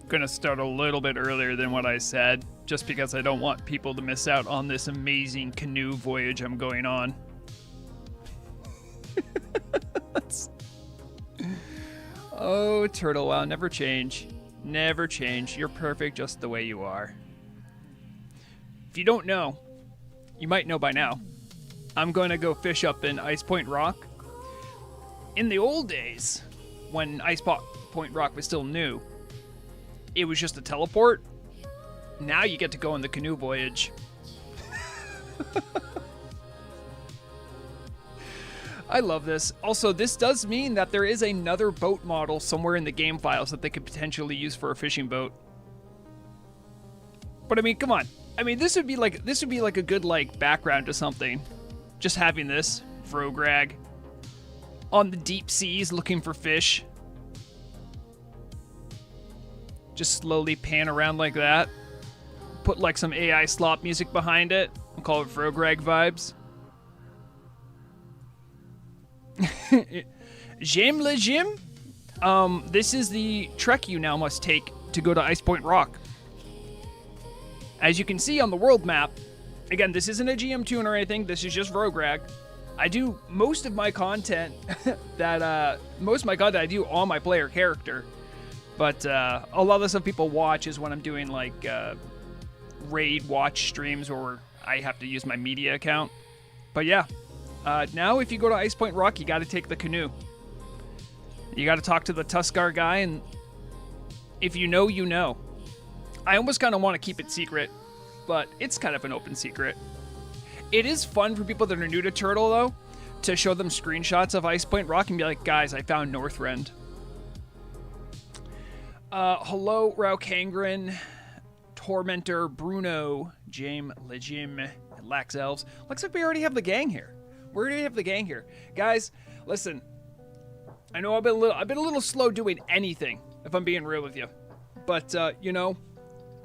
gonna start a little bit earlier than what I said, just because I don't want people to miss out on this amazing canoe voyage I'm going on. Oh, Turtle, wow, never change. Never change. You're perfect just the way you are. If you don't know, you might know by now, I'm going to go fish up in Ice Point Rock. In the old days, when Ice Point Rock was still new, it was just a teleport. Now you get to go on the canoe voyage. I love this. Also, this does mean that there is another boat model somewhere in the game files that they could potentially use for a fishing boat. But I mean, come on. I mean, this would be like a good like background to something. Just having this Vrograg on the deep seas looking for fish. Just slowly pan around like that. Put like some AI slop music behind it and call it Vrograg vibes. J'aime le gym. This is the trek you now must take to go to Ice Point Rock. As you can see on the world map, again, this isn't a GM tune or anything. This is just Vrograg. I do most of my content I do on my player character, but a lot of the stuff people watch is when I'm doing like raid watch streams or I have to use my media account. But yeah. Now, if you go to Ice Point Rock, you got to take the canoe. You got to talk to the Tuskar guy, and if you know, you know. I almost kind of want to keep it secret, but it's kind of an open secret. It is fun for people that are new to Turtle, though, to show them screenshots of Ice Point Rock and be like, guys, I found Northrend. Hello, Raukangren, Tormentor, Bruno, Jame, Legim, and Lax Elves. Looks like we already have the gang here. We already have the gang here. Guys, listen. I know I've been a little slow doing anything, if I'm being real with you. But, you know,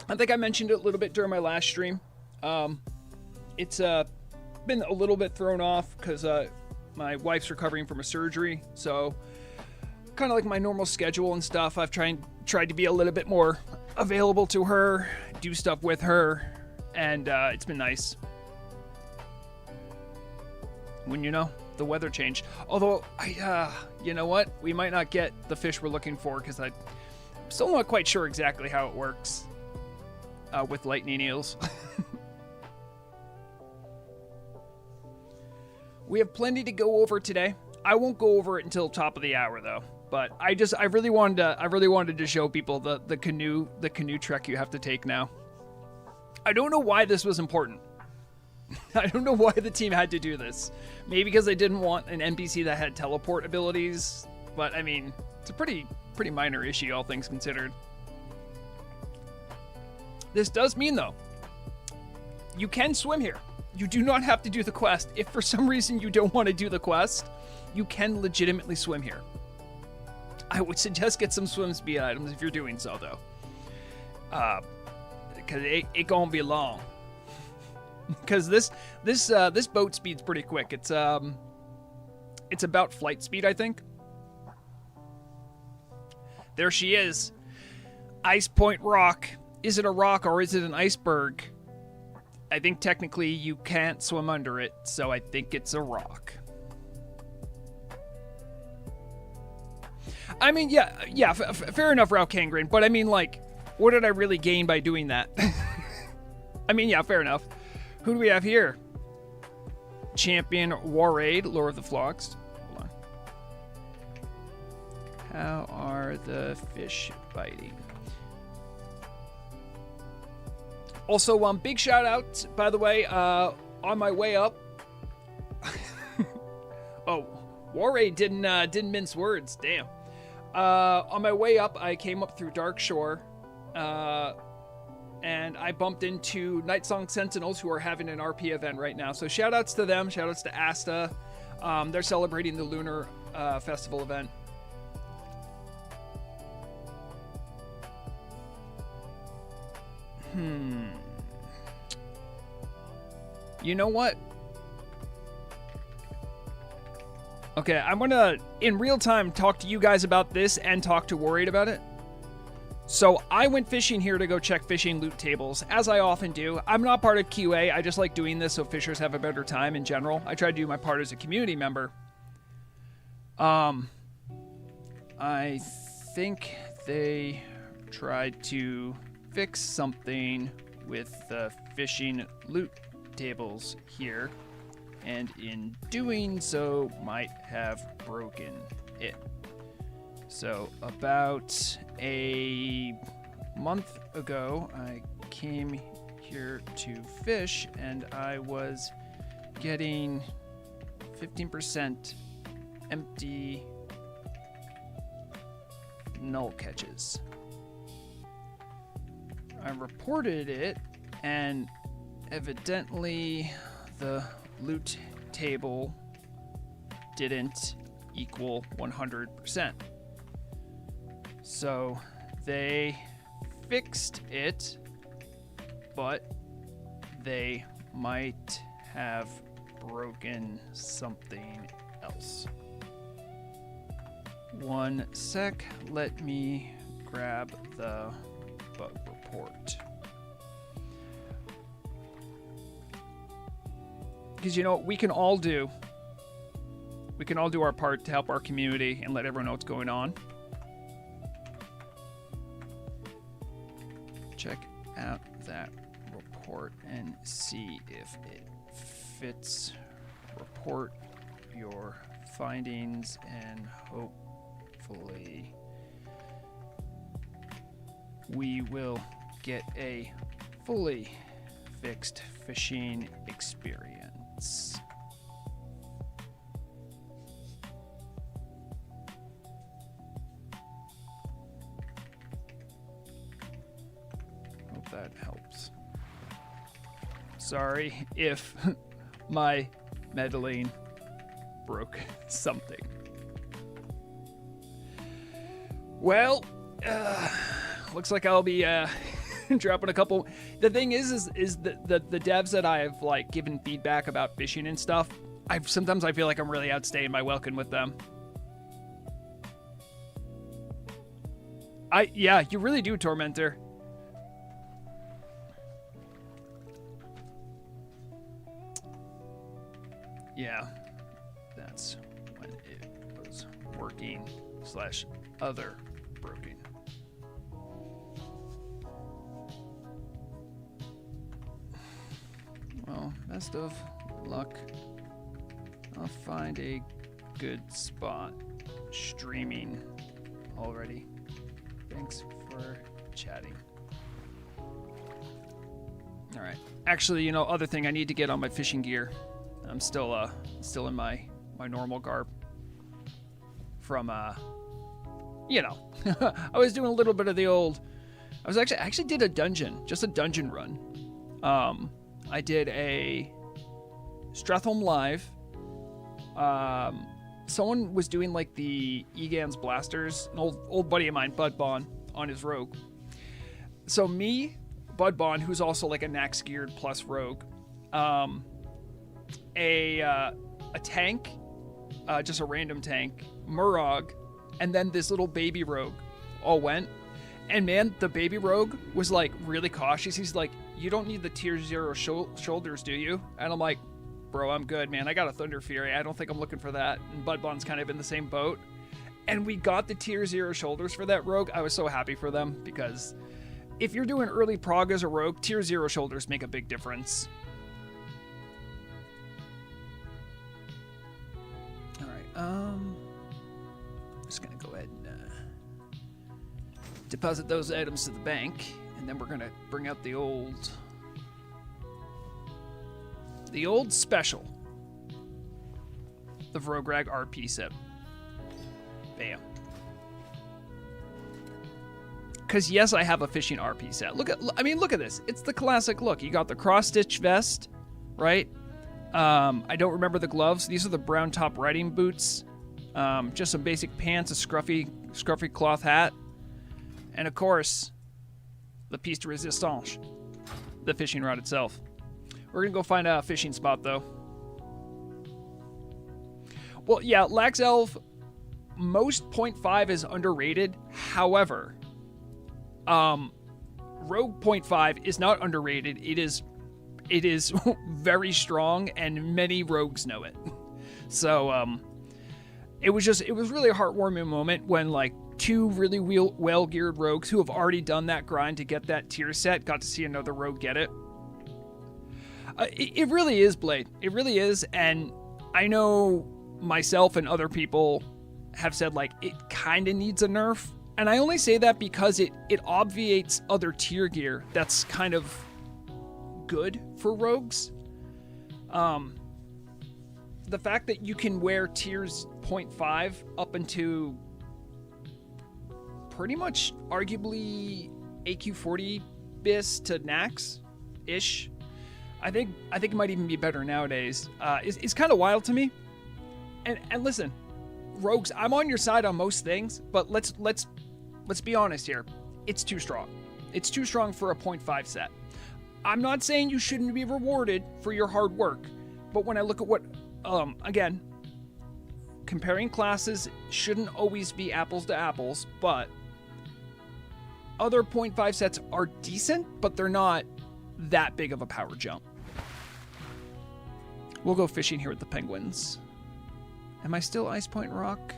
I think I mentioned it a little bit during my last stream. It's been a little bit thrown off because my wife's recovering from a surgery. So, kind of like my normal schedule and stuff, I've tried to be a little bit more available to her, do stuff with her, and it's been nice. When, you know, the weather changed. Although, you know what? We might not get the fish we're looking for because I'm still not quite sure exactly how it works with lightning eels. We have plenty to go over today. I won't go over it until top of the hour though. But I really wanted to show people the canoe trek you have to take now. I don't know why this was important. I don't know why the team had to do this. Maybe because they didn't want an NPC that had teleport abilities, but I mean, it's a pretty minor issue, all things considered. This does mean, though, you can swim here. You do not have to do the quest. If for some reason you don't want to do the quest, you can legitimately swim here. I would suggest get some swim speed items if you're doing so, though. Because it gonna be long. Because this boat speed's pretty quick. It's about flight speed, I think. There she is. Ice Point Rock. Is it a rock or is it an iceberg? I think technically you can't swim under it, so I think it's a rock. I mean, yeah, fair enough, Raukangren, but I mean, like, what did I really gain by doing that? I mean, yeah, fair enough. Who do we have here? Champion Warraid, Lore of the Flocks. Hold on. How are the fish biting? Also, big shout out, by the way, on my way up. Oh, Warraid didn't mince words. Damn. On my way up, I came up through Darkshore, and I bumped into Nightsong Sentinels, who are having an RP event right now. So shout outs to them. Shout outs to Asta. They're celebrating the Lunar Festival event. You know what? Okay, I'm gonna, in real time, talk to you guys about this and talk to Warraid about it. So I went fishing here to go check fishing loot tables, as I often do. I'm not part of QA. I just like doing this so fishers have a better time in general. I try to do my part as a community member. I think they tried to fix something with the fishing loot tables here, and in doing so might have broken it. So about a month ago, I came here to fish, and I was getting 15% empty null catches. I reported it, and evidently the loot table didn't equal 100%. So they fixed it, but they might have broken something else. One sec, let me grab the bug report. Because you know what we can all do? We can all do our part to help our community and let everyone know what's going on. Check out that report and see if it fits. Report your findings and hopefully we will get a fully fixed fishing experience. Hope that helps. Sorry if my meddling broke something. Well, looks like I'll be dropping a couple. The thing is the devs that I've like given feedback about fishing and stuff, sometimes I feel like I'm really outstaying my welcome with them. Yeah, you really do, Tormentor. Yeah, that's when it was working / other broken. Well, best of luck. I'll find a good spot streaming already. Thanks for chatting. All right. Actually, you know, other thing, I need to get on my fishing gear. I'm still in my normal garb from you know, I was doing a little bit of the old. I actually did a dungeon, just a dungeon run. I did a Strathholm Live. Someone was doing like the Egan's Blasters, an old buddy of mine, Bud Bond, on his rogue. So me, Bud Bond, who's also like a Nax geared plus rogue, a tank, just a random tank, Murog, and then this little baby rogue all went. And man, the baby rogue was like really cautious. He's like, "You don't need the tier 0 shoulders, do you?" And I'm like, "Bro, I'm good, man. I got a Thunder Fury. I don't think I'm looking for that." And Budbon's kind of in the same boat. And we got the tier 0 shoulders for that rogue. I was so happy for them because if you're doing early prog as a rogue, tier 0 shoulders make a big difference. All right, I'm just gonna go ahead and deposit those items to the bank, and then we're gonna bring out the old special, the Vrograg RP set. Bam. Because yes, I have a fishing RP set. Look at this. It's the classic look. You got the cross-stitch vest, right? I don't remember the gloves. These are the brown top riding boots. Just some basic pants, a scruffy cloth hat, and of course, the piece de resistance, the fishing rod itself. We're gonna go find a fishing spot though. Well, yeah, Lax Elf, most 0.5 is underrated. However, Rogue 0.5 is not underrated. It is very strong, and many rogues know it. So it was really a heartwarming moment when like two really well-geared rogues who have already done that grind to get that tier set got to see another rogue get it. It really is, Blade. It really is, and I know myself and other people have said like it kind of needs a nerf, and I only say that because it obviates other tier gear that's kind of good for rogues. The fact that you can wear tiers 0.5 up into pretty much arguably AQ40 bis to Nax ish. I think it might even be better nowadays. It's kind of wild to me. And listen, rogues, I'm on your side on most things, but let's be honest here. It's too strong. It's too strong for a 0.5 set. I'm not saying you shouldn't be rewarded for your hard work, but when I look at what, again, comparing classes shouldn't always be apples to apples, but other 0.5 sets are decent, but they're not that big of a power jump. We'll go fishing here with the penguins. Am I still Ice Point Rock?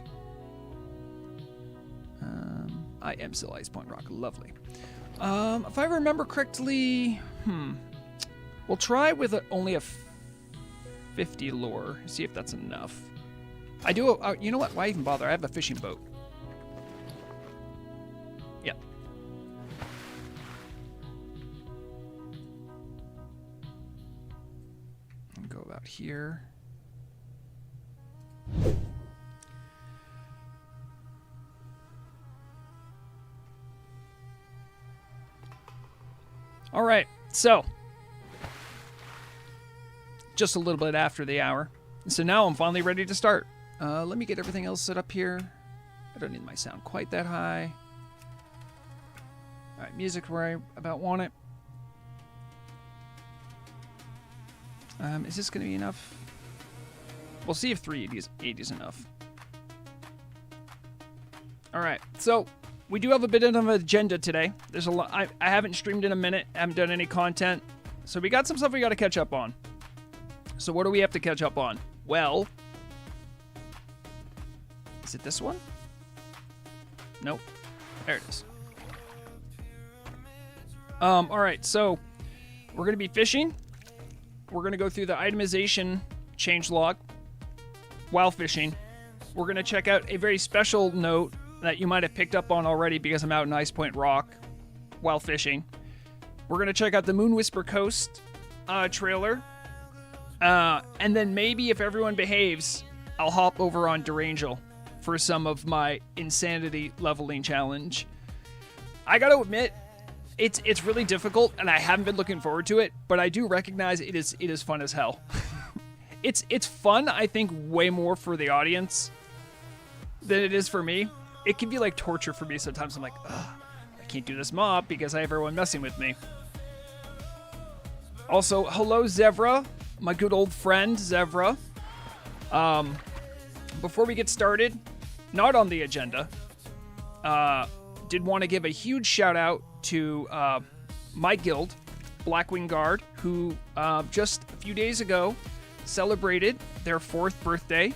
I am still Ice Point Rock. Lovely. If I remember correctly, we'll try with only a 50 lure. See if that's enough. I do. You know what? Why even bother? I have a fishing boat. Yep. And go about here. All right, so just a little bit after the hour. So now I'm finally ready to start. Let me get everything else set up here. I don't need my sound quite that high. All right, music where I about want it. Is this going to be enough? We'll see if 380 is enough. All right, so we do have a bit of an agenda today. There's a lot. I haven't streamed in a minute. Haven't done any content. So we got some stuff we got to catch up on. So what do we have to catch up on? Well, is it this one? Nope. There it is. All right, so we're going to be fishing. We're going to go through the itemization changelog while fishing. We're going to check out a very special note that you might have picked up on already because I'm out in Ice Point Rock while fishing. We're going to check out the Moon Whisper Coast trailer. And then maybe if everyone behaves, I'll hop over on Derangel for some of my insanity leveling challenge. I got to admit, it's really difficult, and I haven't been looking forward to it, but I do recognize it is fun as hell. It's fun, I think, way more for the audience than it is for me. It can be like torture for me sometimes. I'm like, ugh, I can't do this mob because I have everyone messing with me. Also, hello, Zevra, my good old friend, Zevra. Before we get started, not on the agenda, did want to give a huge shout out to my guild, Blackwing Guard, who just a few days ago celebrated their 4th birthday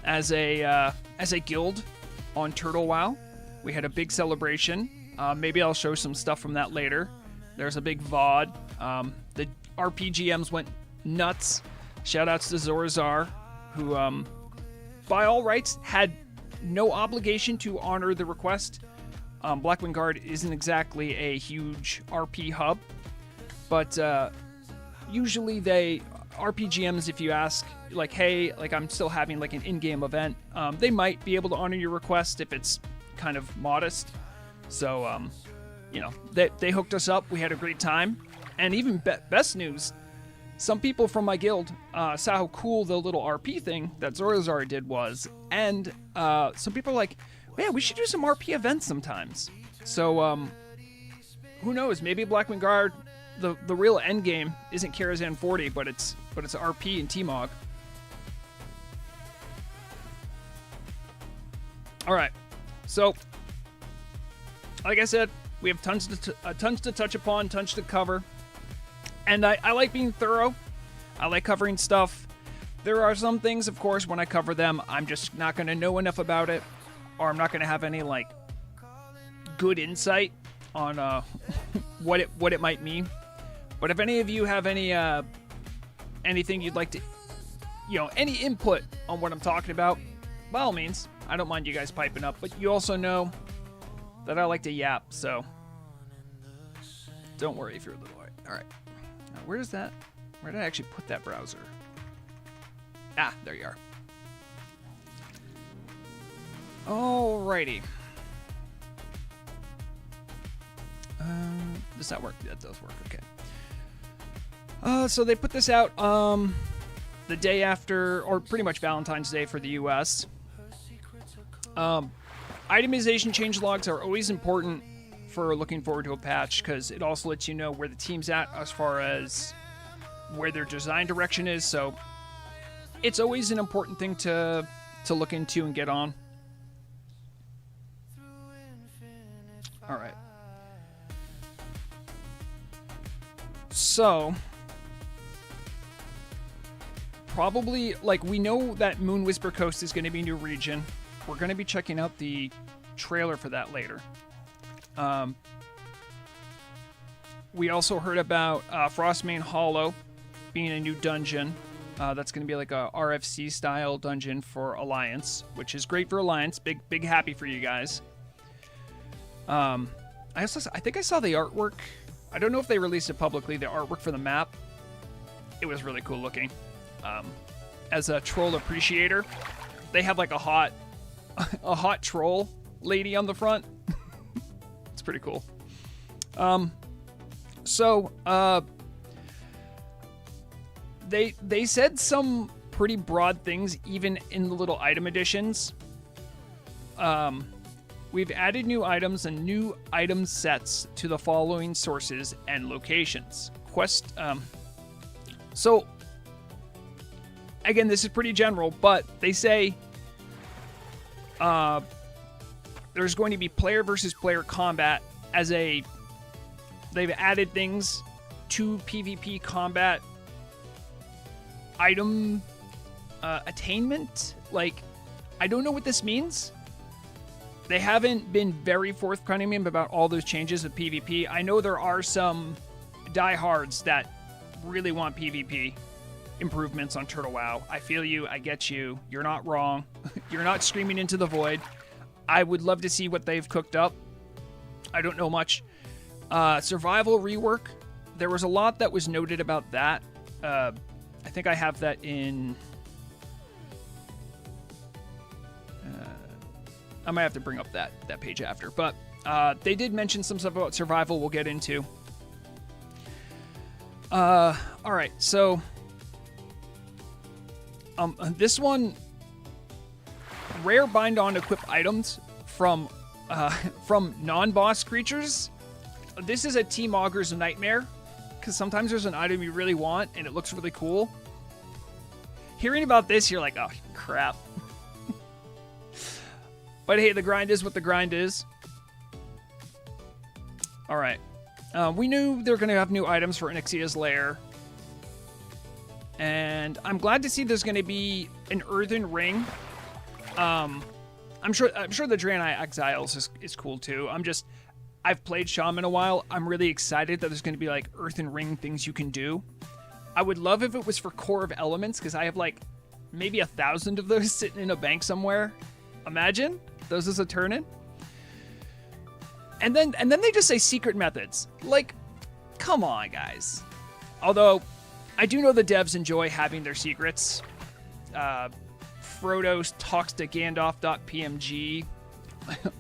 as a guild on Turtle WoW. We had a big celebration. Maybe I'll show some stuff from that later. There's a big VOD. The RPGMs went nuts. Shoutouts to Zorazar, who, by all rights, had no obligation to honor the request. Blackwing Guard isn't exactly a huge RP hub, but usually RPGMs, if you ask, like, hey, like I'm still having like an in-game event, they might be able to honor your request if it's kind of modest. So, you know, they hooked us up. We had a great time. And even best news, some people from my guild saw how cool the little RP thing that Zorazar did was. And some people are like, yeah, we should do some RP events sometimes. So, who knows? Maybe Blackwing Guard, the real end game isn't Karazhan 40, but it's RP and T-Mog. All right. So, like I said, We have tons to touch upon, tons to cover. And I like being thorough. I like covering stuff. There are some things, of course, when I cover them, I'm just not going to know enough about it. Or I'm not going to have any, like, good insight on what it might mean. But if any of you have any anything you'd like to, any input on what I'm talking about, by all means, I don't mind you guys piping up. But you also know that I like to yap, so don't worry if you're a little. All right, now, where did I actually put that browser? Ah, there you are. Alrighty. Does that work? That does work. Okay. So they put this out the day after, or pretty much Valentine's Day for the US. Itemization changelogs are always important for looking forward to a patch, because it also lets you know where the team's at as far as where their design direction is. So it's always an important thing to look into and get on. All right. So probably, like, we know that Moon Whisper Coast is going to be a new region. We're going to be checking out the trailer for that later. We also heard about Frostmane Hollow being a new dungeon. That's going to be like a RFC style dungeon for Alliance, which is great for Alliance. Big happy for you guys. I think I saw the artwork. I don't know if they released it publicly, the artwork for the map. It was really cool looking. As a troll appreciator, they have like a hot troll lady on the front. It's pretty cool. They said some pretty broad things even in the little item additions. We've added new items and new item sets to the following sources and locations. So again, this is pretty general, but they say there's going to be player versus player combat they've added things to PvP combat item attainment. Like, I don't know what this means. They haven't been very forthcoming about all those changes with PvP. I know there are some diehards that really want PvP improvements on Turtle WoW. I feel you. I get you. You're not wrong. You're not screaming into the void. I would love to see what they've cooked up. I don't know much. Survival rework. There was a lot that was noted about that. I think I have that in... I might have to bring up that page after. But they did mention some stuff about survival we'll get into. All right, so... this one... Rare bind-on equip items from non-boss creatures. This is a Team Augur's nightmare, because sometimes there's an item you really want, and it looks really cool. Hearing about this, you're like, oh, crap. But hey, the grind is what the grind is. All right. We knew they were going to have new items for Onyxia's Lair. And I'm glad to see there's going to be an earthen ring. I'm sure the Draenei Exiles is cool too. I've played Shaman a while. I'm really excited that there's going to be like earthen ring things you can do. I would love if it was for Core of Elements, because I have like maybe 1,000 of those sitting in a bank somewhere. Imagine those as a turn-in. And then they just say secret methods. Like, come on, guys. Although, I do know the devs enjoy having their secrets. Frodo talks to Gandalf.pmg.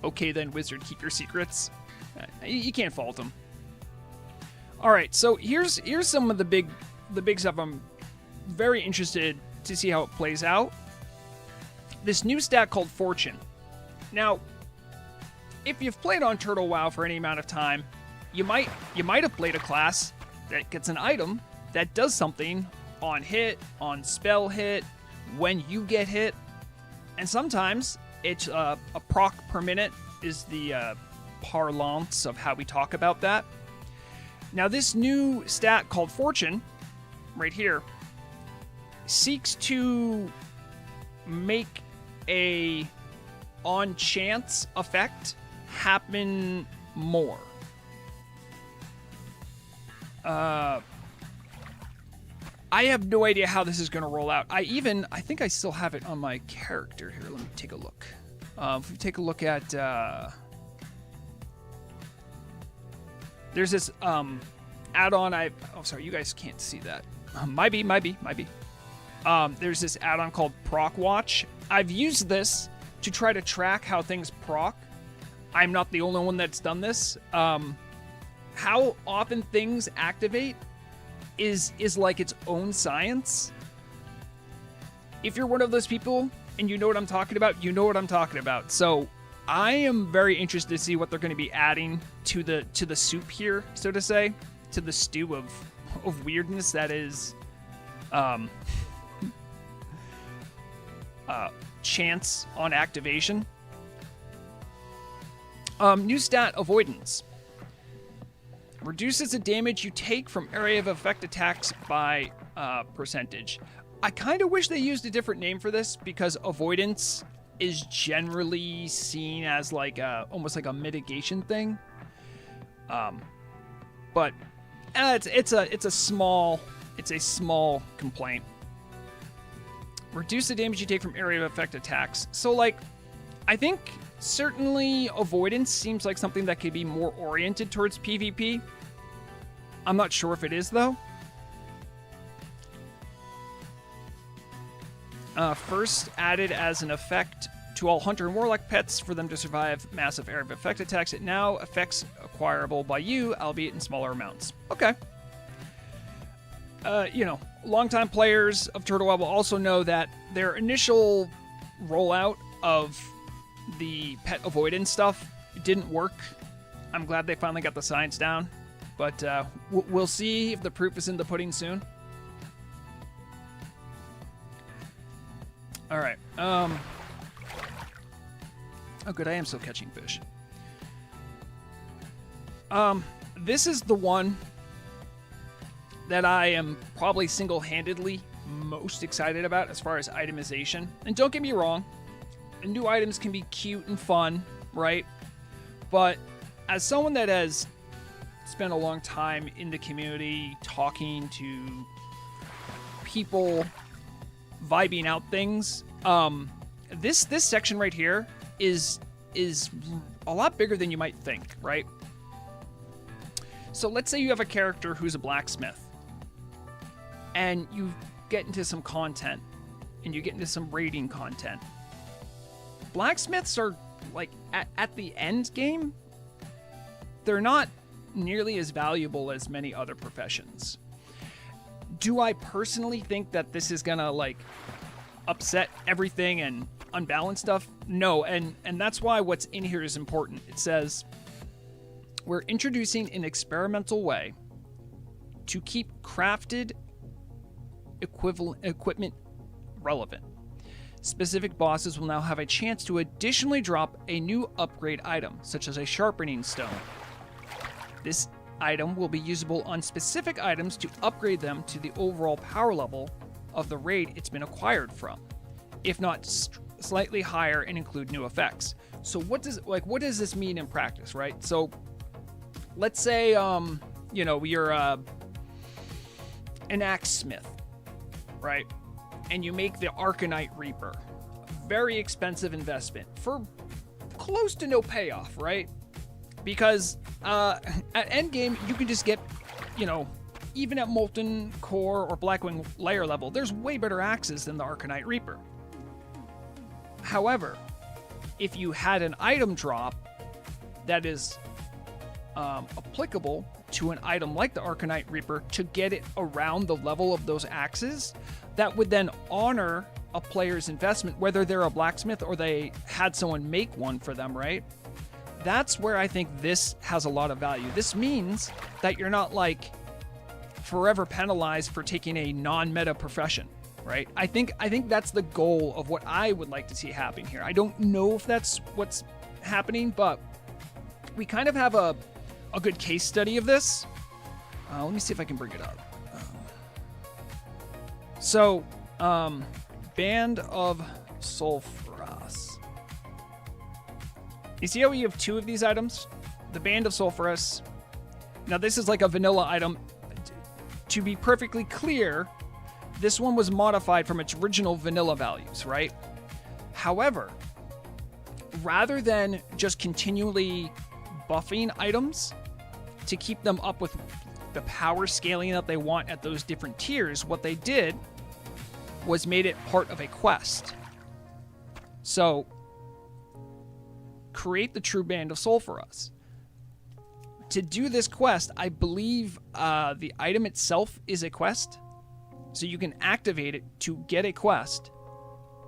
Okay then, wizard, keep your secrets. You can't fault them. All right, so here's some of the big stuff. I'm very interested to see how it plays out. This new stat called Fortune. Now, if you've played on Turtle WoW for any amount of time, you might have played a class that gets an item that does something on hit, on spell hit, when you get hit, and sometimes it's a proc per minute is the parlance of how we talk about that. Now, this new stat called Fortune, right here, seeks to make a on-chance effect happen more. I have no idea how this is going to roll out. I think I still have it on my character here. Let me take a look. If we take a look at... there's this add-on oh, sorry, you guys can't see that. Might be. There's this add-on called Proc Watch. I've used this to try to track how things proc. I'm not the only one that's done this. How often things activate is like its own science. If you're one of those people and you know what I'm talking about, you know what I'm talking about. So I am very interested to see what they're going to be adding to the soup here, so to say, to the stew of weirdness that is chance on activation. New stat, Avoidance. Reduces the damage you take from area of effect attacks by percentage. I kind of wish they used a different name for this, because Avoidance is generally seen as like almost like a mitigation thing. But it's a small complaint. Reduce the damage you take from area of effect attacks. So like, I think certainly Avoidance seems like something that could be more oriented towards PvP. I'm not sure if it is, though. First added as an effect to all Hunter and Warlock pets for them to survive massive area of effect attacks. It now affects acquirable by you, albeit in smaller amounts. Okay. Longtime players of Turtle Web will also know that their initial rollout of the pet avoidance stuff didn't work. I'm glad they finally got the science down, but we'll see if the proof is in the pudding soon. All right. Oh, good. I am still catching fish. This is the one that I am probably single-handedly most excited about as far as itemization. And don't get me wrong, new items can be cute and fun, right? But as someone that has spent a long time in the community talking to people, vibing out things, this section right here is a lot bigger than you might think, right? So let's say you have a character who's a blacksmith, and you get into some content, and you get into some raiding content. Blacksmiths are, like, at the end game, they're not nearly as valuable as many other professions. Do I personally think that this is gonna, like, upset everything and unbalance stuff? No, and that's why what's in here is important. It says, we're introducing an experimental way to keep crafted equipment relevant. Specific bosses will now have a chance to additionally drop a new upgrade item, such as a sharpening stone. This item will be usable on specific items to upgrade them to the overall power level of the raid it's been acquired from, if not slightly higher, and include new effects. So what does this mean in practice, right? So let's say you're an axe smith, right? And you make the Arcanite Reaper. Very expensive investment for close to no payoff, right? Because at endgame, you can just get, even at Molten Core or Blackwing layer level, there's way better axes than the Arcanite Reaper. However, if you had an item drop that is applicable to an item like the Arcanite Reaper to get it around the level of those axes, that would then honor a player's investment, whether they're a blacksmith or they had someone make one for them, right? That's where I think this has a lot of value. This means that you're not like forever penalized for taking a non-meta profession, right? I think that's the goal of what I would like to see happen here. I don't know if that's what's happening, but we kind of have a good case study of this. Let me see if I can bring it up. Band of Sulfuras. You see how we have 2 of these items? The Band of Sulfuras. Now, this is like a vanilla item. To be perfectly clear, this one was modified from its original vanilla values, right? However, rather than just continually buffing items to keep them up with the power scaling that they want at those different tiers, what they did was made it part of a quest. So, create the true Band of Sulfuras. To do this quest, I believe the item itself is a quest. So you can activate it to get a quest.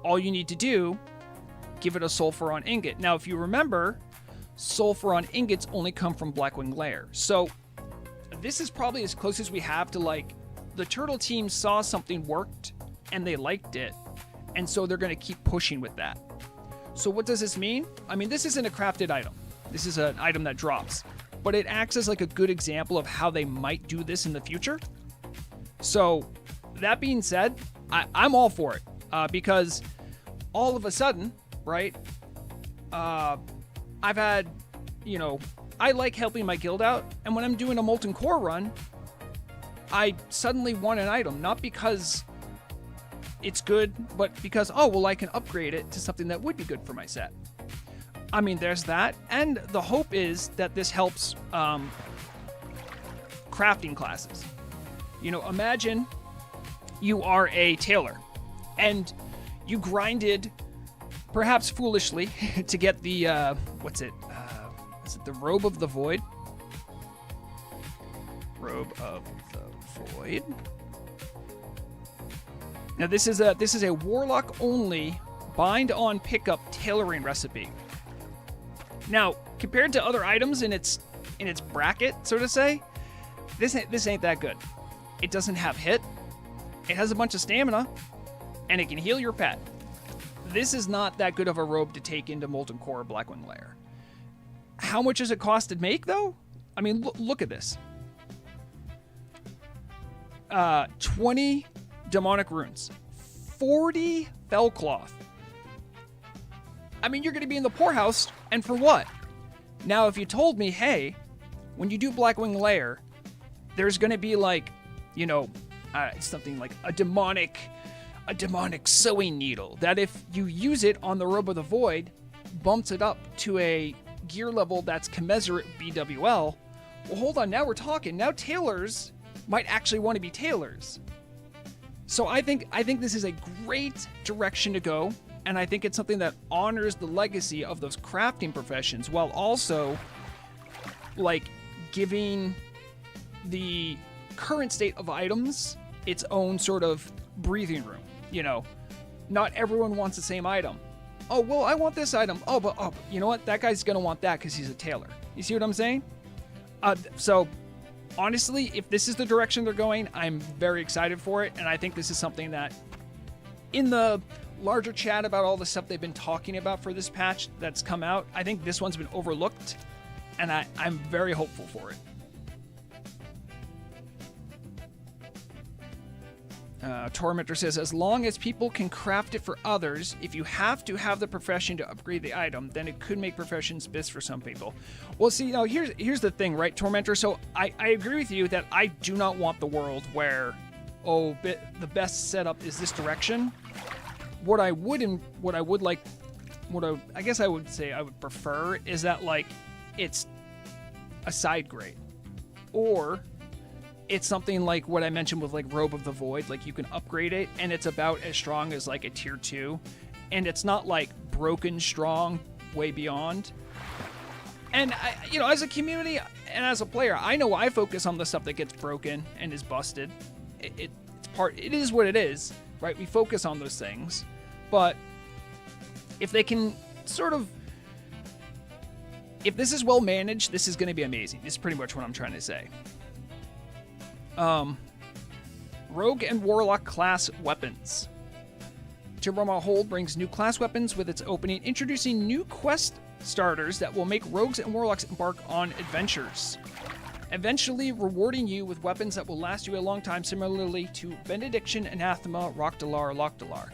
All you need to do, give it a Sulfuron ingot. Now, if you remember, Sulfuron ingots only come from Blackwing Lair. So this is probably as close as we have to, like, the Turtle team saw something worked and they liked it. And so they're going to keep pushing with that. So what does this mean? I mean, this isn't a crafted item. This is an item that drops. But it acts as like a good example of how they might do this in the future. So that being said, I'm all for it. Because all of a sudden, right, I've had, you know, I like helping my guild out. And when I'm doing a Molten Core run, I suddenly want an item. Not because it's good, but because, oh, well, I can upgrade it to something that would be good for my set. I mean, there's that. And the hope is that this helps crafting classes. You know, imagine you are a tailor and you grinded, perhaps foolishly, to get the, what's it? Is it the Robe of the Void? Robe of the Void. Now, this is a Warlock only bind on pickup tailoring recipe. Now, compared to other items in its bracket, so to say, this ain't that good. It doesn't have hit. It has a bunch of stamina, and it can heal your pet. This is not that good of a robe to take into Molten Core or Blackwing Lair. How much does it cost to make, though? I mean, look at this. 20 demonic runes, 40 Fellcloth. I mean, you're going to be in the poorhouse, and for what? Now, if you told me, hey, when you do Blackwing Lair, there's going to be like, you know, something like a demonic sewing needle that if you use it on the Robe of the Void, bumps it up to a gear level that's commensurate with BWL. Well, hold on, now we're talking. Now tailors might actually want to be tailors. So I think this is a great direction to go. And I think it's something that honors the legacy of those crafting professions while also, like, giving the current state of items its own sort of breathing room. You know, not everyone wants the same item. Oh, well, I want this item. Oh, you know what? That guy's going to want that because he's a tailor. You see what I'm saying? So, honestly, if this is the direction they're going, I'm very excited for it. And I think this is something that, in the larger chat about all the stuff they've been talking about for this patch that's come out, I think this one's been overlooked, and I'm very hopeful for it. Tormentor says, as long as people can craft it for others, if you have to have the profession to upgrade the item, then it could make professions BIS for some people. Well, see, now here's the thing, right, Tormentor? So I agree with you that I do not want the world where, the best setup is this direction. I guess I would say I would prefer is that, like, it's a side grade, or it's something like what I mentioned with, like, Robe of the Void. Like, you can upgrade it and it's about as strong as, like, a tier 2, and it's not like broken strong way beyond. And as a community and as a player, I know I focus on the stuff that gets broken and is busted. It is what it is, right? We focus on those things. But if they can if this is well managed, this is going to be amazing. This is pretty much what I'm trying to say. Rogue and Warlock class weapons. Timbermaw Hold brings new class weapons with its opening, introducing new quest starters that will make rogues and warlocks embark on adventures, eventually rewarding you with weapons that will last you a long time, similarly to Benediction, Anathema, Rockdalar, Lockdalar.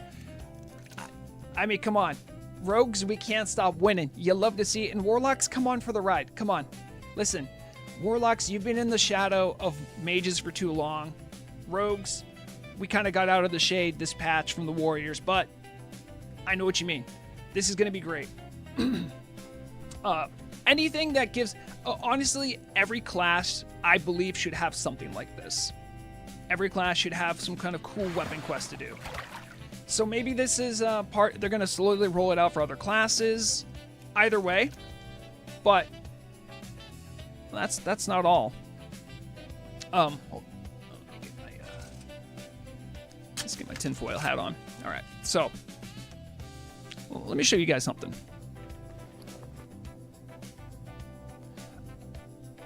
I mean, come on. Rogues, we can't stop winning. You love to see it. And warlocks, come on for the ride. Come on. Listen, warlocks, you've been in the shadow of mages for too long. Rogues, we kind of got out of the shade this patch from the warriors, but I know what you mean. This is going to be great. Anything that gives... honestly, every class, I believe, should have something like this. Every class should have some kind of cool weapon quest to do. So maybe this is part... They're going to slowly roll it out for other classes. Either way. But that's not all. Hold on. Let's get my tinfoil hat on. All right. So, well, let me show you guys something.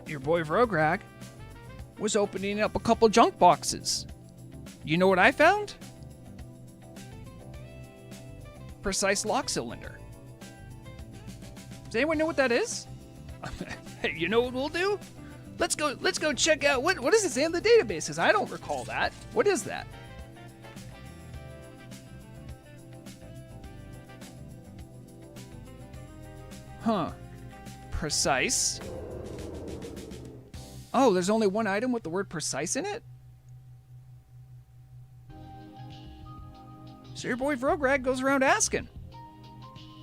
Your boy Vrograg was opening up a couple junk boxes. You know what I found? Precise lock cylinder. Does anyone know what that is? Hey, you know what we'll do? Let's go check out what does it say in the databases? I don't recall that. What is that? Huh. Precise. Oh, there's only one item with the word precise in it? So your boy Vrograg goes around asking.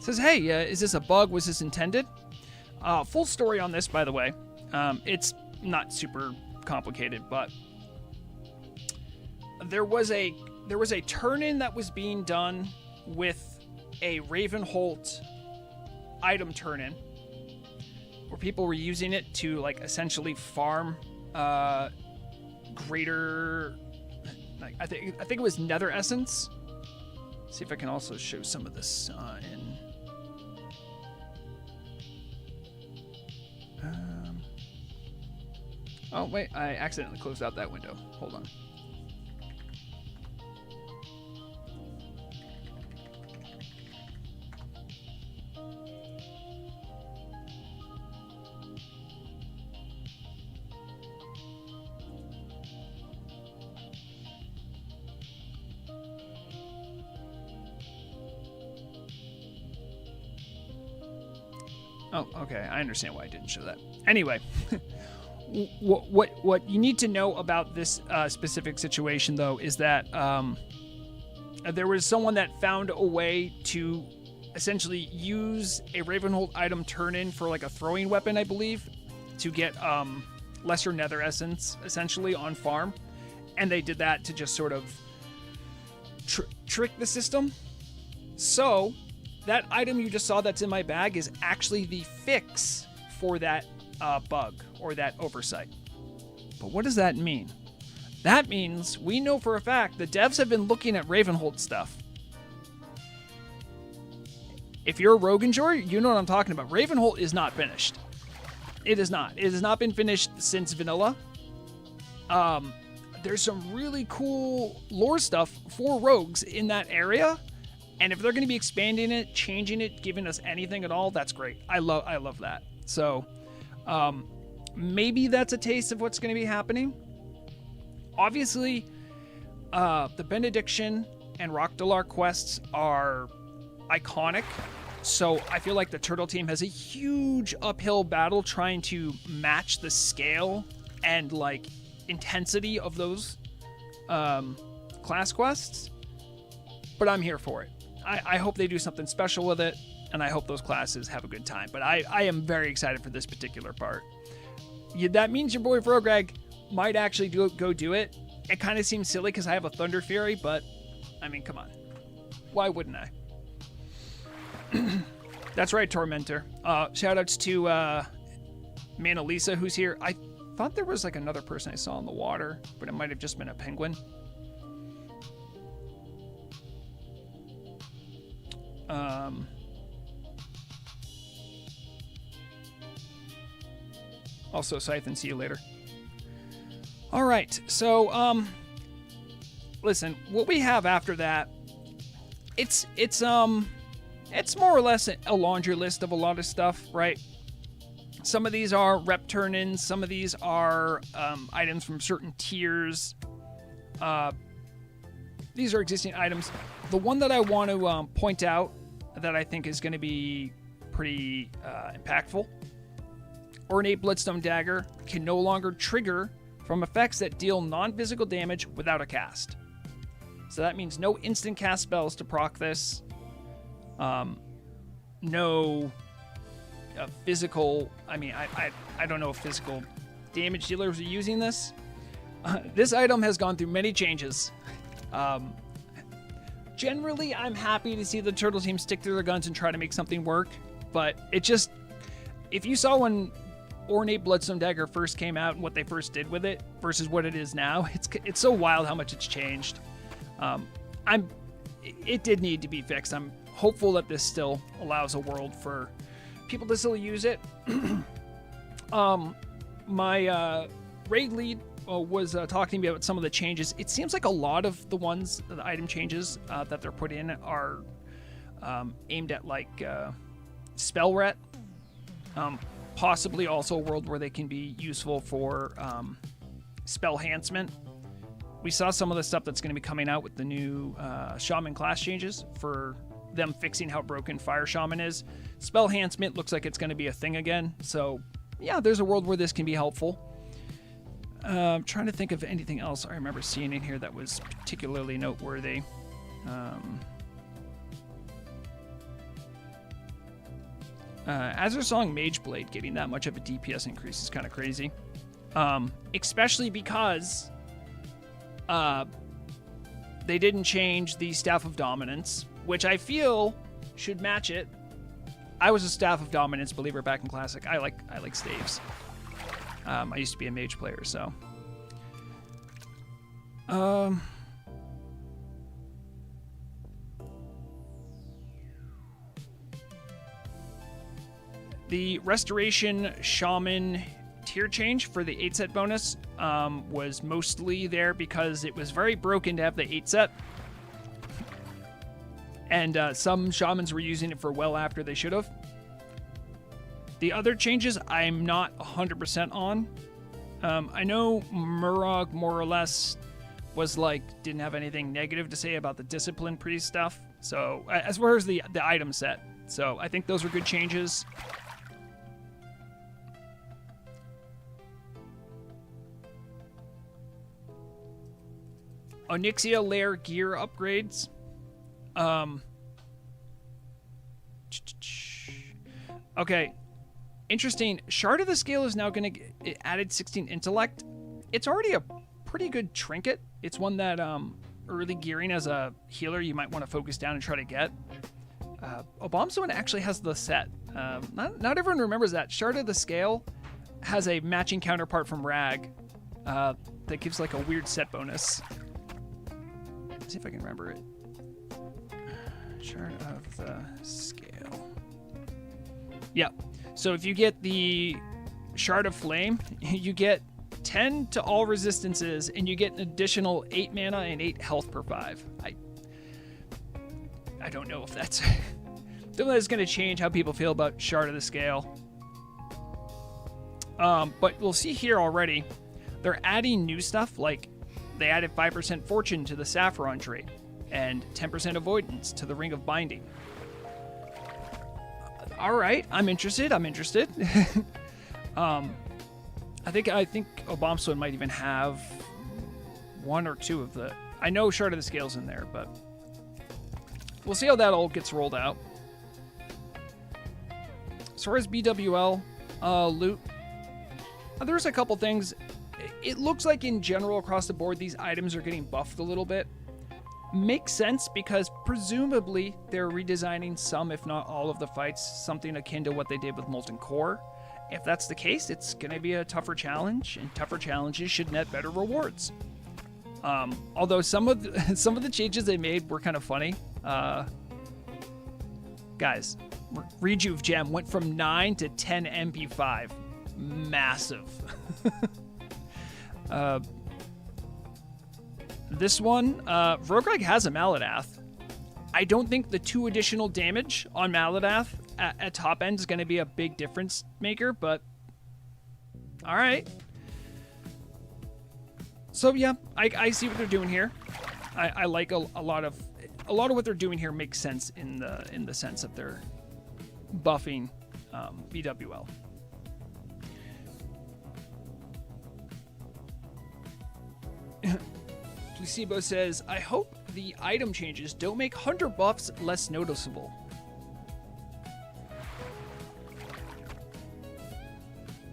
Says, hey, is this a bug? Was this intended? Full story on this, by the way. It's not super complicated, but there was a turn-in that was being done with a Ravenholt item turn-in, where people were using it to like essentially farm greater, like I think it was Nether Essence. See if I can also show some of this in. Oh wait, I accidentally closed out that window. Hold on. Oh, okay. I understand why I didn't show that. Anyway, what you need to know about this specific situation, though, is that there was someone that found a way to essentially use a Ravenholt item turn-in for like a throwing weapon, I believe, to get lesser Nether Essence, essentially, on farm. And they did that to just sort of trick the system. So that item you just saw that's in my bag is actually the fix for that bug or that oversight. But what does that mean? That means we know for a fact the devs have been looking at Ravenholt stuff. If you're a rogue enjoyer, you know what I'm talking about. Ravenholt is not finished. It is not. It has not been finished since vanilla. There's some really cool lore stuff for rogues in that area. And if they're going to be expanding it, changing it, giving us anything at all, that's great. I love that. So maybe that's a taste of what's going to be happening. Obviously, the Benediction and Rockdalar quests are iconic. So I feel like the Turtle team has a huge uphill battle trying to match the scale and like intensity of those class quests. But I'm here for it. I hope they do something special with it, and I hope those classes have a good time. But I am very excited for this particular part. That means your boy Vrograg might actually go do it. It kind of seems silly because I have a Thunder Fury, but I mean, come on. Why wouldn't I? That's right, Tormentor. Shoutouts to Mana Lisa, who's here. I thought there was like another person I saw in the water, but it might have just been a penguin. Also, Scythe, see you later. All right, so listen, what we have after that, it's it's more or less a laundry list of a lot of stuff, right? Some of these are rep turn-ins. Some of these are items from certain tiers. These are existing items. The one that I want to point out that I think is going to be pretty impactful. Ornate Bloodstone Dagger can no longer trigger from effects that deal non-physical damage without a cast. So that means no instant cast spells to proc this. No physical... I mean, I don't know if physical damage dealers are using this. This item has gone through many changes. Generally, I'm happy to see the Turtle team stick to their guns and try to make something work. But it just... If you saw when Ornate Bloodstone Dagger first came out and what they first did with it versus what it is now, it's so wild how much it's changed. It did need to be fixed. I'm hopeful that this still allows a world for people to still use it. My raid lead was talking to me about some of the changes. It seems like a lot of the item changes that they're put in are aimed at like spell ret. Possibly also a world where they can be useful for spell enhancement. We saw some of the stuff that's going to be coming out with the new Shaman class changes for them fixing how broken Fire Shaman is. Spell enhancement looks like it's going to be a thing again. So, yeah, there's a world where this can be helpful. I'm trying to think of anything else I remember seeing in here that was particularly noteworthy. Azeroth Mageblade getting that much of a DPS increase is kind of crazy. Especially because they didn't change the Staff of Dominance, which I feel should match it. I was a Staff of Dominance believer back in Classic. I like staves. I used to be a mage player, so. The Restoration Shaman tier change for the 8 set bonus was mostly there because it was very broken to have the 8 set. And some shamans were using it for well after they should have. The other changes I'm not 100% on. I know Murag more or less was like, didn't have anything negative to say about the Discipline Priest stuff. So, as far as the item set. So, I think those are good changes. Onyxia Lair gear upgrades. Okay. Interesting. Shard of the Scale is now going to get added 16 intellect. It's already a pretty good trinket. It's one that early gearing as a healer you might want to focus down and try to get. Obamsone actually has the set. Not everyone remembers that. Shard of the Scale has a matching counterpart from Rag that gives like a weird set bonus. Let's see if I can remember it. Shard of the Scale. Yeah. So if you get the Shard of Flame, you get 10 to all resistances, and you get an additional 8 mana and 8 health per 5. I don't know if that's... don't know if that's going to change how people feel about Shard of the Scale. But we'll see here already, they're adding new stuff, like they added 5% Fortune to the Saffron trait, and 10% Avoidance to the Ring of Binding. All right, I'm interested. I think Obamsone might even have 1 or 2 of the... I know Shard of the Scale's in there, but we'll see how that all gets rolled out. As far as BWL loot, there's a couple things. It looks like in general across the board these items are getting buffed a little bit. Makes sense because presumably they're redesigning some, if not all, of the fights, something akin to what they did with Molten Core. If that's the case, it's going to be a tougher challenge, and tougher challenges should net better rewards. Although some of the changes they made were kind of funny. Guys, Rejuve Gem went from 9 to 10 MP5. Massive. This one, Vrograg has a Maladath. I don't think the 2 additional damage on Maladath at top end is going to be a big difference maker, but all right. So yeah, I see what they're doing here. I like a lot of what they're doing here makes sense in the sense that they're buffing BWL. Placebo says, I hope the item changes don't make hunter buffs less noticeable.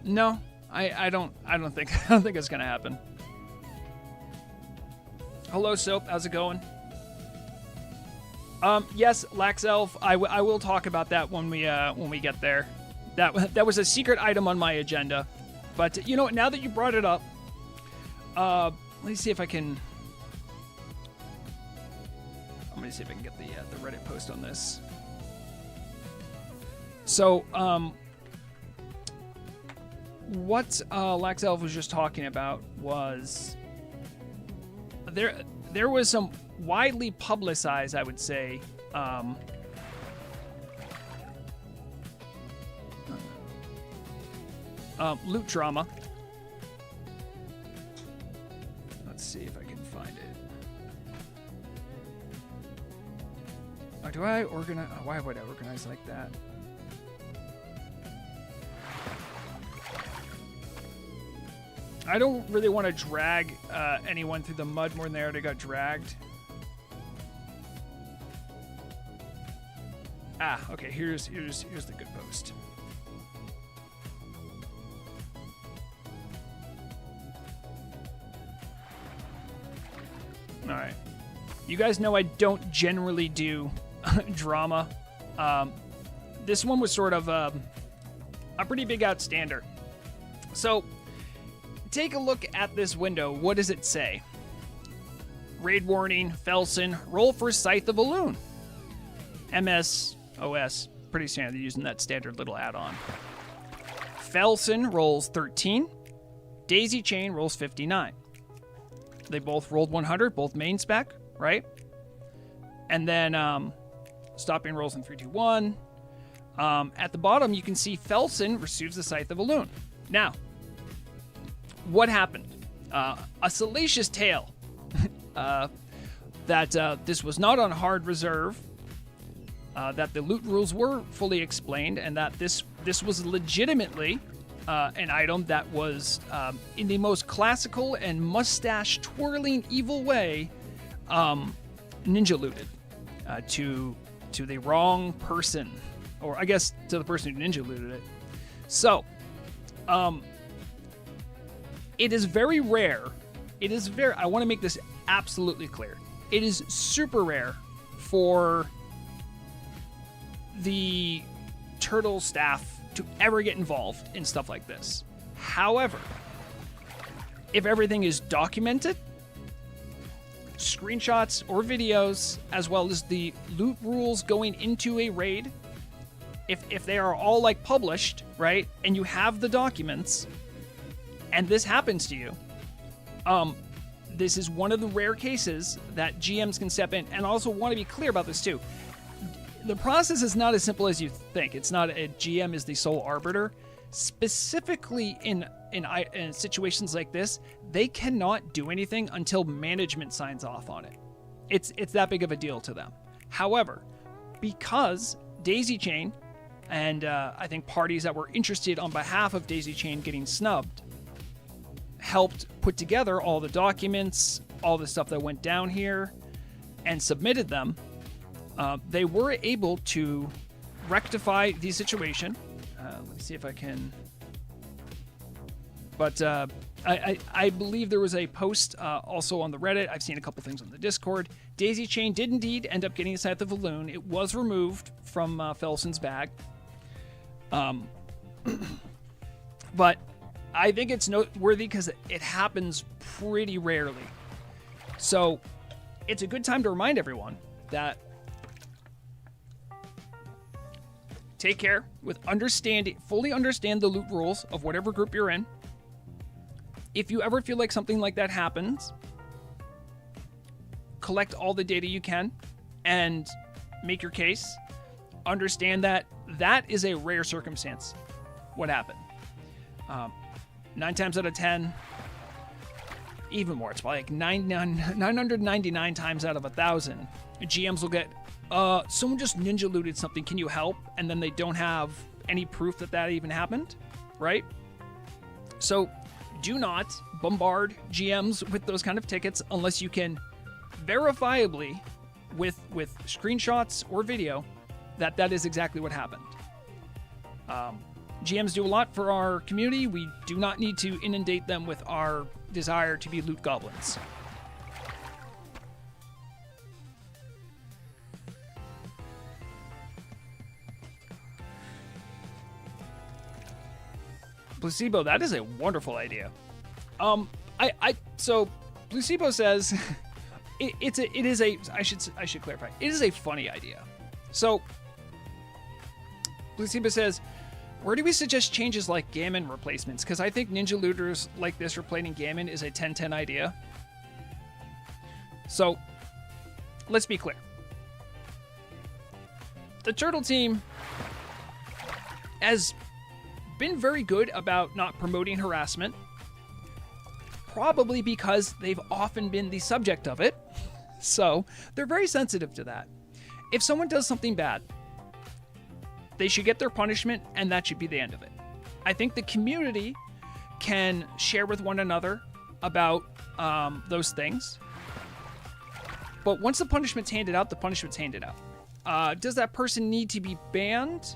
No, I don't think it's gonna happen. Hello, Soap. How's it going? Yes, Lax Elf. I will talk about that when we get there. That was a secret item on my agenda, but you know what? Now that you brought it up, let me see if I can. I'm gonna see if I can get the Reddit post on this. So, what Lax Elf was just talking about was there was some widely publicized, I would say, loot drama. Let's see if I can find it. Do I organize? Why would I organize like that? I don't really want to drag anyone through the mud more than they already got dragged. Ah, okay. Here's the good post. All right. You guys know I don't generally do drama. This one was sort of a pretty big outstander. So, take a look at this window. What does it say? Raid warning, Felson, roll for Scythe of Elune. MSOS, pretty standard, using that standard little add-on. Felson rolls 13. Daisy Chain rolls 59. They both rolled 100, both main spec, right? And then stopping rolls in 3, 2, 1. At the bottom, you can see Felson receives the Scythe of Elune. Now, what happened? A salacious tale that this was not on hard reserve, that the loot rules were fully explained, and that this was legitimately an item that was, in the most classical and mustache-twirling evil way, ninja looted to the wrong person, or I guess to the person who ninja looted it. So, it is very rare. I want to make this absolutely clear. It is super rare for the turtle staff to ever get involved in stuff like this. However, if everything is documented, screenshots or videos, as well as the loot rules going into a raid, if they are all like published, right, and you have the documents, and this happens to you, this is one of the rare cases that GMs can step in. And I also want to be clear about this too. The process is not as simple as you think. It's not a GM is the sole arbiter. Specifically in situations like this, they cannot do anything until management signs off on it. It's that big of a deal to them. However, because Daisy Chain and I think parties that were interested on behalf of Daisy Chain getting snubbed helped put together all the documents, all the stuff that went down here, and submitted them, they were able to rectify the situation. Let me see if I can. But I believe there was a post also on the Reddit. I've seen a couple things on the Discord. Daisy Chain did indeed end up getting a Scythe of Elune. It was removed from Felson's bag. But I think it's noteworthy because it happens pretty rarely. So it's a good time to remind everyone that take care with fully understand the loot rules of whatever group you're in. If you ever feel like something like that happens, collect all the data you can and make your case, understand that that is a rare circumstance. What happened? 9 times out of 10, even more. It's probably like 999 times out of 1,000. GMs will get, someone just ninja looted something. Can you help? And then they don't have any proof that that even happened, right? So do not bombard GMs with those kind of tickets unless you can verifiably, with screenshots or video, that that is exactly what happened. GMs do a lot for our community. We do not need to inundate them with our desire to be loot goblins. Placebo, that is a wonderful idea. So Placebo says I should clarify. It is a funny idea. So Placebo says, where do we suggest changes like Gammon replacements? Because I think ninja looters like this replacing Gammon is a 10-10 idea. So let's be clear. The Turtle team has been very good about not promoting harassment, probably because they've often been the subject of it. So they're very sensitive to that. If someone does something bad, they should get their punishment, and that should be the end of it. I think the community can share with one another about those things. But once the punishment's handed out, the punishment's handed out. Does that person need to be banned?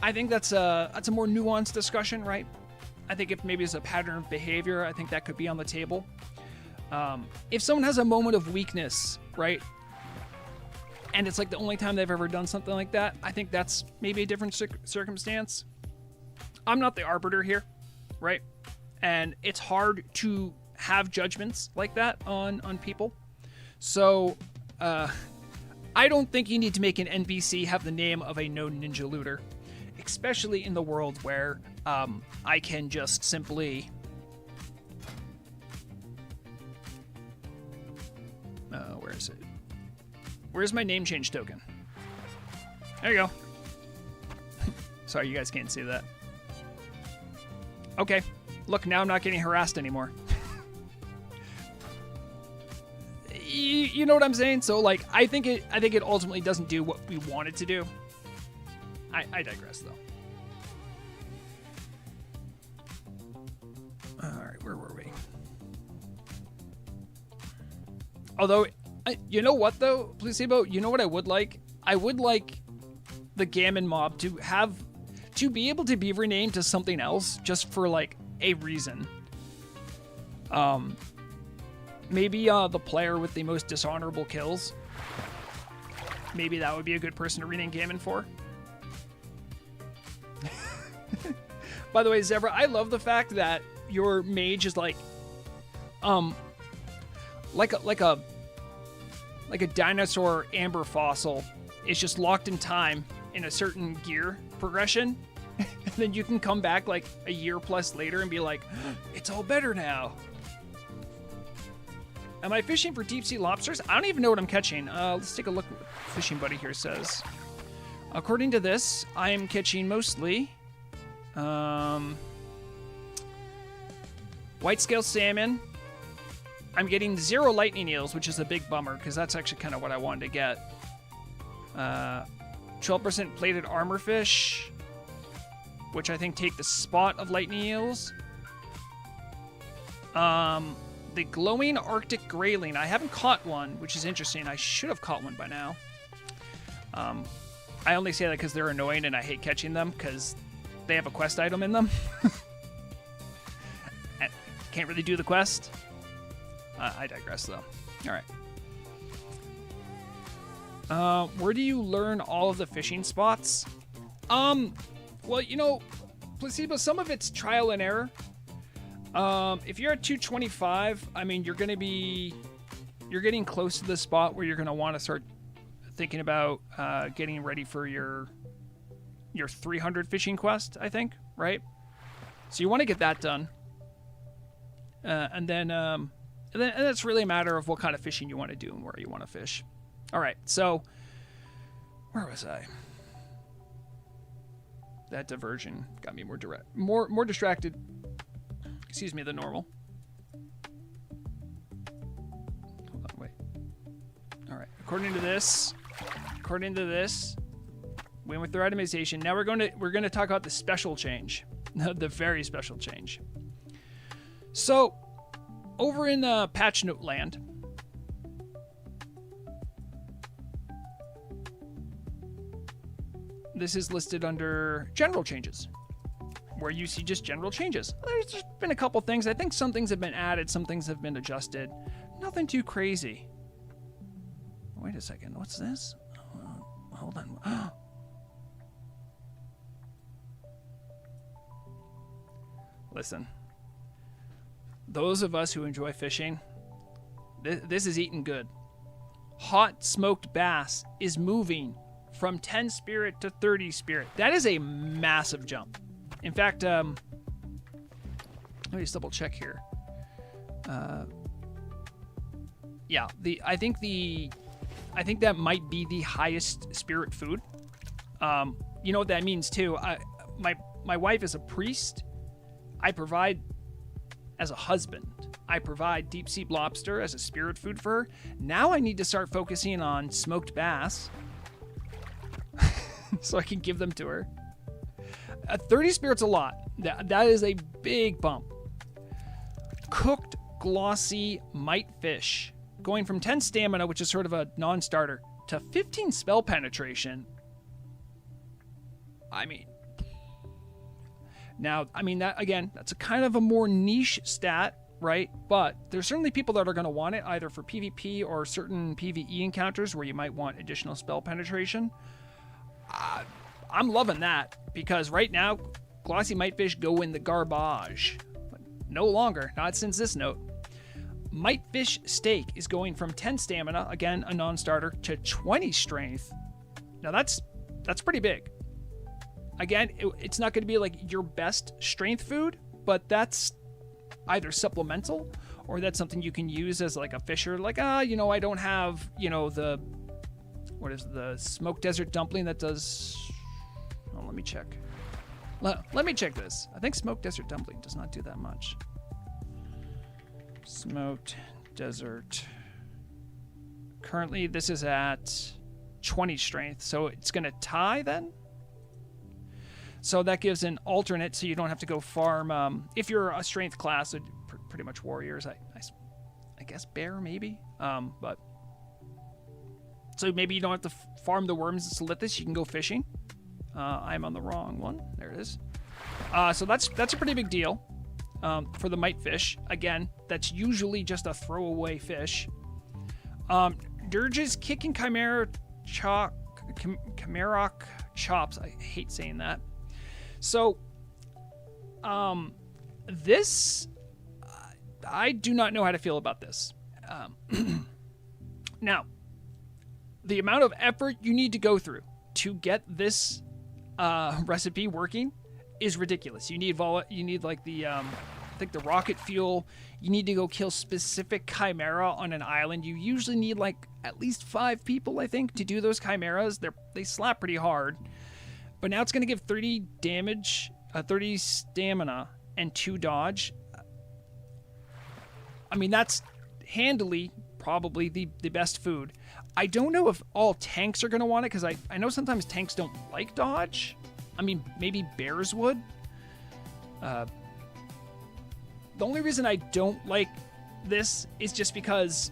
I think that's a more nuanced discussion, right? I think if maybe it's a pattern of behavior, I think that could be on the table. If someone has a moment of weakness, right, and it's like the only time they've ever done something like that, I think that's maybe a different circumstance. I'm not the arbiter here, right? And it's hard to have judgments like that on people. So I don't think you need to make an NPC have the name of a known ninja looter, especially in the world where I can just simply... where is it? Where's my name change token? There you go. Sorry, you guys can't see that. Okay. Look, now I'm not getting harassed anymore. You know what I'm saying? So, like, I think it ultimately doesn't do what we want it to do. I digress, though. All right, where were we? Although, you know what, though, Placebo? You know what I would like? I would like the Gammon mob to be able to be renamed to something else just for, like, a reason. Maybe the player with the most dishonorable kills. Maybe that would be a good person to rename Gammon for. By the way, Zebra, I love the fact that your mage is like a dinosaur amber fossil. It's just locked in time in a certain gear progression. And then you can come back like a year plus later and be like, it's all better now. Am I fishing for deep sea lobsters? I don't even know what I'm catching. Let's take a look at what Fishing Buddy here says. According to this, I am catching mostly white scale salmon. I'm getting 0 lightning eels, which is a big bummer because that's actually kind of what I wanted to get. 12% plated armor fish, which I think take the spot of lightning eels. The glowing Arctic grayling. I haven't caught one, which is interesting. I should have caught one by now. I only say that because they're annoying and I hate catching them because they have a quest item in them. Can't really do the quest. I digress, though. All right. Where do you learn all of the fishing spots? Well, you know, Placebo, some of it's trial and error. If you're at 225, I mean, you're getting close to the spot where you're going to want to start thinking about getting ready for your 300 fishing quest, I think, right? So you want to get that done. And then it's really a matter of what kind of fishing you want to do and where you want to fish. All right, so where was I? That diversion got me more distracted. Excuse me, than normal. Hold on, wait. All right, according to this, we went through itemization. Now we're going to talk about the special change, the very special change. So, over in Patch Note Land, this is listed under general changes, where you see just general changes. There's just been a couple things. I think some things have been added, some things have been adjusted. Nothing too crazy. Wait a second, what's this? Hold on. Listen, those of us who enjoy fishing, this is eating good. Hot smoked bass is moving from 10 spirit to 30 spirit. That is a massive jump. In fact, let me just double check here. Yeah, I think that might be the highest spirit food. You know what that means too. My wife is a priest. I provide as a husband. I provide deep sea lobster as a spirit food for her. Now I need to start focusing on smoked bass so I can give them to her. 30 spirit's a lot. That is a big bump. Cooked glossy mite fish, going from 10 stamina, which is sort of a non-starter, to 15 spell penetration. I mean, that again, that's a kind of a more niche stat, right? But there's certainly people that are going to want it either for PvP or certain PvE encounters where you might want additional spell penetration. I'm loving that because right now, glossy mitefish go in the garbage. But no longer, not since this note. Mitefish steak is going from 10 stamina, again a non-starter, to 20 strength. Now that's pretty big. Again, it's not going to be like your best strength food, but that's either supplemental or that's something you can use as like a fisher. Like, I don't have, what is the smoked desert dumpling that does... Oh, let me check. Let me check this. I think smoked desert dumpling does not do that much. Smoked desert. Currently, this is at 20 strength, so it's going to tie then? So that gives an alternate, so you don't have to go farm. If you're a strength class, pretty much warriors, I guess bear maybe. But so maybe you don't have to farm the worms and Solithis. You can go fishing. I'm on the wrong one. There it is. So that's a pretty big deal for the mite fish. Again, that's usually just a throwaway fish. Dirge's kicking Chimera Chimerok chops. I hate saying that. So, this, I do not know how to feel about this. Now, the amount of effort you need to go through to get this recipe working is ridiculous. You need like the, I think the rocket fuel. You need to go kill specific chimera on an island. You usually need like at least 5 people, I think, to do those chimeras. They slap pretty hard. But now it's going to give 30 damage, 30 stamina, and 2 dodge. I mean, that's handily probably the best food. I don't know if all tanks are going to want it, because I know sometimes tanks don't like dodge. I mean, maybe bears would. The only reason I don't like this is just because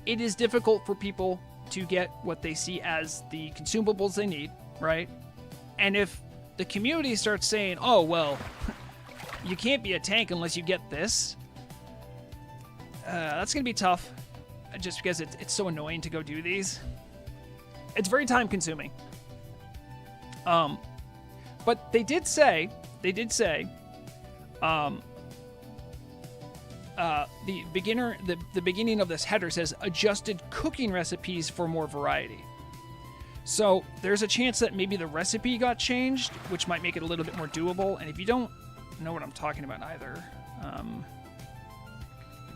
it is difficult for people to get what they see as the consumables they need, right? And if the community starts saying, oh, well, you can't be a tank unless you get this, that's going to be tough, just because it's so annoying to go do these. It's very time consuming. But they did say, the beginning of this header says adjusted cooking recipes for more variety. So there's a chance that maybe the recipe got changed, which might make it a little bit more doable. And if you don't know what I'm talking about either,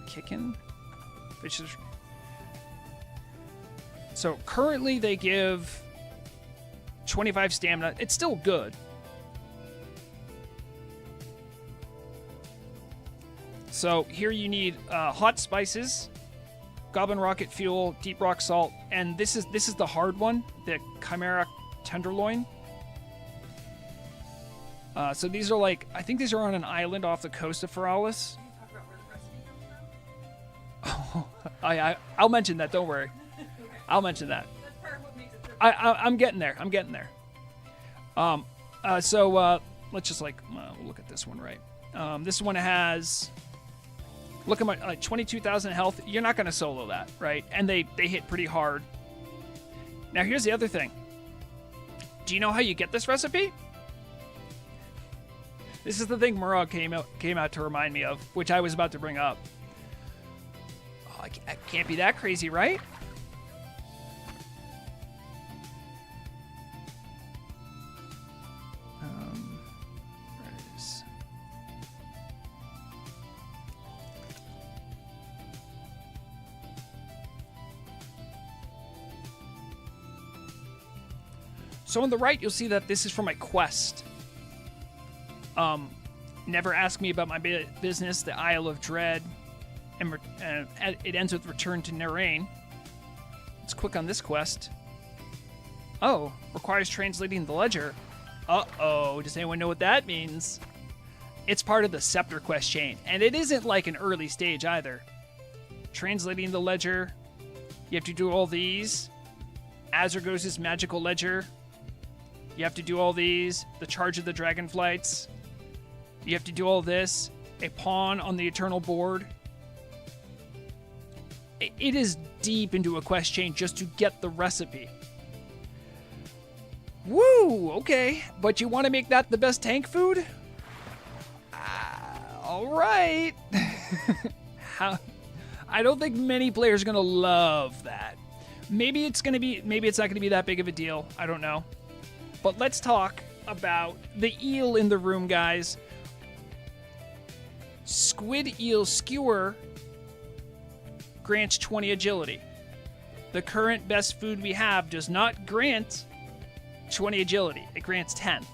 kicking fishes. So currently they give 25 stamina. It's still good. So here you need hot spices, goblin rocket fuel, deep rock salt, and this is the hard one, the chimera tenderloin. So these are like, I think these are on an island off the coast of Feralis. Can you talk about where the recipe comes from? I'll mention that. Don't worry. Okay. I'll mention that. That's part of what makes it so I'm getting there. I'm getting there. So let's just like we'll look at this one, right? This one has, look at my 22,000 health. You're not gonna solo that, right? And they hit pretty hard. Now here's the other thing. Do you know how you get this recipe? This is the thing Murad came out to remind me of, which I was about to bring up. Oh, I can't be that crazy, right? Where it is. So on the right, you'll see that this is from my quest. Never ask me about my business, the Isle of Dread, and it ends with return to Nerain. Let's click on this quest. Oh, requires translating the ledger. Uh-oh, does anyone know what that means? It's part of the Scepter quest chain, and it isn't like an early stage either. Translating the ledger. You have to do all these. Azergos' magical ledger. You have to do all these. The Charge of the Dragonflights. You have to do all this. A pawn on the Eternal board. It is deep into a quest chain just to get the recipe. Woo! Okay. But you want to make that the best tank food? Alright. I don't think many players are going to love that. Maybe it's not going to be that big of a deal. I don't know. But let's talk about the eel in the room, guys. Squid eel skewer grants 20 agility. The current best food we have does not grant 20 agility. It grants 10.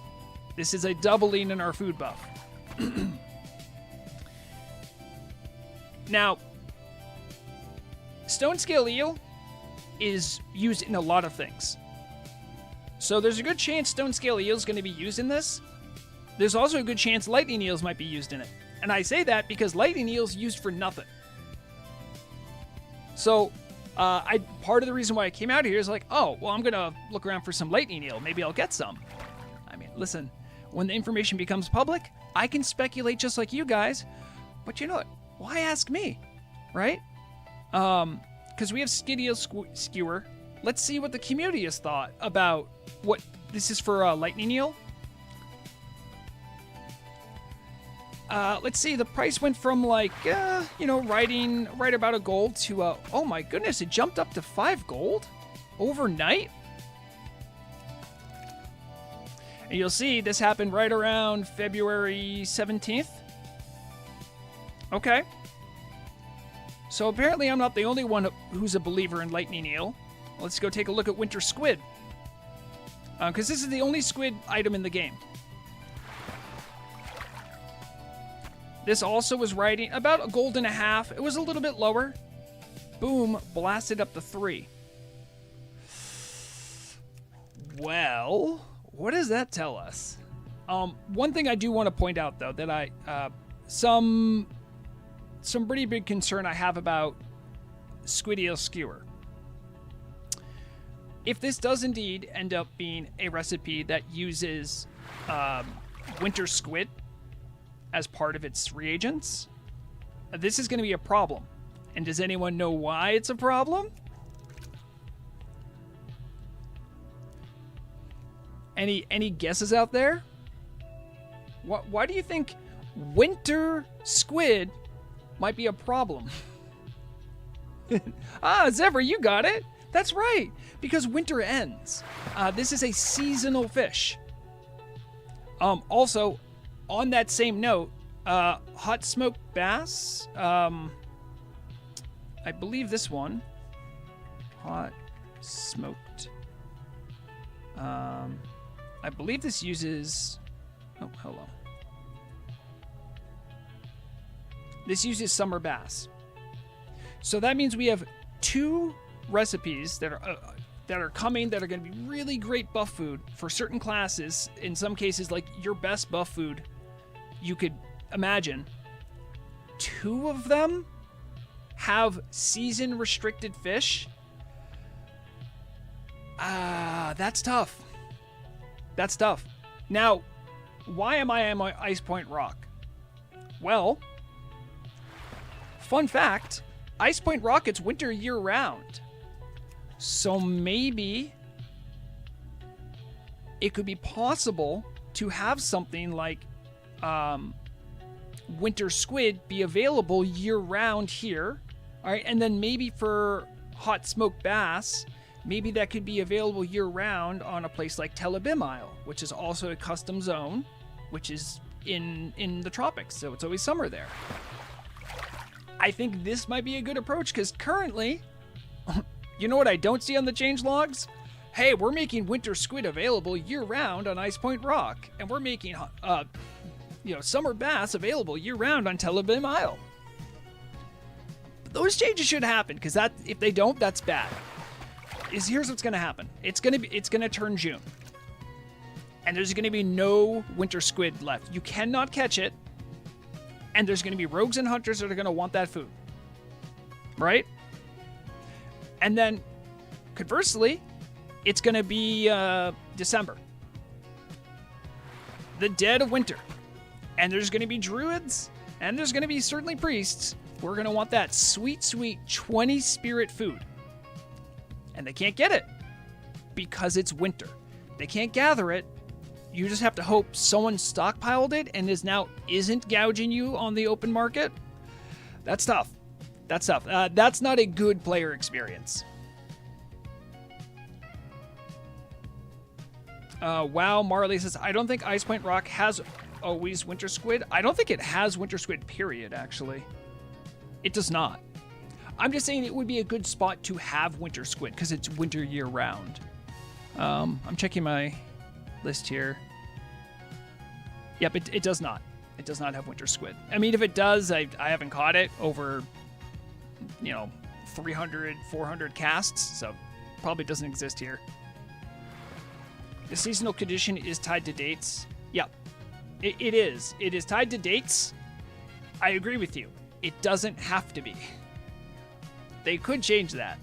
This is a doubling in our food buff. Now, stone scale eel is used in a lot of things. So there's a good chance stone scale eel is going to be used in this. There's also a good chance lightning eels might be used in it. And I say that because lightning eels used for nothing. So part of the reason why I came out here is like, oh, well, I'm going to look around for some lightning eel. Maybe I'll get some. I mean, listen, when the information becomes public, I can speculate just like you guys. But you know what? Why ask me? Right? Because we have skid eel skewer. Let's see what the community has thought about what this is for lightning eel. Let's see, the price went from like, riding right about a gold to, oh my goodness, it jumped up to 5 gold overnight. And you'll see this happened right around February 17th. Okay. So apparently I'm not the only one who's a believer in lightning eel. Let's go take a look at winter squid. Because this is the only squid item in the game. This also was riding about a gold and a half. It was a little bit lower. Boom, blasted up to 3. Well, what does that tell us? One thing I do want to point out, though, that some pretty big concern I have about squid eel skewer. If this does indeed end up being a recipe that uses winter squid as part of its reagents, this is going to be a problem. And does anyone know why it's a problem? Any guesses out there? Why do you think winter squid might be a problem? Zebra, you got it. That's right, because winter ends. This is a seasonal fish. Also, on that same note, hot smoked bass. I believe this one. Hot smoked. I believe this uses... Oh, hello. This uses summer bass. So that means we have 2 recipes that are coming that are going to be really great buff food for certain classes. In some cases, like your best buff food you could imagine. 2 of them have season restricted fish. That's tough. That's tough. Now, why am I on my Ice Point Rock? Well, fun fact, Ice Point Rock, it's winter year-round. So maybe it could be possible to have something like winter squid be available year-round here. All right, and then maybe for hot smoked bass, maybe that could be available year-round on a place like Tel Abyss Isle, which is also a custom zone, which is in the tropics, so it's always summer there. I think this might be a good approach, because currently, you know what I don't see on the change logs? Hey, we're making winter squid available year-round on Ice Point Rock, and we're making summer bass available year-round on Tel Abyss Isle. Those changes should happen, because that if they don't, that's bad. Here's what's going to happen. It's going to turn June, and there's going to be no winter squid left. You cannot catch it, and there's going to be rogues and hunters that are going to want that food, right? And then, conversely, it's going to be December, the dead of winter, and there's going to be druids, and there's going to be certainly priests who are going to want that sweet, sweet 20 spirit food. And they can't get it because it's winter. They can't gather it. You just have to hope someone stockpiled it and isn't gouging you on the open market. That's tough. That's tough. That's not a good player experience. Wow, Marley says, I don't think Ice Point Rock has always winter squid. I don't think it has winter squid, period, actually. It does not. I'm just saying it would be a good spot to have winter squid because it's winter year-round. I'm checking my list here. Yep, it does not. It does not have winter squid. I mean, if it does, I haven't caught it over, 300, 400 casts, so probably doesn't exist here. The seasonal condition is tied to dates. Yep, it is. It is tied to dates. I agree with you. It doesn't have to be. They could change that.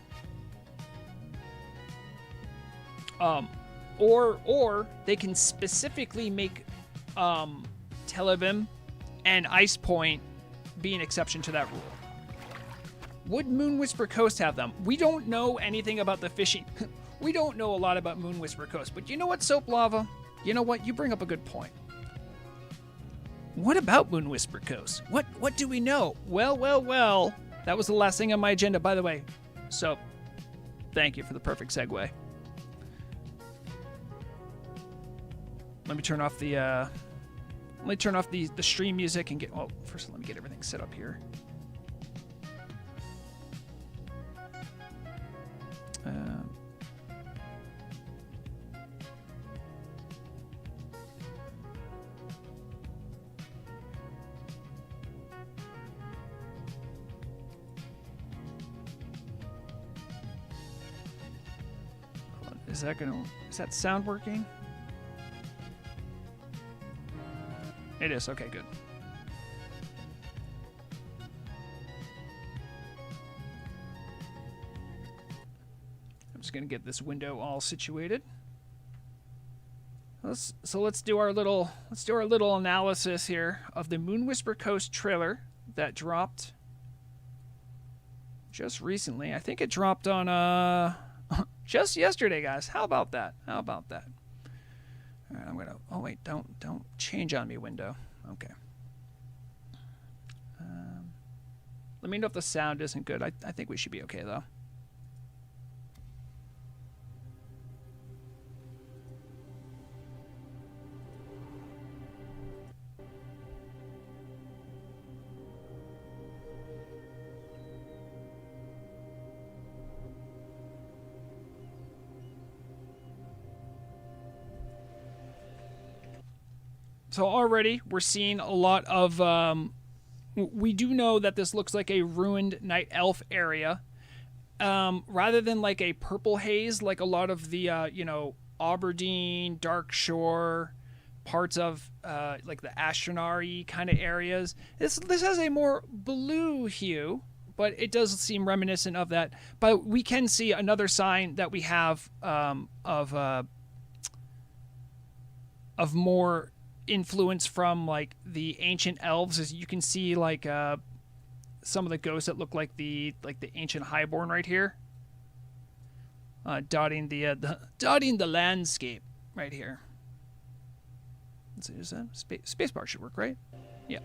Or they can specifically make Tel Abyss and Ice Point be an exception to that rule. Would Moonwhisper Coast have them? We don't know anything about the fishing. We don't know a lot about Moonwhisper Coast, but you know what, Soap Lava? You know what? You bring up a good point. What about Moonwhisper Coast? What do we know? Well. That was the last thing on my agenda, by the way. So, thank you for the perfect segue. Let me turn off the stream music and get. Well, first let me get everything set up here. Is that sound working? It is. Okay, good. I'm just gonna get this window all situated. Let's do our little analysis here of the Moonwhisper Coast trailer that dropped just recently. I think it dropped on just yesterday, guys. How about that? All right, I'm gonna. Oh wait, don't change on me, window. Okay. Let me know if the sound isn't good. I think we should be okay though. So already we're seeing a lot of. We do know that this looks like a ruined night elf area, rather than like a purple haze, like a lot of the Aberdeen, Dark Shore, parts of like the Ashtonari kind of areas. This has a more blue hue, but it does seem reminiscent of that. But we can see another sign that we have of more influence from like the ancient elves. As you can see, like some of the ghosts that look like the ancient highborn right here, dotting the landscape right here. Let's see, is that spacebar should work, right? Yeah.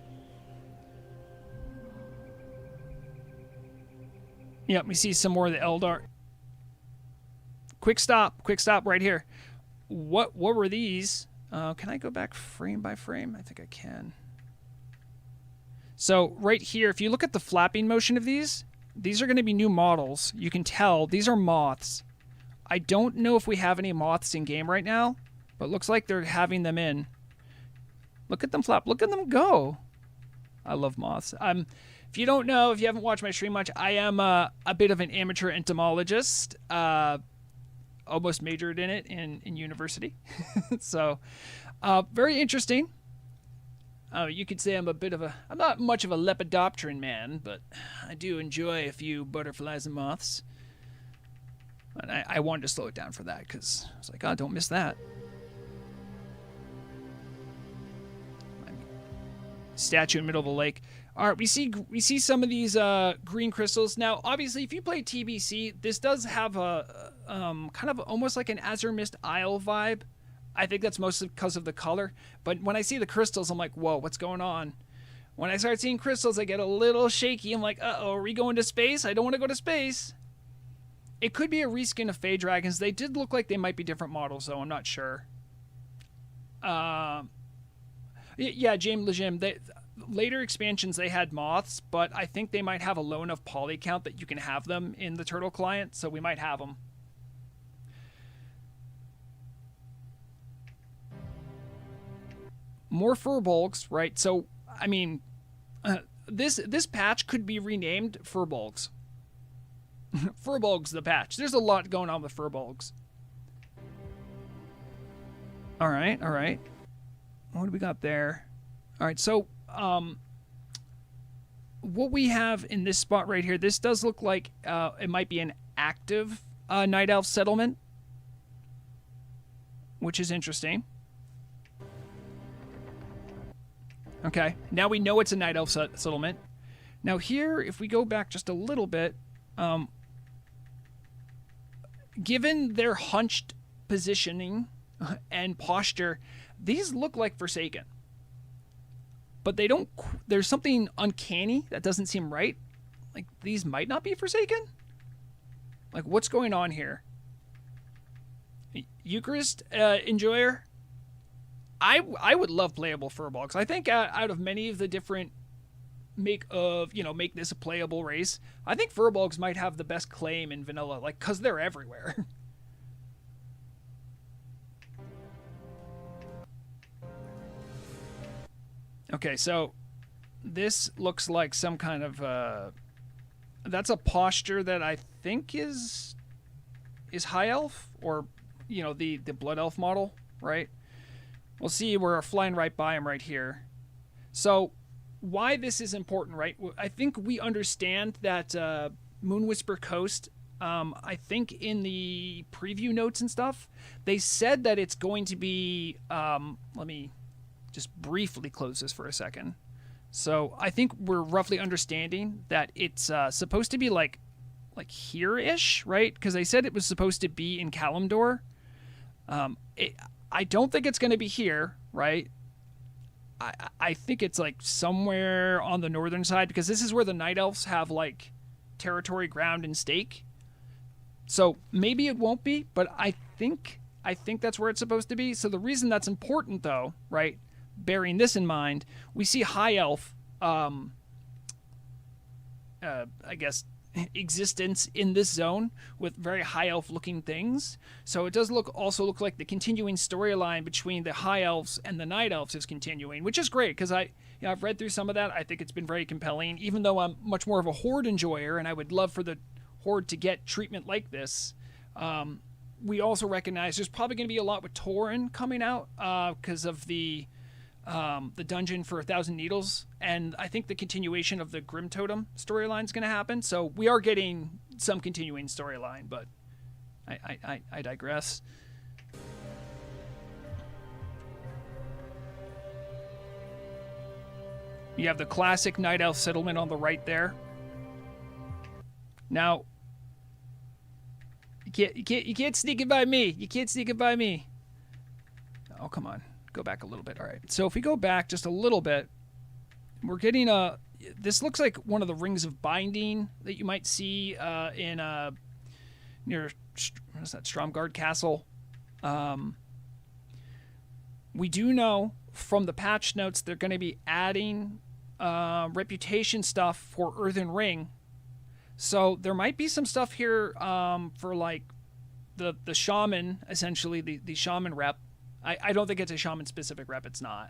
Yeah, we see some more of the Eldar. Quick stop right here. What were these? Can I go back frame by frame? I think I can. So right here, if you look at the flapping motion of these are going to be new models. You can tell these are moths. I don't know if we have any moths in game right now, but it looks like they're having them in. Look at them flap. Look at them go. I love moths. If you don't know, if you haven't watched my stream much, I am a bit of an amateur entomologist. Almost majored in it in university. So very interesting. You could say I'm not much of a lepidopteran man, but I do enjoy a few butterflies and moths. And I wanted to slow it down for that because I was like, oh, don't miss that. Statue in the middle of a lake. All right, we see some of these green crystals. Now, obviously, if you play TBC, this does have a kind of almost like an Azure Mist Isle vibe. I think that's mostly because of the color. But when I see the crystals, I'm like, whoa, what's going on? When I start seeing crystals, I get a little shaky. I'm like, uh-oh, are we going to space? I don't want to go to space. It could be a reskin of Fey Dragons. They did look like they might be different models, though. I'm not sure. Yeah, James Lejim. Later expansions, they had moths, but I think they might have a low enough poly count that you can have them in the Turtle client, so we might have them. More furbolgs, right? So, I mean, this patch could be renamed Furbolgs. Furbolgs the patch. There's a lot going on with Furbolgs. All right, all right. What do we got there? All right, so what we have in this spot right here, this does look like it might be an active Night Elf settlement, which is interesting. Okay, now we know it's a Night Elf settlement. Now here, if we go back just a little bit, given their hunched positioning and posture, these look like Forsaken. But they don't. There's something uncanny that doesn't seem right. Like these might not be Forsaken. Like what's going on here? Eucharist enjoyer. I would love playable Furbolgs. I think out of many of the different make this a playable race, I think Furbolgs might have the best claim in vanilla, like because they're everywhere. Okay, so this looks like some kind of that's a posture that I think is High Elf, or the Blood Elf model, right? We'll see. We're flying right by him right here. So why this is important, right? I think we understand that Moonwhisper Coast, I think in the preview notes and stuff, they said that it's going to be, let me just briefly close this for a second. So I think we're roughly understanding that it's supposed to be like here-ish, right? Because they said it was supposed to be in Kalimdor. I don't think it's going to be here, right? I think it's like somewhere on the northern side, because this is where the Night Elves have like territory, ground, and stake. So maybe it won't be, but I think that's where it's supposed to be. So the reason that's important, though, right? Bearing this in mind, we see High Elf, I guess, existence in this zone with very high elf looking things. So it does also look like the continuing storyline between the high elves and the night elves is continuing, which is great because I've read through some of that. I think it's been very compelling, even though I'm much more of a horde enjoyer and I would love for the horde to get treatment like this. We also recognize there's probably going to be a lot with Tauren coming out because of the dungeon for 1,000 Needles, and I think the continuation of the Grim Totem storyline is going to happen. So we are getting some continuing storyline, but I digress. You have the classic Night Elf settlement on the right there. Now, you can't sneak it by me. You can't sneak it by me. Oh, come on. Go back a little bit. All right. So if we go back just a little bit, we're getting this looks like one of the rings of binding that you might see in near what's that, Stromgard Castle. We do know from the patch notes they're going to be adding reputation stuff for Earthen Ring. So there might be some stuff here for like the shaman, essentially the shaman rep. I don't think it's a shaman-specific rep. It's not.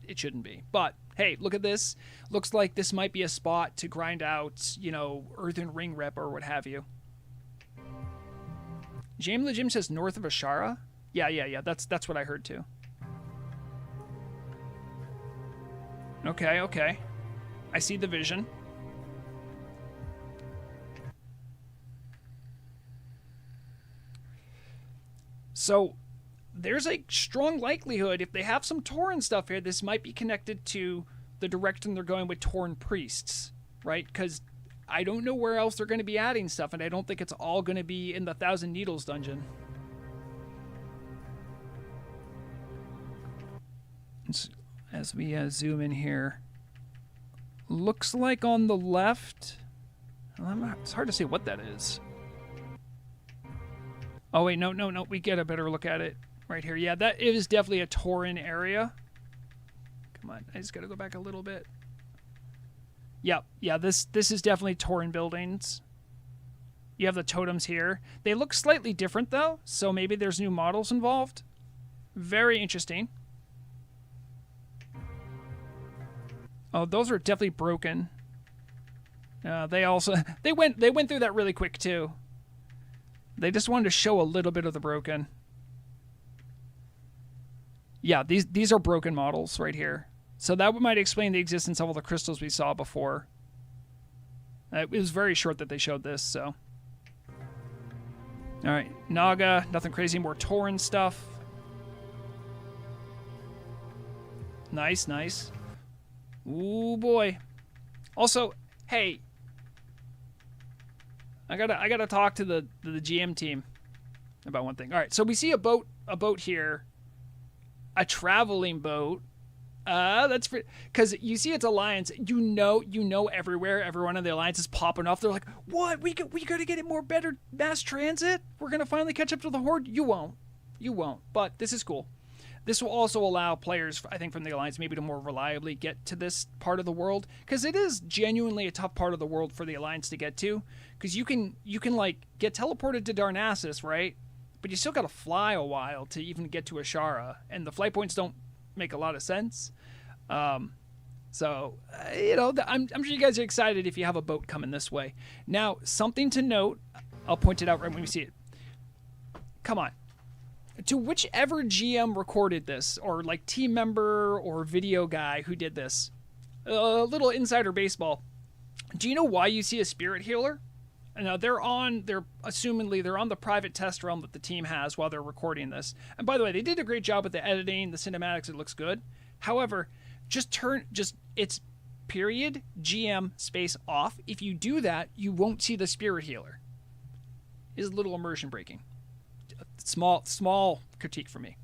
It shouldn't be. But, hey, look at this. Looks like this might be a spot to grind out, Earthen Ring rep or what have you. Jam the Gym says north of Ashara? Yeah. That's what I heard, too. Okay. I see the vision. So there's a strong likelihood if they have some Tauren stuff here, this might be connected to the direction they're going with Tauren priests, right? Because I don't know where else they're going to be adding stuff, and I don't think it's all going to be in the 1,000 Needles dungeon. As we zoom in here, looks like on the left, it's hard to say what that is. Oh wait, no, we get a better look at it right here. Yeah, that is definitely a Tauren area. Come on, I just gotta go back a little bit. Yeah, this is definitely Tauren buildings. You have the totems here. They look slightly different though, so maybe there's new models involved. Very interesting. Oh, those are definitely broken. They went through that really quick too. They just wanted to show a little bit of the broken. Yeah, these are broken models right here. So that might explain the existence of all the crystals we saw before. It was very short that they showed this, so. All right, Naga, nothing crazy, more Tauren stuff. Nice. Ooh, boy. Also, hey, I gotta talk to the GM team about one thing. All right, so we see a boat here, a traveling boat. That's because you see it's Alliance. You know everywhere. Everyone in the Alliance is popping off. They're like, what? We gotta get it more better mass transit. We're gonna finally catch up to the Horde. You won't. But this is cool. This will also allow players, I think, from the Alliance maybe to more reliably get to this part of the world, because it is genuinely a tough part of the world for the Alliance to get to, because you can like get teleported to Darnassus, right? But you still got to fly a while to even get to Ashara, and the flight points don't make a lot of sense. I'm sure you guys are excited if you have a boat coming this way. Now, something to note, I'll point it out right when we see it. Come on. To whichever GM recorded this, or like team member or video guy who did this, a little insider baseball. Do you know why you see a spirit healer? Now they're assumingly on the private test realm that the team has while they're recording this. And by the way, they did a great job with the editing, the cinematics. It looks good. However, it's period GM space off. If you do that, you won't see the spirit healer. It's a little immersion breaking. Small critique for me.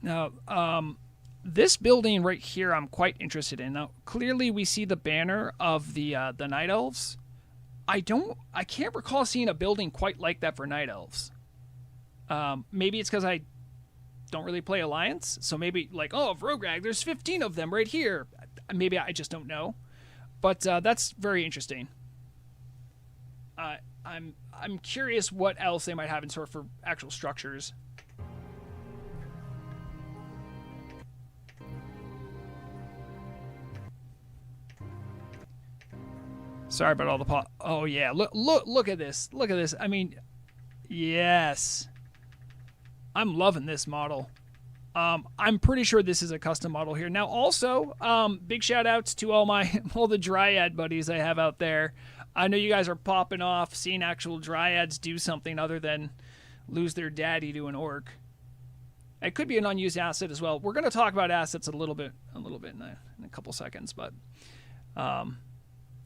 Now, this building right here, I'm quite interested in. Now, clearly we see the banner of the Night Elves. I can't recall seeing a building quite like that for Night Elves. Maybe it's because I don't really play Alliance, so maybe like, oh, Vrograg, there's 15 of them right here. Maybe I just don't know, but that's very interesting. I'm curious what else they might have in store for actual structures. Sorry about all the Oh yeah, look at this. Look at this. I mean, yes. I'm loving this model. I'm pretty sure this is a custom model here. Now also, big shout outs to all the Dryad buddies I have out there. I know you guys are popping off seeing actual Dryads do something other than lose their daddy to an orc. It could be an unused asset as well. We're going to talk about assets a little bit in a couple seconds, but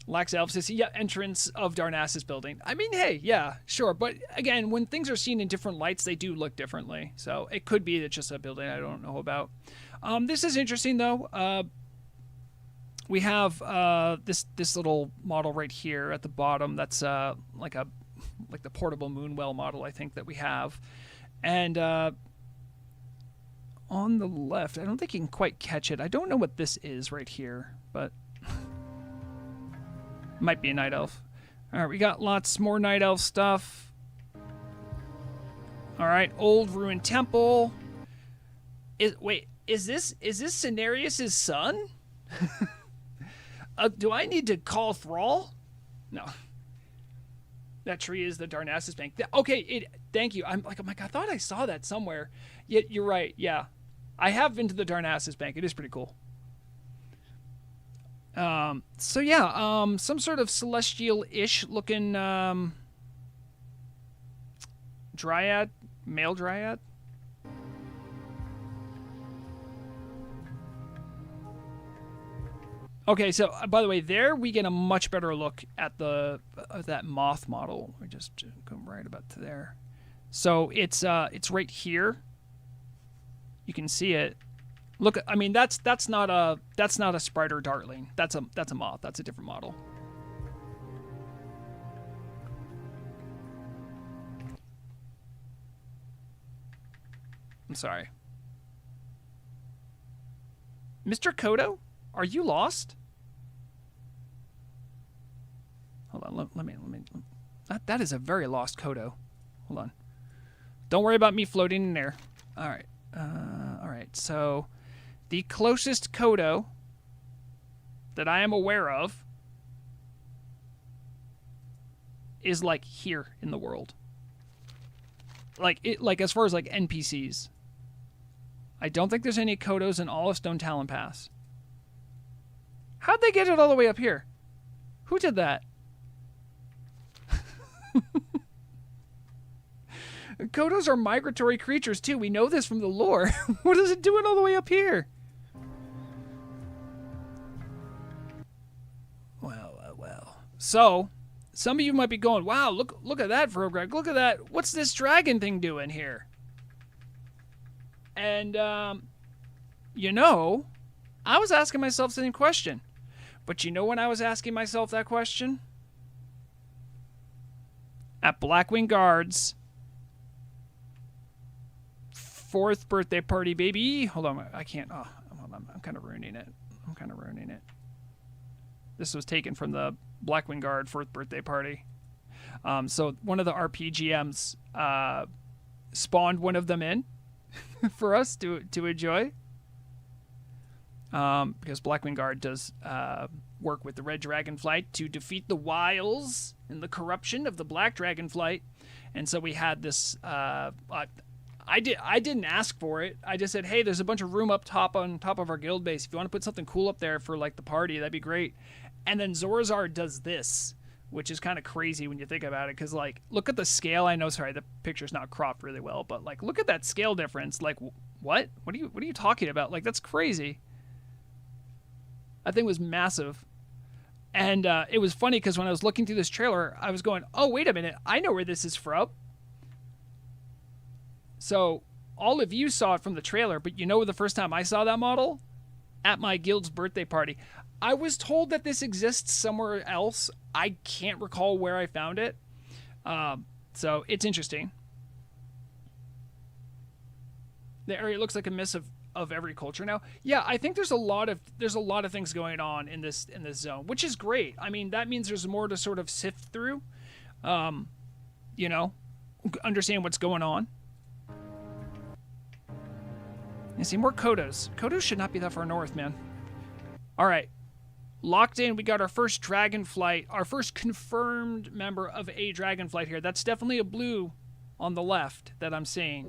Lax Elf says, yeah, entrance of Darnassus building. I mean, hey, yeah, sure. But again, when things are seen in different lights, they do look differently. So it could be that just a building I don't know about. This is interesting, though. We have this little model right here at the bottom. That's like the portable Moonwell model, I think, that we have. And on the left, I don't think you can quite catch it. I don't know what this is right here, but... Might be a Night Elf. Alright, we got lots more Night Elf stuff. Alright, old ruined temple. Wait, is this Cenarius' son? Do I need to call Thrall? No. That tree is the Darnassus Bank. Okay, thank you. I'm like, I thought I saw that somewhere. Yet you're right, yeah. I have been to the Darnassus Bank. It is pretty cool. So yeah, some sort of celestial-ish looking, Dryad, male Dryad. Okay, so by the way, there we get a much better look at that moth model. We just go right about to there. So it's right here. You can see it. Look, I mean that's not a sprite or dartling. That's a moth. That's a different model. I'm sorry. Mr. Kodo, are you lost? Hold on, let me. That is a very lost Kodo. Hold on. Don't worry about me floating in there. All right. All right. So. The closest Kodo that I am aware of is like here in the world. Like as far as like NPCs. I don't think there's any Kodos in all of Stone Talon Pass. How'd they get it all the way up here? Who did that? Kodos are migratory creatures too. We know this from the lore. What is it doing all the way up here? Well. So, some of you might be going, wow, look at that, Vrograg. Look at that. What's this dragon thing doing here? And, you know, I was asking myself the same question. But you know when I was asking myself that question? At Blackwing Guard's 4th birthday party, baby. Hold on, I can't. Oh, hold on. I'm kind of ruining it. This was taken from the Blackwing Guard 4th birthday party. So one of the RPGMs spawned one of them in for us to enjoy. Because Blackwing Guard does work with the Red Dragonflight to defeat the wiles and the corruption of the Black Dragonflight. And so we had this... I didn't ask for it. I just said, hey, there's a bunch of room on top of our guild base. If you want to put something cool up there for like the party, that'd be great. And then Zorazar does this, which is kind of crazy when you think about it, because like, look at the scale. I know, sorry, the picture's not cropped really well, but like, look at that scale difference. Like, what? What are you talking about? Like, that's crazy. That thing was massive. And it was funny because when I was looking through this trailer, I was going, oh, wait a minute. I know where this is from. So all of you saw it from the trailer, but you know the first time I saw that model? At my guild's birthday party. I was told that this exists somewhere else. I can't recall where I found it. So it's interesting. The area looks like a mix of every culture now. Yeah, I think there's a lot of things going on in this zone, which is great. I mean, that means there's more to sort of sift through. You know, understand what's going on. You see more Kodos. Kodos should not be that far north, man. All right. Locked in. We got our first Dragonflight, our first confirmed member of a Dragonflight here. That's definitely a blue on the left that I'm seeing.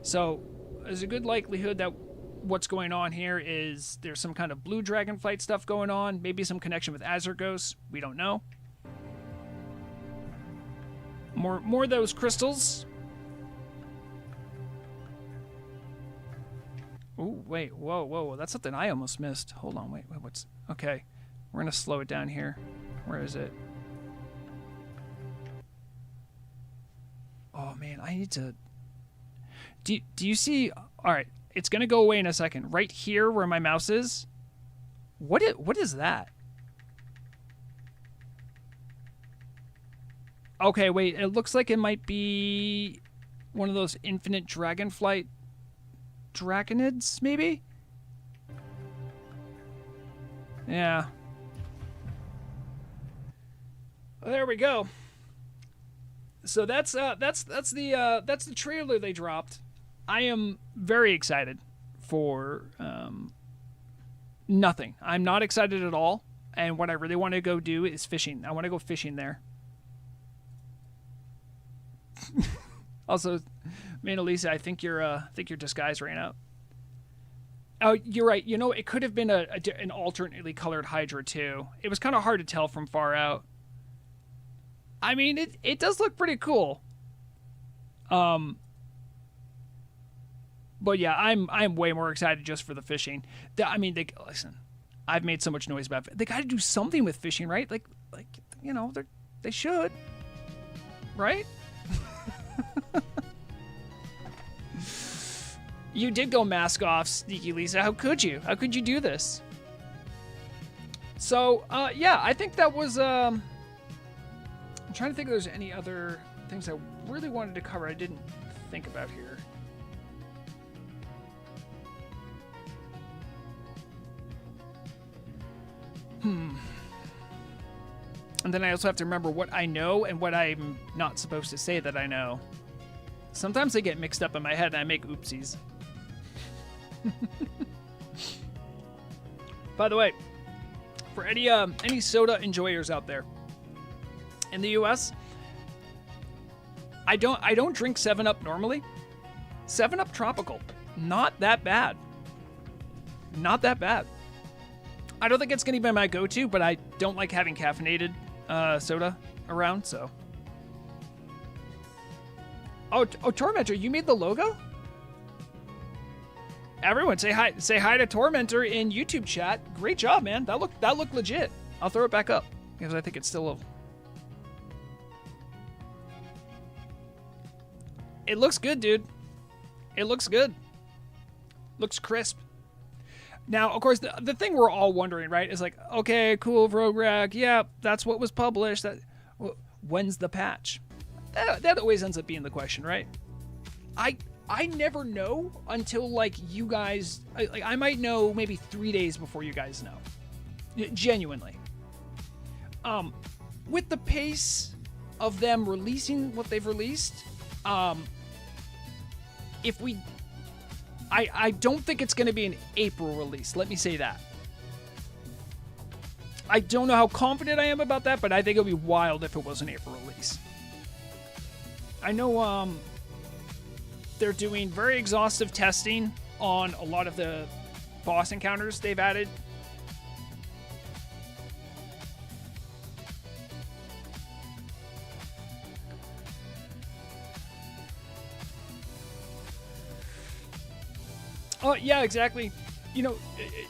So there's a good likelihood that what's going on here is there's some kind of blue Dragonflight stuff going on. Maybe some connection with Azeroth. We don't know. More of those crystals. Ooh, wait, whoa. That's something I almost missed. Hold on, wait, what's... Okay, we're going to slow it down here. Where is it? Oh, man, I need to... Do you see... All right, it's going to go away in a second. Right here where my mouse is. What is that? Okay, wait, it looks like it might be one of those infinite Dragonflight Dragonids, maybe? Yeah. Well, there we go. So that's the trailer they dropped. I am very excited for nothing. I'm not excited at all. And what I really want to go do is fishing. I want to go fishing there. Also, Mona Lisa, I think your disguise ran out. Oh, you're right. You know, it could have been an alternately colored Hydra too. It was kind of hard to tell from far out. I mean, it does look pretty cool. But yeah, I'm way more excited just for the fishing. Listen, I've made so much noise about it. They got to do something with fishing, right? Like you know, they should, right? You did go mask off, Sneaky Lisa. How could you? How could you do this? So, yeah, I think that was... I'm trying to think if there's any other things I really wanted to cover I didn't think about here. And then I also have to remember what I know and what I'm not supposed to say that I know. Sometimes they get mixed up in my head and I make oopsies. By the way, for any soda enjoyers out there, in the US, I don't drink 7-Up normally. 7-Up Tropical, not that bad. Not that bad. I don't think it's gonna be my go-to, but I don't like having caffeinated soda around, so. Oh, Tormentor, you made the logo? Everyone, say hi to Tormentor in YouTube chat. Great job, man. That looked legit. I'll throw it back up because I think it's still a... It looks good, dude. It looks good. Looks crisp. Now, of course, the thing we're all wondering, right, is like, okay, cool, Vrograg, yeah, that's what was published. When's the patch? That always ends up being the question, right? I never know until, like, you guys... Like, I might know maybe 3 days before you guys know. Genuinely. With the pace of them releasing what they've released, if we... I don't think it's going to be an April release. Let me say that. I don't know how confident I am about that, but I think it would be wild if it was an April release. I know they're doing very exhaustive testing on a lot of the boss encounters they've added. Oh, yeah, exactly. You know,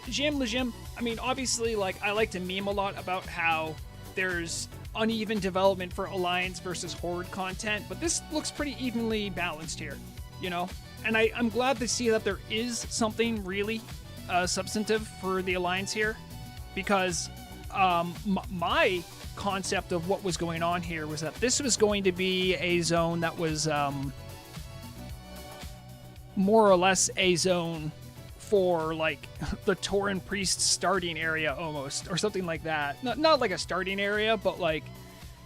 Jim Lejim, I mean, obviously, like, I like to meme a lot about how there's uneven development for Alliance versus Horde content, but this looks pretty evenly balanced here, you know? And I'm glad to see that there is something really substantive for the Alliance here, because my concept of what was going on here was that this was going to be a zone that was more or less a zone for like the Tauren Priest starting area almost, or something like that. Not like a starting area, but like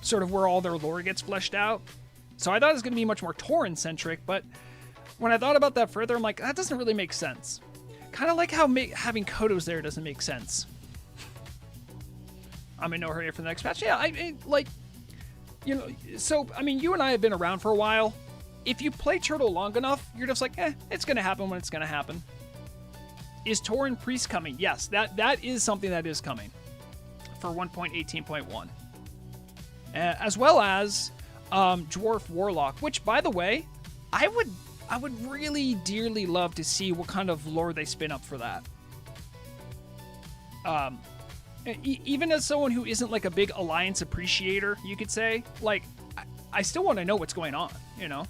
sort of where all their lore gets fleshed out. So I thought it was going to be much more Tauren centric, but when I thought about that further, I'm like, that doesn't really make sense. Kind of like how having Kodos there doesn't make sense. I'm in no hurry for the next patch. Yeah, I like, you know, so, I mean, you and I have been around for a while. If you play Turtle long enough, you're just like, it's going to happen when it's going to happen. Is Tauren Priest coming? Yes, that is something that is coming for 1.18.1. As well as Dwarf Warlock, which, by the way, I would really dearly love to see what kind of lore they spin up for that. Even as someone who isn't like a big Alliance appreciator, you could say, like, I still want to know what's going on, you know?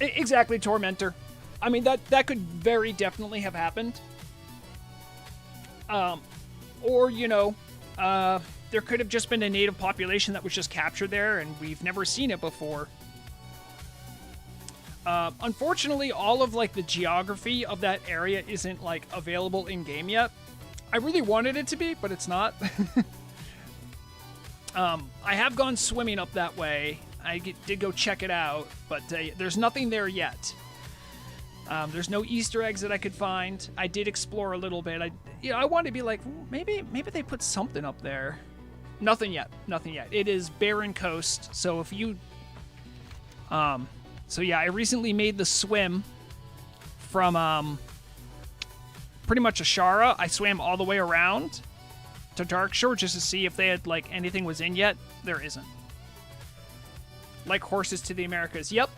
Exactly, Tormentor. I mean, that could very definitely have happened. Or, you know, there could have just been a native population that was just captured there, and we've never seen it before. Unfortunately, all of, like, the geography of that area isn't, like, available in-game yet. I really wanted it to be, but it's not. I have gone swimming up that way. I did go check it out, but there's nothing there yet. There's no Easter eggs that I could find. I did explore a little bit. I wanted to be like, maybe they put something up there. Nothing yet. Nothing yet. It is barren coast. So if you, so yeah, I recently made the swim from pretty much Ashara. I swam all the way around to Darkshore just to see if they had like anything was in yet. There isn't. Like horses to the Americas. Yep,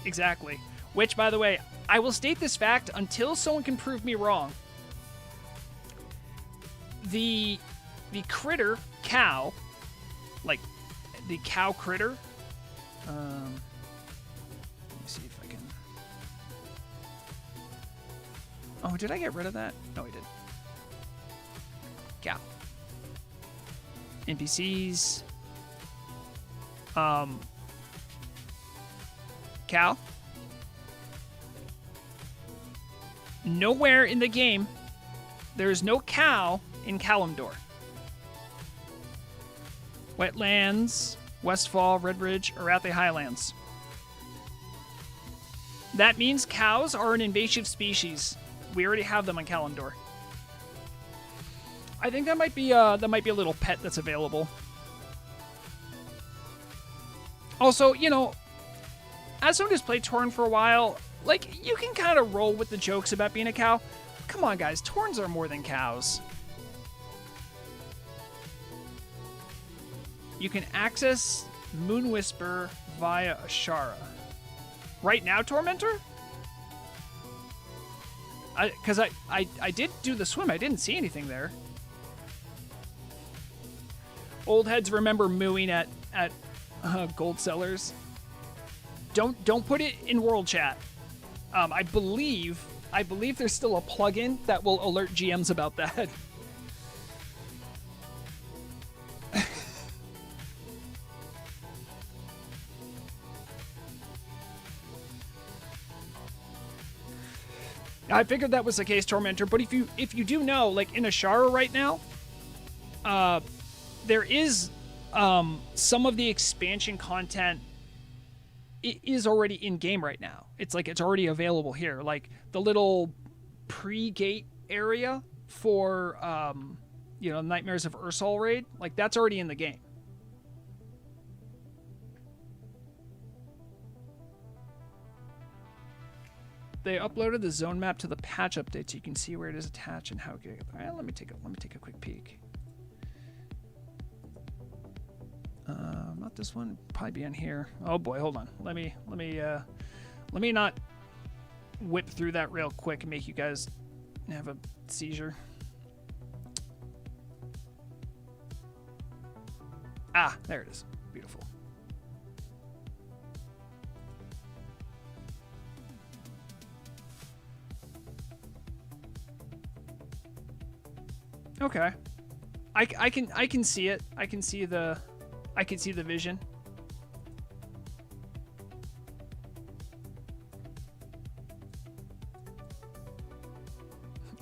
exactly. Which, by the way, I will state this fact until someone can prove me wrong. The critter cow, like the cow critter. Let me see if I can. Oh, did I get rid of that? No, I did. Cow. NPCs. Cow. Nowhere in the game, there's no cow in Kalimdor. Wetlands, Westfall, Redbridge, Arathi Highlands. That means cows are an invasive species. We already have them on Kalimdor. I think that might be a little pet that's available. Also, you know, as someone who's played Tauren for a while, like, you can kind of roll with the jokes about being a cow. Come on, guys. Taurens are more than cows. You can access Moonwhisper via Ashara. Right now, Tormentor? Because I did do the swim. I didn't see anything there. Old heads remember mooing at gold sellers. Don't put it in world chat. I believe there's still a plugin that will alert GMs about that. I figured that was the case, Tormentor, but if you do know, like in Ashara right now, there is some of the expansion content is already in game right now. It's like it's already available here. Like the little pre-gate area for you know, Nightmares of Ursol raid, like that's already in the game. They uploaded the zone map to the patch update so you can see where it is attached and how it gets. All right, let me take a quick peek. Not this one. Probably be in here. Oh boy, hold on. Let me not whip through that real quick and make you guys have a seizure. Ah, there it is. Beautiful. Okay. I can see it. I can see the vision.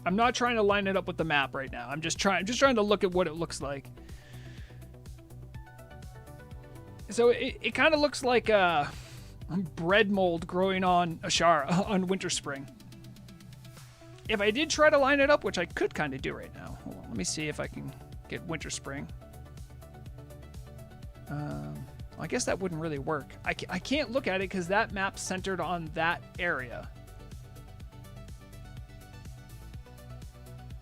I'm not trying to line it up with the map right now. I'm just trying to look at what it looks like. So it kind of looks like a bread mold growing on Ashara on Winter Spring. If I did try to line it up, which I could kind of do right now. Hold on, let me see if I can get Winter Spring. I guess that wouldn't really work. I can't look at it because that map's centered on that area.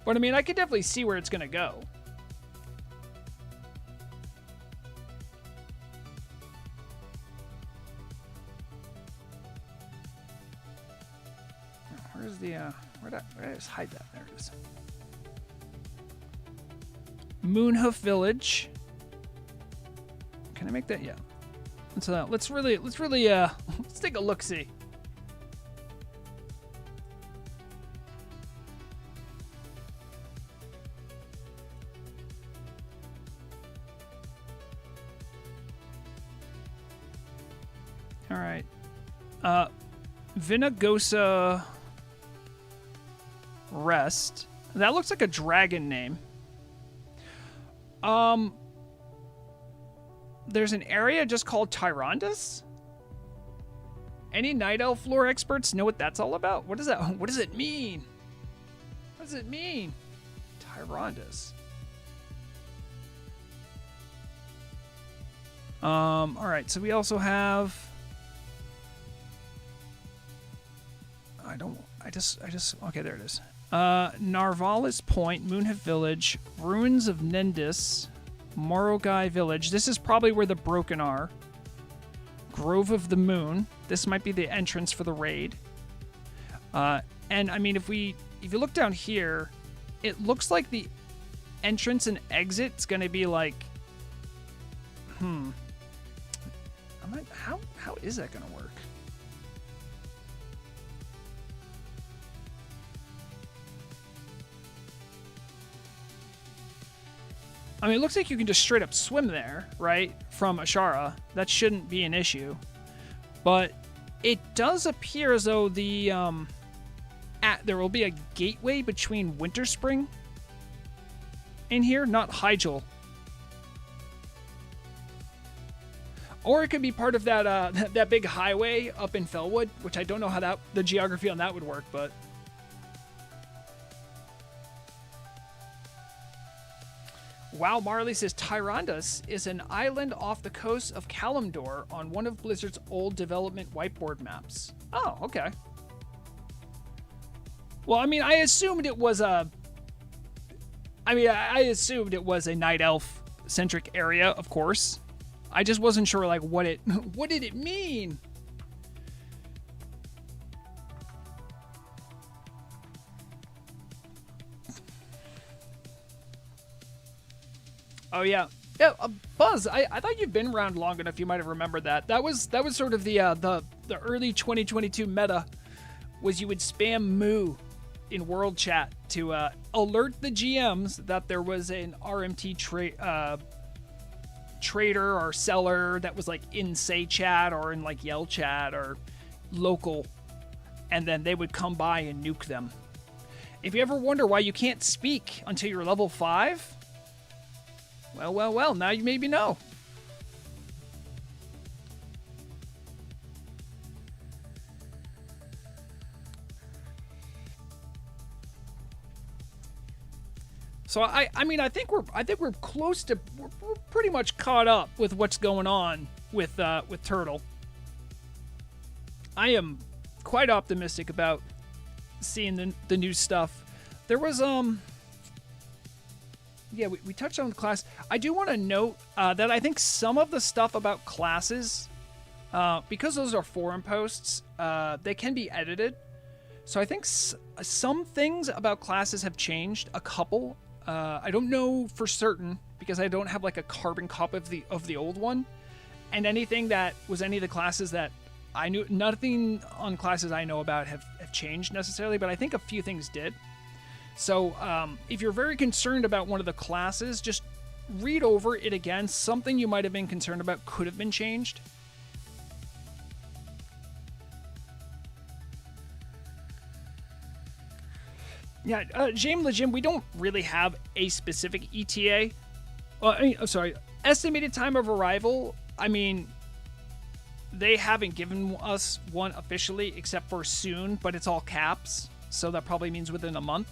But I mean, I could definitely see where it's going to go. Where's the, where did I just hide that? There it is. Moonhoof Village. Can I make that? Yeah. Let's really let's take a look-see. All right. Vinagosa Rest. That looks like a dragon name. There's an area just called Tyrandus? Any Night Elf lore experts know what that's all about? What is that? What does it mean? What does it mean? Tyrandus. All right, so we also have... okay, there it is. Narvalis Point, Moonhoof Village, Ruins of Nendis, Morogai Village. This is probably where the Broken are. Grove of the Moon. This might be the entrance for the raid. And I mean, if you look down here, it looks like the entrance and exit's gonna be like, how is that gonna work? I mean, it looks like you can just straight up swim there, right? From Ashara. That shouldn't be an issue. But it does appear as though there will be a gateway between Winterspring in here, not Hyjal. Or it could be part of that that big highway up in Felwood, which I don't know how the geography on that would work, but... Wow, Marley says Tyrandus is an island off the coast of Kalimdor on one of Blizzard's old development whiteboard maps. Oh, okay. Well, I mean, I assumed it was a Night Elf centric area, of course. I just wasn't sure like what did it mean? Oh yeah, Buzz. I thought you've been around long enough. You might have remembered that. That was sort of the early 2022 meta, was you would spam moo in world chat to alert the GMs that there was an RMT trader or seller that was like in Say chat or in like Yell chat or local, and then they would come by and nuke them. If you ever wonder why you can't speak until you're level 5. Well, now you maybe know. So I mean I think we're close to we're pretty much caught up with what's going on with Turtle. I am quite optimistic about seeing the new stuff. There was yeah, we touched on the class. I do want to note that I think some of the stuff about classes, because those are forum posts, they can be edited. So I think some things about classes have changed. A couple. I don't know for certain because I don't have like a carbon copy of the old one. And anything that was any of the classes that I knew, nothing on classes I know about have changed necessarily, but I think a few things did. So if you're very concerned about one of the classes, just read over it again. Something you might have been concerned about could have been changed. Yeah, James Legend, we don't really have a specific ETA. Estimated time of arrival. I mean, they haven't given us one officially except for soon, but it's all caps. So that probably means within a month.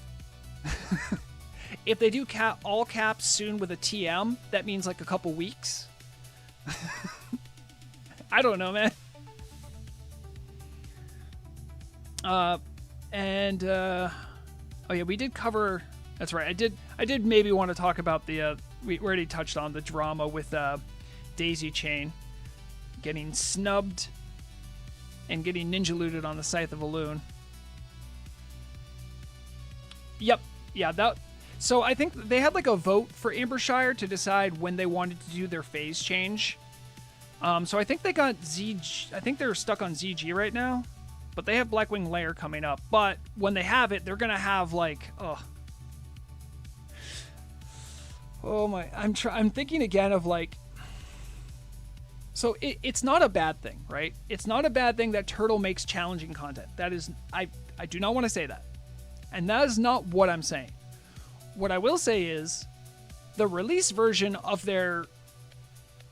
If they do all caps soon with a TM, that means like a couple weeks. I don't know, man. Oh yeah, we did cover. That's right. I did maybe want to talk about the. We already touched on the drama with Daisy Chain getting snubbed and getting ninja looted on the Scythe of Elune. Yep. Yeah. That. So I think they had like a vote for Ambershire to decide when they wanted to do their phase change. So I think they got ZG. I think they're stuck on ZG right now. But they have Blackwing Lair coming up. But when they have it, they're going to have like... Oh my... I'm thinking again of like... So it's not a bad thing, right? It's not a bad thing that Turtle makes challenging content. That is... I do not want to say that. And that is not what I'm saying. What I will say is the release version of their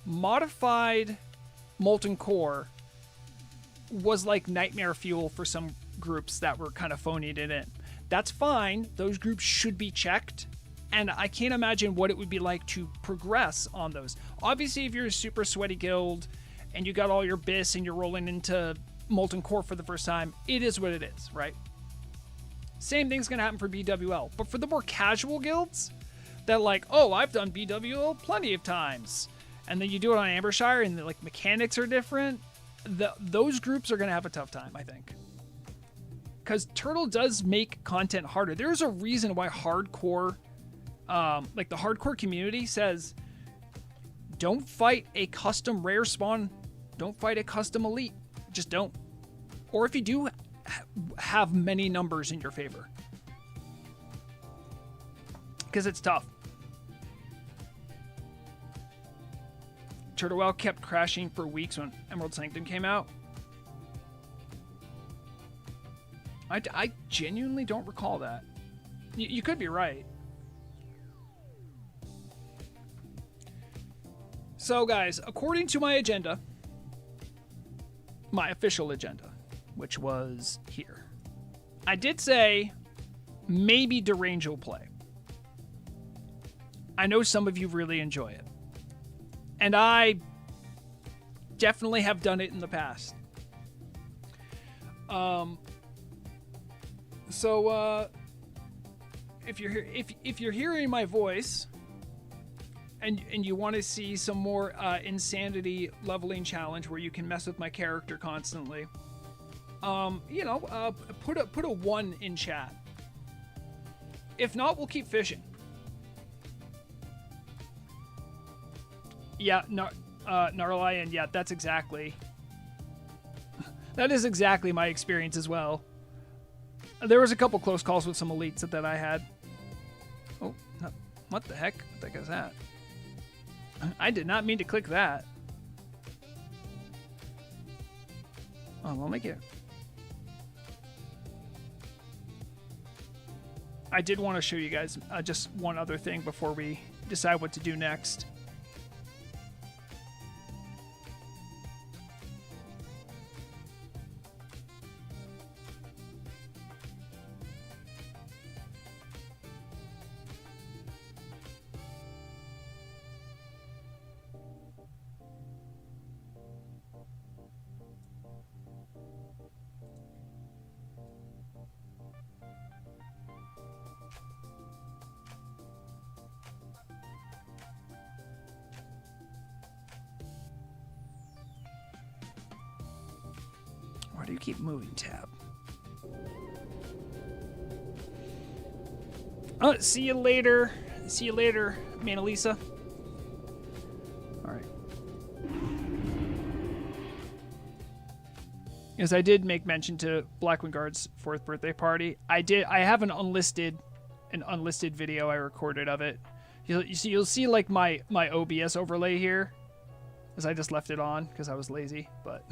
modified Molten Core was like nightmare fuel for some groups that were kind of phoning it in. That's fine. Those groups should be checked. And I can't imagine what it would be like to progress on those. Obviously, if you're a super sweaty guild and you got all your bis and you're rolling into Molten Core for the first time, it is what it is, right? Same thing's going to happen for BWL. But for the more casual guilds that like, oh, I've done BWL plenty of times. And then you do it on Ambershire and the like mechanics are different. Those groups are going to have a tough time, I think. Because Turtle does make content harder. There's a reason why hardcore, like the hardcore community says, don't fight a custom rare spawn. Don't fight a custom elite. Just don't. Or if you do, have many numbers in your favor. Because it's tough. Turtle Well kept crashing for weeks when Emerald Sanctum came out. I genuinely don't recall that. You could be right. So guys, according to my agenda, my official agenda, which was here, I did say maybe Derange will play. I know some of you really enjoy it. And I definitely have done it in the past. So if you're hearing my voice and you want to see some more insanity leveling challenge where you can mess with my character constantly, put a 1 in chat. If not, we'll keep fishing. Yeah, Gnarlion, yeah, that's exactly... That is exactly my experience as well. There was a couple close calls with some elites that I had. Oh, what the heck? What the heck is that? I did not mean to click that. Oh, we'll make it... I did want to show you guys just one other thing before we decide what to do next. Why do you keep moving, tab? See you later. See you later, Mona Lisa. All right. Yes, I did make mention to Blackwing Guard's 4th birthday party. I have an unlisted an unlisted video I recorded of it. You'll see like my OBS overlay here, as I just left it on because I was lazy, but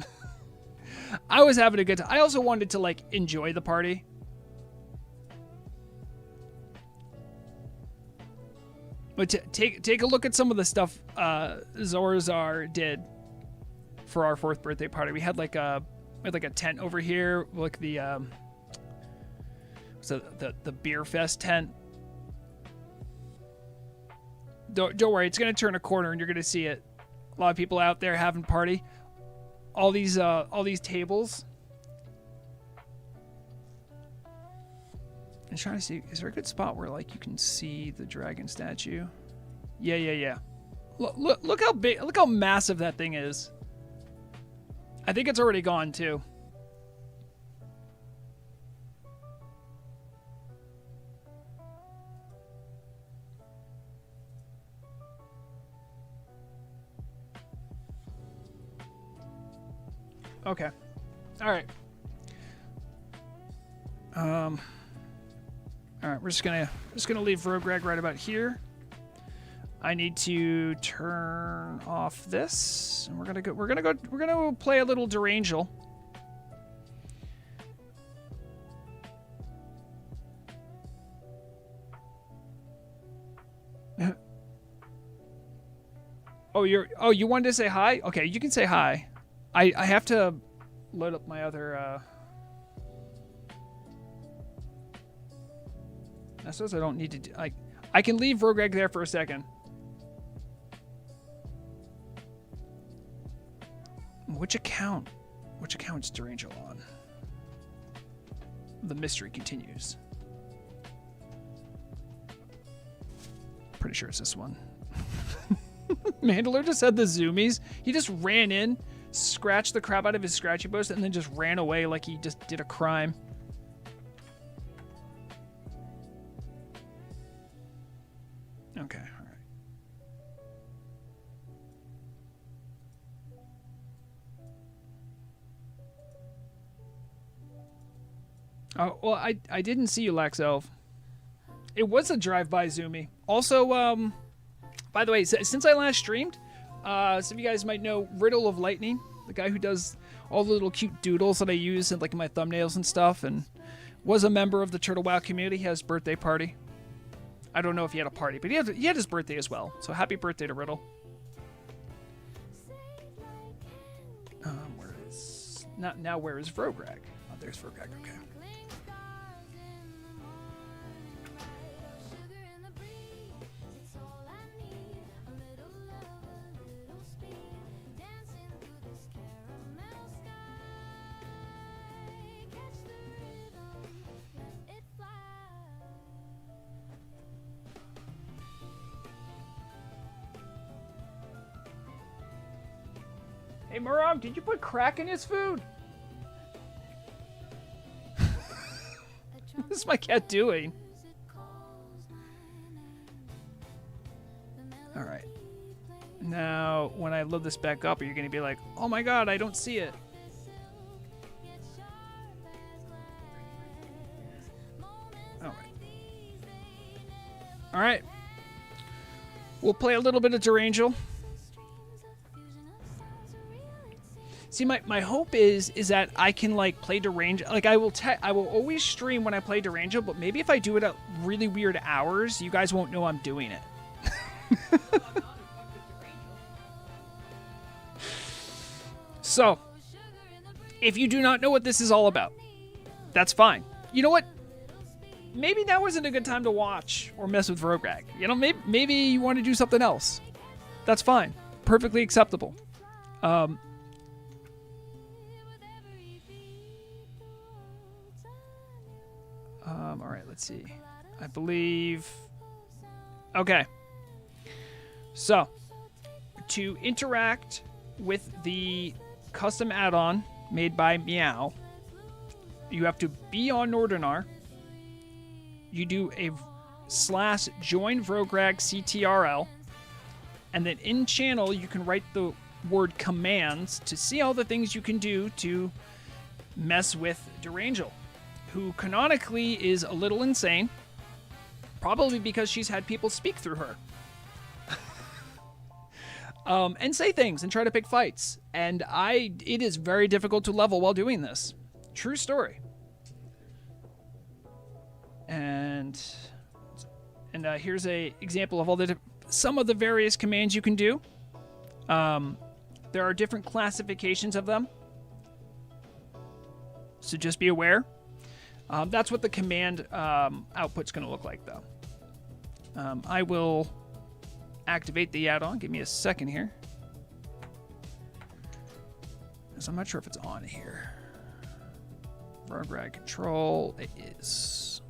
I was having a good time. I also wanted to like enjoy the party. But take a look at some of the stuff Zorzar did for our 4th birthday party. We had like a tent over here, like the beer fest tent. Don't worry, it's gonna turn a corner and you're gonna see it. A lot of people out there having party. All these tables. I'm trying to see, is there a good spot where like you can see the dragon statue? Yeah. Look how big, look how massive that thing is. I think it's already gone too. Okay. All right. All right, we're just gonna leave Vrograg right about here. I need to turn off this, and we're gonna play a little Derangel. You wanted to say hi? Okay, you can say hi. I have to load up my other. I suppose I don't need to do, I can leave Vrograg there for a second. Which account? Which account's Derangel on? The mystery continues. Pretty sure it's this one. Mandalore just had the zoomies. He just ran in, scratched the crap out of his scratchy post, and then just ran away like he just did a crime. Okay, all right. Oh, well, I didn't see you, Lax Elf. It was a drive-by zoomie. Also, by the way, since I last streamed, some of you guys might know Riddle of Lightning, the guy who does all the little cute doodles that I use in like my thumbnails and stuff, and was a member of the Turtle WoW community. He has a birthday party. I don't know if he had a party, but he had his birthday as well. So happy birthday to Riddle. Where is where is Vrograg? Oh, there's Vrograg. Okay. Hey, Muram, did you put crack in his food? What is my cat doing? All right. Now, when I load this back up, are you going to be like, oh my god, I don't see it? All right. All right. We'll play a little bit of Derangel. See, my hope is that I can like play Derangel. Like I will always stream when I play Derangel, but maybe if I do it at really weird hours, you guys won't know I'm doing it. So, if you do not know what this is all about, that's fine. You know what? Maybe now isn't a good time to watch or mess with Vrograg. You know, maybe you want to do something else. That's fine. Perfectly acceptable. All right, let's see. I believe... Okay. So, to interact with the custom add-on made by Meow, you have to be on Nordinar. You do a /join Vrograg CTRL, and then in channel you can write the word commands to see all the things you can do to mess with Derangel, who canonically is a little insane. Probably because she's had people speak through her. And say things and try to pick fights. And it is very difficult to level while doing this. True story. And here's a example of some of the various commands you can do. There are different classifications of them, so just be aware. That's what the command output's going to look like, though. I will activate the add-on. Give me a second here, because I'm not sure if it's on here. Vrograg control. It is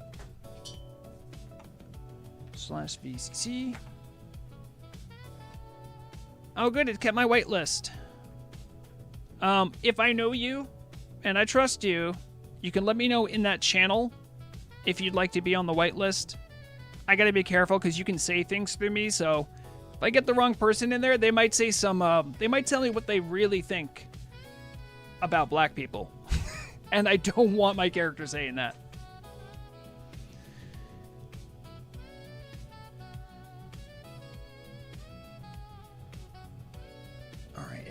/VCC. Oh, good. It kept my whitelist. If I know you and I trust you, you can let me know in that channel if you'd like to be on the whitelist. I got to be careful because you can say things through me. So if I get the wrong person in there, they might say they might tell me what they really think about black people. And I don't want my character saying that.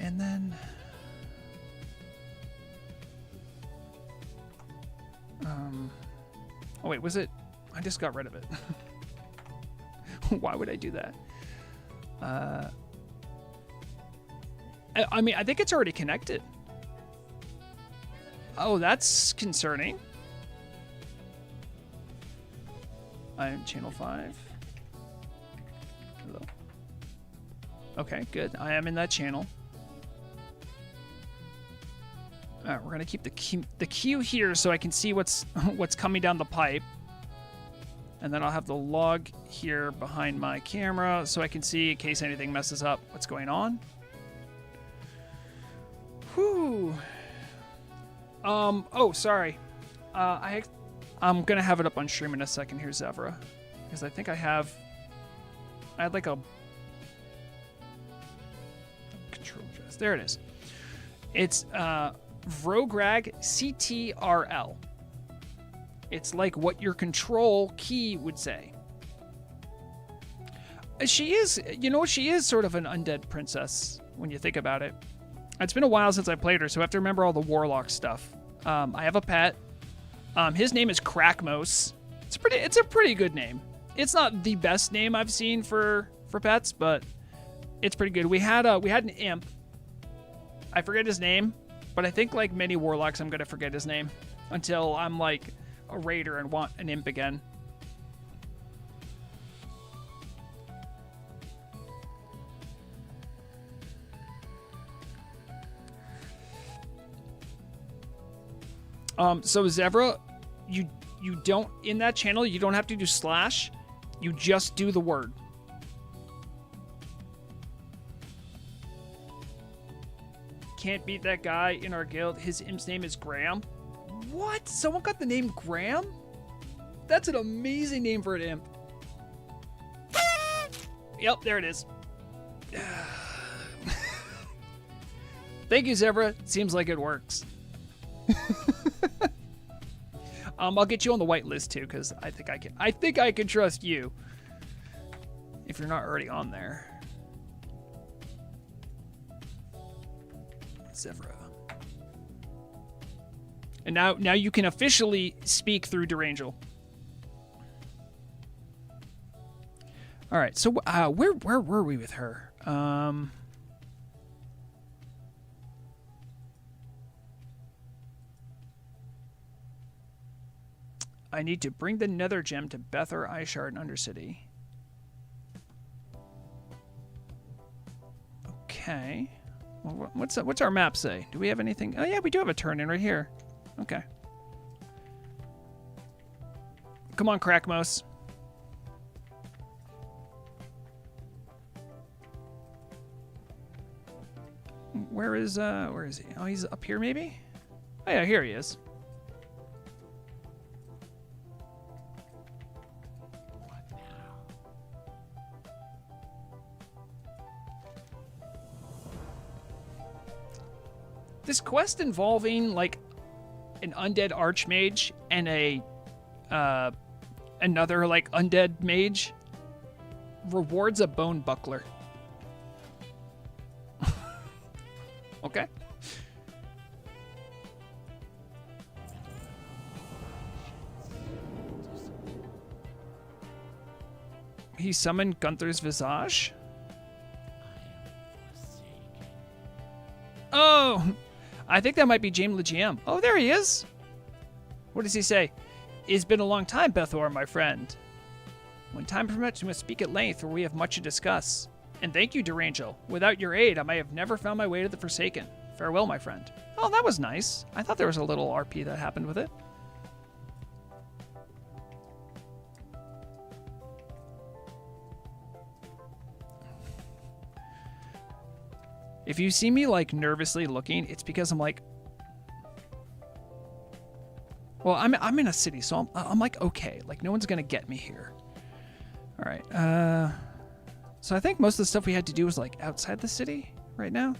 And then oh wait, was it? I just got rid of it. Why would I do that? I mean, I think it's already connected. Oh, that's concerning. I'm channel 5. Hello. Okay, good. I am in that channel. All right, we're gonna keep the queue here so I can see what's coming down the pipe, and then I'll have the log here behind my camera so I can see in case anything messes up what's going on. Whew. Oh, sorry. I'm gonna have it up on stream in a second. Here's Zevra, because I think I had like a control address. There it is. It's Vrograg CTRL. It's like what your control key would say. She is, she is sort of an undead princess when you think about it. It's been a while since I played her, so I have to remember all the warlock stuff. I have a pet. His name is Crackmos. It's a pretty good name. It's not the best name I've seen for pets, but it's pretty good. We had an imp. I forget his name, but I think like many warlocks, I'm gonna forget his name until I'm like a raider and want an imp again. So Zevra, you don't, in that channel, you don't have to do slash, you just do the word. Can't beat that guy in our guild. His imp's name is Graham. What? Someone got the name Graham? That's an amazing name for an imp. Yep, there it is. Thank you, Zebra. Seems like it works. I'll get you on the whitelist too, because I think I can trust you. If you're not already on there. Zevra. And now you can officially speak through Durangel. All right, so where were we with her? I need to bring the nether gem to Bethar, Ishard, and Undercity. Okay. Well, what's our map say? Do we have anything? Oh yeah, we do have a turn in right here. Okay. Come on, Crackmos. Where is he? Oh, he's up here maybe? Oh yeah, here he is. This quest involving like an undead archmage and a Another, like, undead mage. Rewards a bone buckler. Okay. He summoned Gunther's Visage? Oh! I think that might be James the GM. Oh, there he is! What does he say? It's been a long time, Bethor, my friend. When time permits, we must speak at length, for we have much to discuss. And thank you, Durangel. Without your aid, I might have never found my way to the Forsaken. Farewell, my friend. Oh, that was nice. I thought there was a little RP that happened with it. If you see me, like, nervously looking, it's because I'm like... Well, I'm in a city, so I'm like, okay. Like, no one's going to get me here. All right. So I think most of the stuff we had to do was, like, outside the city right now.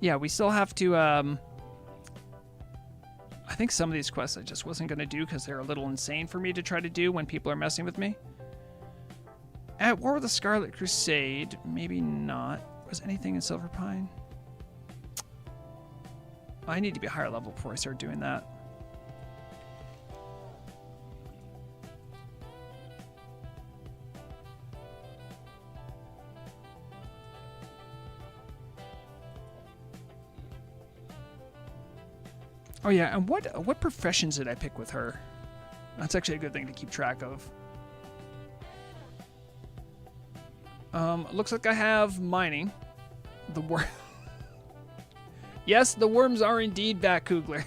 Yeah, we still have to... I think some of these quests I just wasn't going to do because they're a little insane for me to try to do when people are messing with me. At War with the Scarlet Crusade, maybe not. Was anything in Silver Pine? I need to be higher level before I start doing that. Oh yeah, and what professions did I pick with her? That's actually a good thing to keep track of. Looks like I have mining. The worm. Yes, the worms are indeed back, Kugler.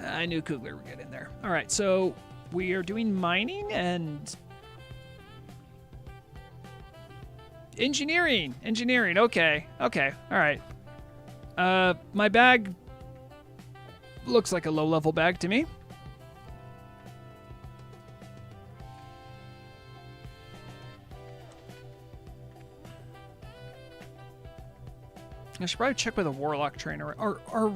I knew Kugler would get in there. All right, so we are doing mining and engineering. Engineering. Okay. Okay. All right. My bag looks like a low-level bag to me. I should probably check with a Warlock trainer. Or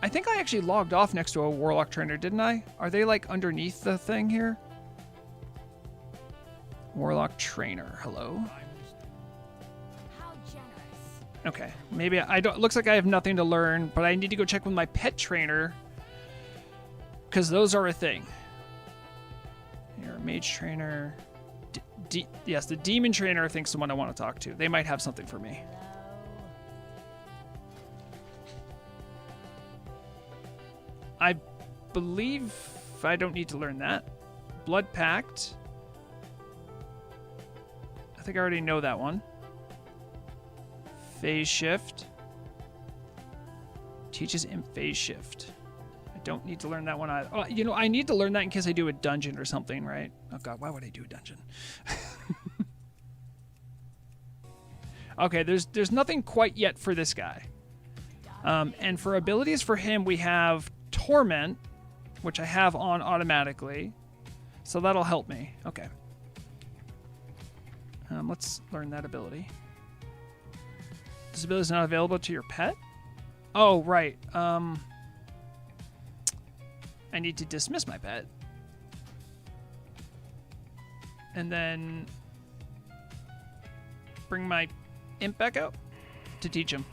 I think I actually logged off next to a Warlock trainer, didn't I? Are they, like, underneath the thing here? Warlock trainer. Hello? Okay. Maybe I don't... Looks like I have nothing to learn, but I need to go check with my pet trainer. Because those are a thing. Here, mage trainer. Yes, the demon trainer I think is the one I want to talk to. They might have something for me. I believe I don't need to learn that. Blood Pact. I think I already know that one. Phase Shift. Teaches in Phase Shift. I don't need to learn that one either. Oh, you know, I need to learn that in case I do a dungeon or something, right? Oh god, why would I do a dungeon? Okay, there's nothing quite yet for this guy. And for abilities for him, we have Torment, which I have on automatically. So that'll help me. Okay. Let's learn that ability. This ability is not available to your pet? Oh, right. I need to dismiss my pet. And then bring my imp back out to teach him.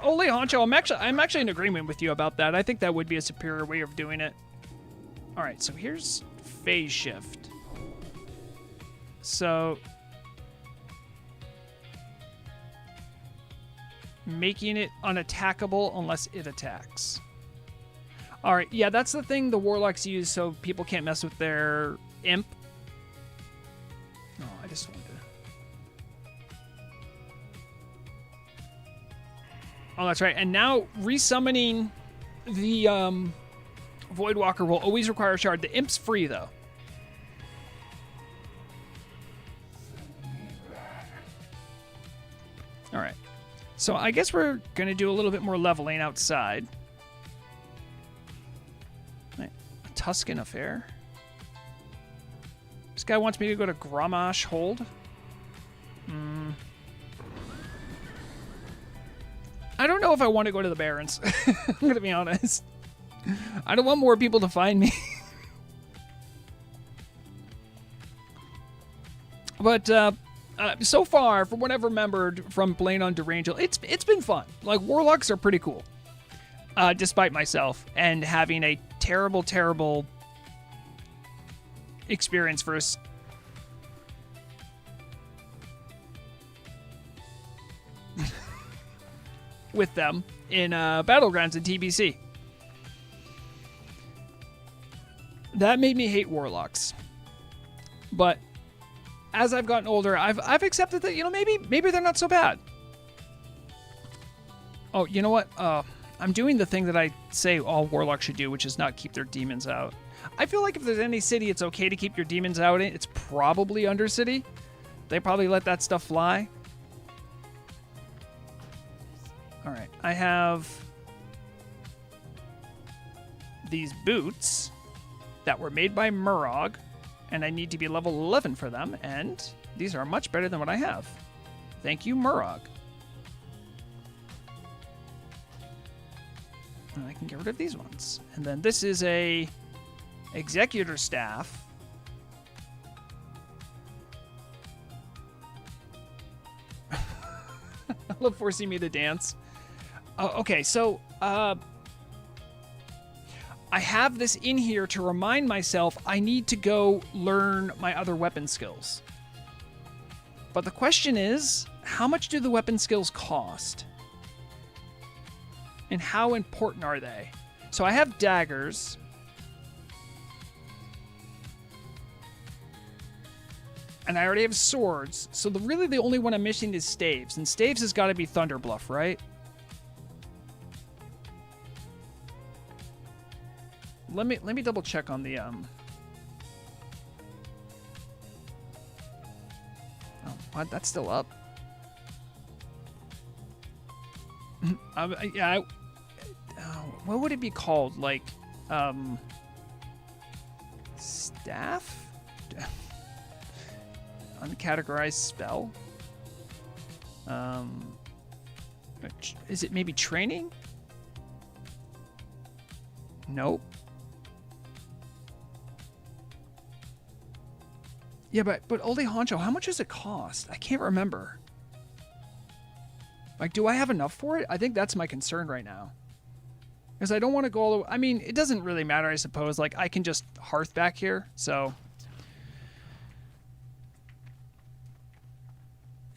Ole Honcho, I'm actually in agreement with you about that. I think that would be a superior way of doing it. All right, so here's Phase Shift. So making it unattackable unless it attacks. All right, yeah, that's the thing the Warlocks use so people can't mess with their imp. Oh, I just wanted to... Oh, that's right. And now resummoning the Voidwalker will always require a shard. The imp's free, though. All right. So I guess we're going to do a little bit more leveling outside. Right. A Tuscan affair. guy wants me to go to Gramash Hold. I don't know if I want to go to the Barrens. I'm going to be honest. I don't want more people to find me. But so far, from what I've remembered from playing on Derangel, it's been fun. Like, Warlocks are pretty cool. Despite myself and having a terrible, terrible experience first. With them in Battlegrounds and TBC. That made me hate Warlocks. But as I've gotten older, I've accepted that, you know, maybe they're not so bad. Oh, you know what? I'm doing the thing that I say all Warlocks should do, which is not keep their demons out. I feel like if there's any city it's okay to keep your demons out in, it's probably Undercity. They probably let that stuff fly. Alright, I have these boots that were made by Murog, and I need to be level 11 for them, and these are much better than what I have. Thank you, Murog. And I can get rid of these ones. And then this is a Executor Staff. I love forcing me to dance. Oh, okay, so I have this in here to remind myself I need to go learn my other weapon skills. But the question is, how much do the weapon skills cost? And how important are they? So I have daggers. And I already have swords. So really the only one I'm missing is staves. And staves has got to be Thunderbluff, right? Let me double check on the Oh, what? That's still up. Yeah. What would it be called? Like, staff? Uncategorized spell? Is it maybe training? Nope. Yeah, but Old Honcho, how much does it cost? I can't remember. Like, do I have enough for it? I think that's my concern right now. Because I don't want to go all the way. I mean, it doesn't really matter, I suppose. Like, I can just hearth back here, so.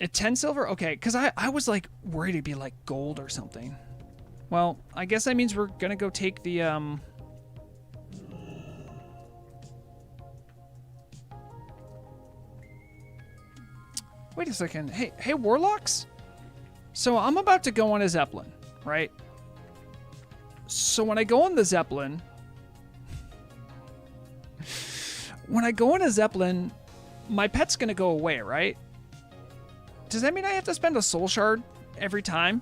At 10 silver? Okay, because I was, like, worried it'd be, like, gold or something. Well, I guess that means we're going to go take the, Wait a second. Hey, Warlocks? So I'm about to go on a Zeppelin, right? So when I go on the Zeppelin... when I go on a Zeppelin, my pet's going to go away, right? Does that mean I have to spend a soul shard every time?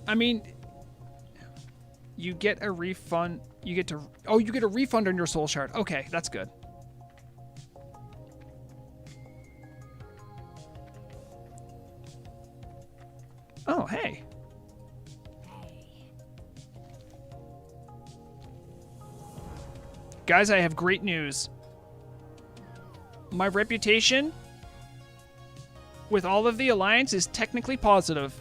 I mean, you get a refund. You get a refund on your soul shard. Okay, that's good. Oh, hey. Guys, I have great news. My reputation with all of the Alliance is technically positive.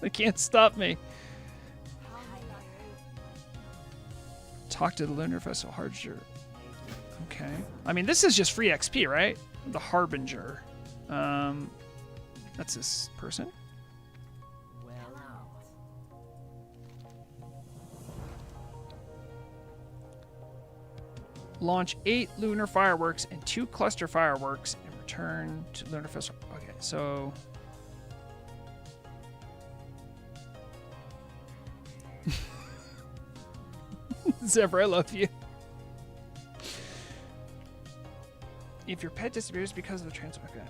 They can't stop me. Talk to the Lunar Festival Harbinger. Okay. I mean, this is just free XP, right? The Harbinger. That's this person. Launch 8 lunar fireworks and 2 cluster fireworks and return to Lunar Festival. Okay, so... Zebra, I love you. If your pet disappears because of the transfer... Okay,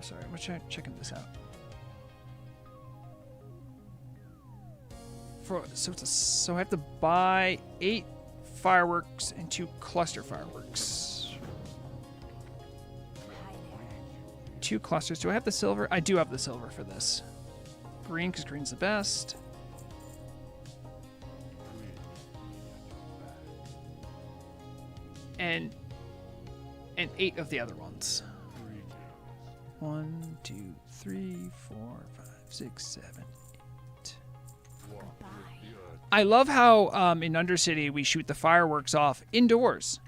sorry, I'm checking this out. So I have to buy 8 fireworks and 2 cluster fireworks. 2 clusters. Do I have the silver? I do have the silver for this. Green, because green's the best. And 8 of the other ones. 1, 2, 3, 4, 5, 6, 7, 8. I love how in Undercity we shoot the fireworks off indoors.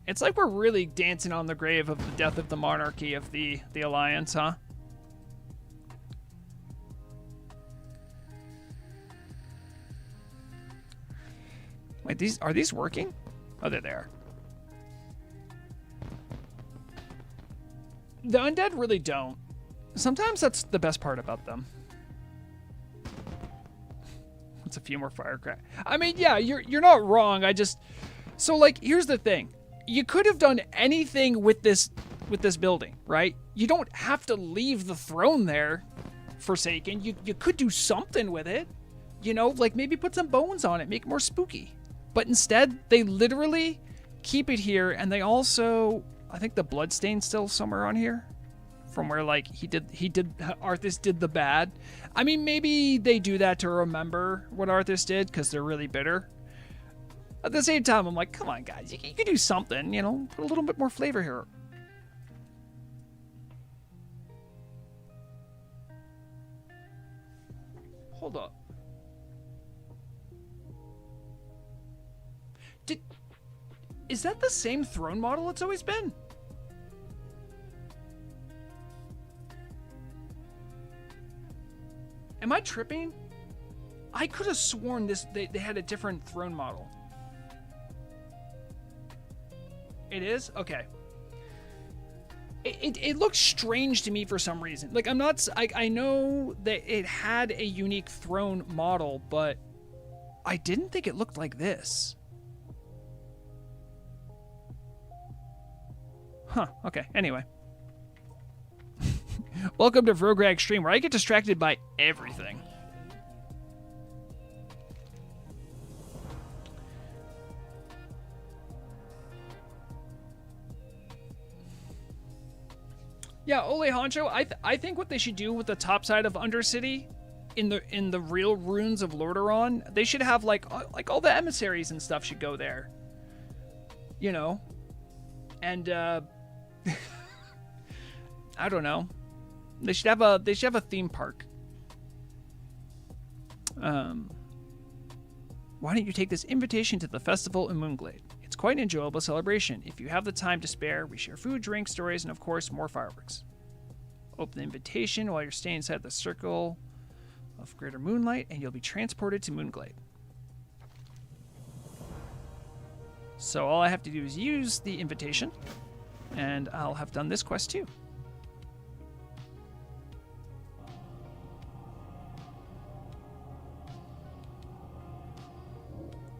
It's like we're really dancing on the grave of the death of the monarchy of the Alliance, huh? Wait, are these working? Oh, they're there. The undead really don't. Sometimes that's the best part about them. It's a few more firecrackers. I mean, yeah, you're not wrong. So like, here's the thing. You could have done anything with this building, right? You don't have to leave the throne there, Forsaken. You could do something with it. You know, like maybe put some bones on it, make it more spooky. But instead, they literally keep it here, and they also, I think the bloodstain's still somewhere on here, from where like Arthas did the bad. I mean, maybe they do that to remember what Arthas did because they're really bitter. At the same time, I'm like, come on, guys, you can do something, you know, put a little bit more flavor here. Hold up. Is that the same throne model it's always been? Am I tripping? I could have sworn they had a different throne model. It is? Okay. It looks strange to me for some reason. Like, I know that it had a unique throne model, but I didn't think it looked like this. Huh, okay, anyway. Welcome to Vrograg Stream, where I get distracted by everything. Yeah, Ole Honcho, I think what they should do with the top side of Undercity, in the real runes of Lordaeron, they should have like all the emissaries and stuff should go there. You know? And I don't know. They should have a theme park. Why don't you take this invitation to the festival in Moonglade? It's quite an enjoyable celebration. If you have the time to spare, we share food, drinks, stories, and of course, more fireworks. Open the invitation while you're staying inside the circle of greater moonlight, and you'll be transported to Moonglade. So all I have to do is use the invitation, and I'll have done this quest too.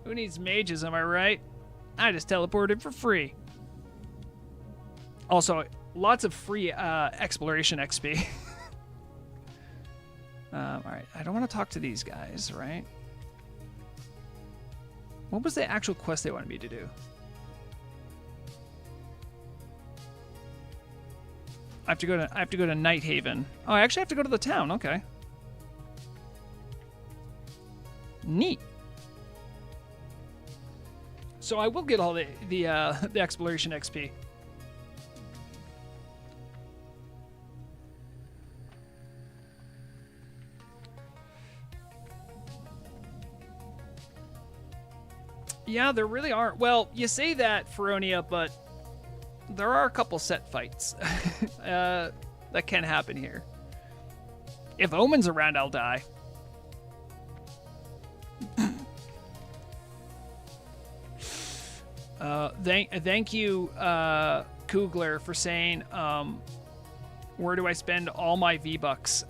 Who needs mages, am I right? I just teleported for free. Also, lots of free exploration XP. Alright, I don't want to talk to these guys, right? What was the actual quest they wanted me to do? I have to go to Nighthaven. Oh, I actually have to go to the town. Okay. Neat. So I will get all the exploration XP. Yeah, there really aren't. Well, you say that, Feronia, but there are a couple set fights that can happen here. If Omen's around, I'll die. Thank you, Kugler, for saying, where do I spend all my V-Bucks?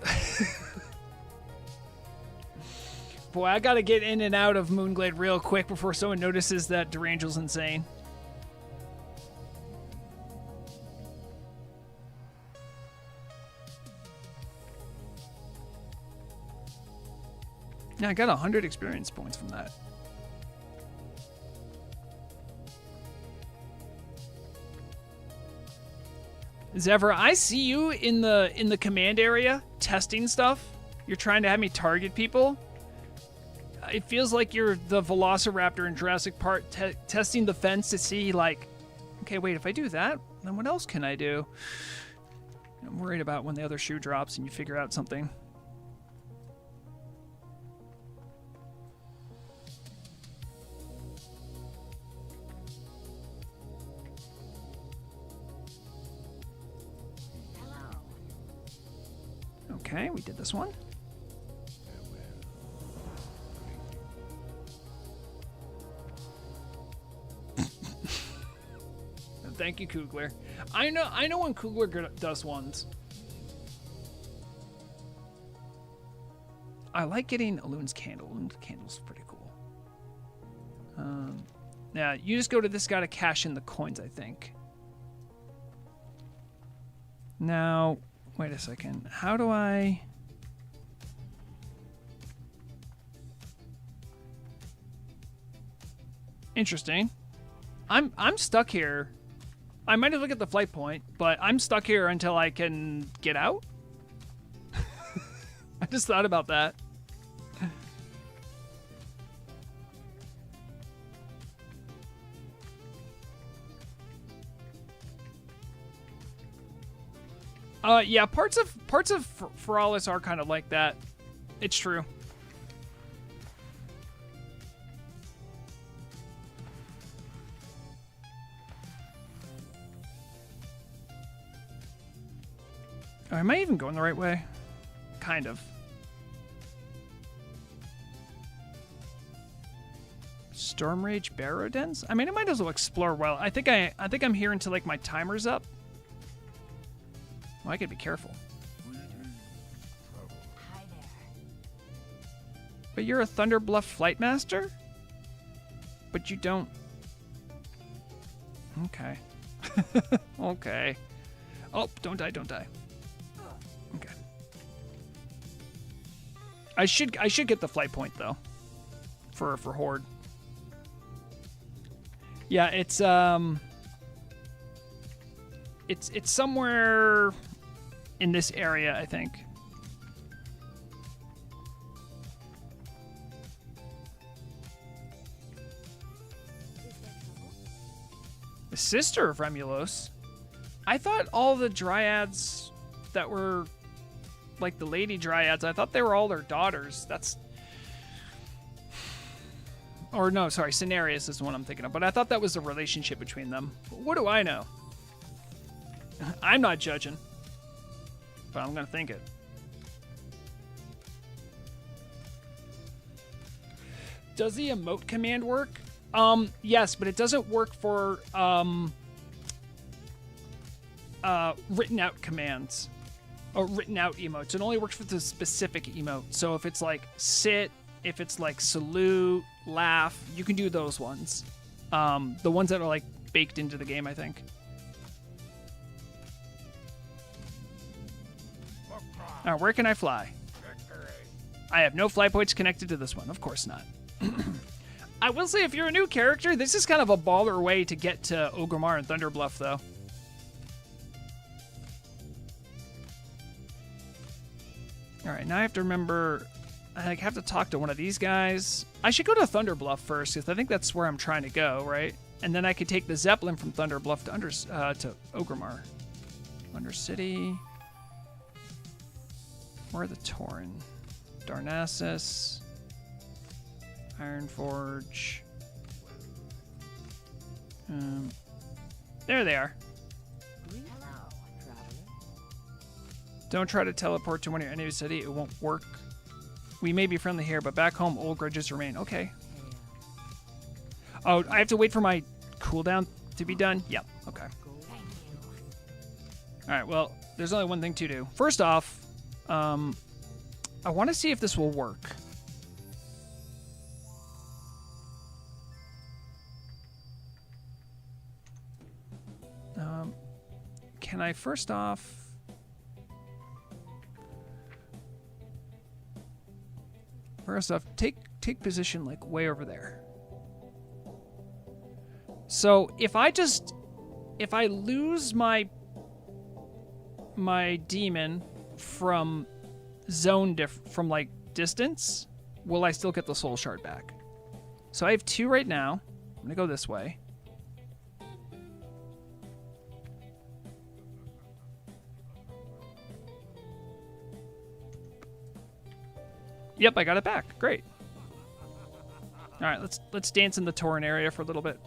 Boy, I gotta get in and out of Moonglade real quick before someone notices that Durangel's insane. Yeah, I got 100 experience points from that. Zevra, I see you in the command area testing stuff. You're trying to have me target people. It feels like you're the Velociraptor in Jurassic Park testing the fence to see, like, okay, wait, if I do that, then what else can I do? I'm worried about when the other shoe drops and you figure out something. Okay, we did this one. Thank you, Kugler. I know when Kugler does ones. I like getting Loon's candle. Loon's candle's pretty cool. Now, you just go to this guy to cash in the coins, I think. Now, wait a second. How do I... Interesting. I'm stuck here. I might have looked at the flight point, but I'm stuck here until I can get out. I just thought about that. Yeah, parts of Feralis are kind of like that. It's true. Oh, am I even going the right way? Kind of. Storm Rage Barrow Dens? I mean, I might as well explore well. I think I'm here until like my timer's up. Well, I gotta be careful. Hi there. But you're a Thunderbluff Flight Master? But you don't... Okay. Okay. Oh, don't die, don't die. Okay. I should get the flight point though. For Horde. Yeah, it's somewhere in this area, I think. The sister of Remulos. I thought all the dryads that were like the lady dryads, I thought they were all their daughters. That's... Or no, sorry, Cenarius is the one I'm thinking of. But I thought that was the relationship between them. What do I know? I'm not judging. But I'm going to think it. Does the emote command work? Yes, but it doesn't work for written out commands. Or written out emotes. It only works for the specific emote. So if it's like sit, if it's like salute, laugh, you can do those ones. The ones that are like baked into the game, I think. Where can I fly? I have no flight points connected to this one. Of course not. I will say, if you're a new character, this is kind of a baller way to get to Orgrimmar and Thunderbluff, though. All right, now I have to remember... I have to talk to one of these guys. I should go to Thunderbluff first, because I think that's where I'm trying to go, right? And then I could take the Zeppelin from Thunderbluff to Orgrimmar. Undercity. Where are the Tauren? Darnassus. Ironforge. There they are. Hello, traveler. Don't try to teleport to one of your enemy's city. It won't work. We may be friendly here, but back home, old grudges remain. Okay. Oh, I have to wait for my cooldown to be done? Yep. Okay. Thank you. All right, well, there's only one thing to do. First off, I want to see if this will work. can I first off... First off, take position like way over there. So if I lose my demon from from like distance, will I still get the soul shard back? So I have 2 right now. I'm gonna go this way. Yep, I got it back. Great. All right, let's dance in the Tauren area for a little bit.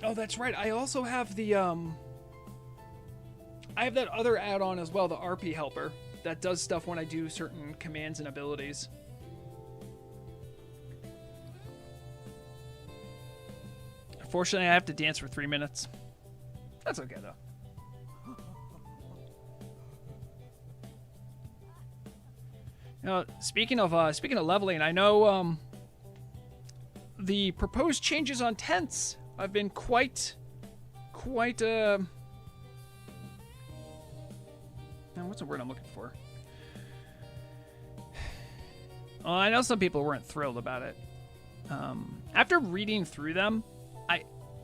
Oh, that's right. I also have the I have that other add-on as well, the RP helper, that does stuff when I do certain commands and abilities. Unfortunately, I have to dance for 3 minutes. That's okay though. Speaking of leveling, I know the proposed changes on tents have been quite what's the word I'm looking for? Well, I know some people weren't thrilled about it. After reading through them,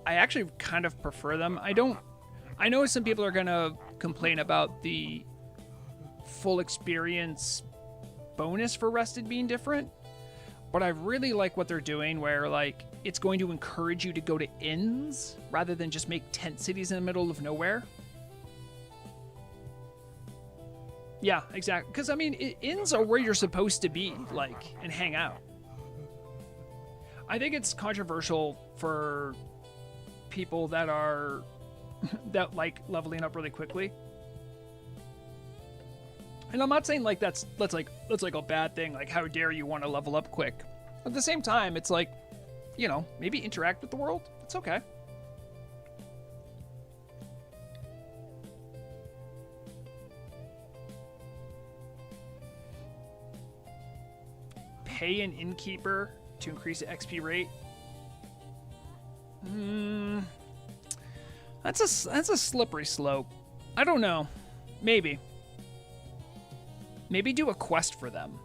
I actually kind of prefer them. I know some people are gonna complain about the full experience bonus for Rested being different, but I really like what they're doing, where like it's going to encourage you to go to inns rather than just make tent cities in the middle of nowhere. Yeah, exactly. Because I mean, inns are where you're supposed to be, like, and hang out. I think it's controversial for people that are that like leveling up really quickly. And I'm not saying like that's like a bad thing, like how dare you want to level up quick. At the same time, it's like, you know, maybe interact with the world. It's okay. Pay an innkeeper to increase the XP rate. That's a slippery slope. I don't know. Maybe do a quest for them.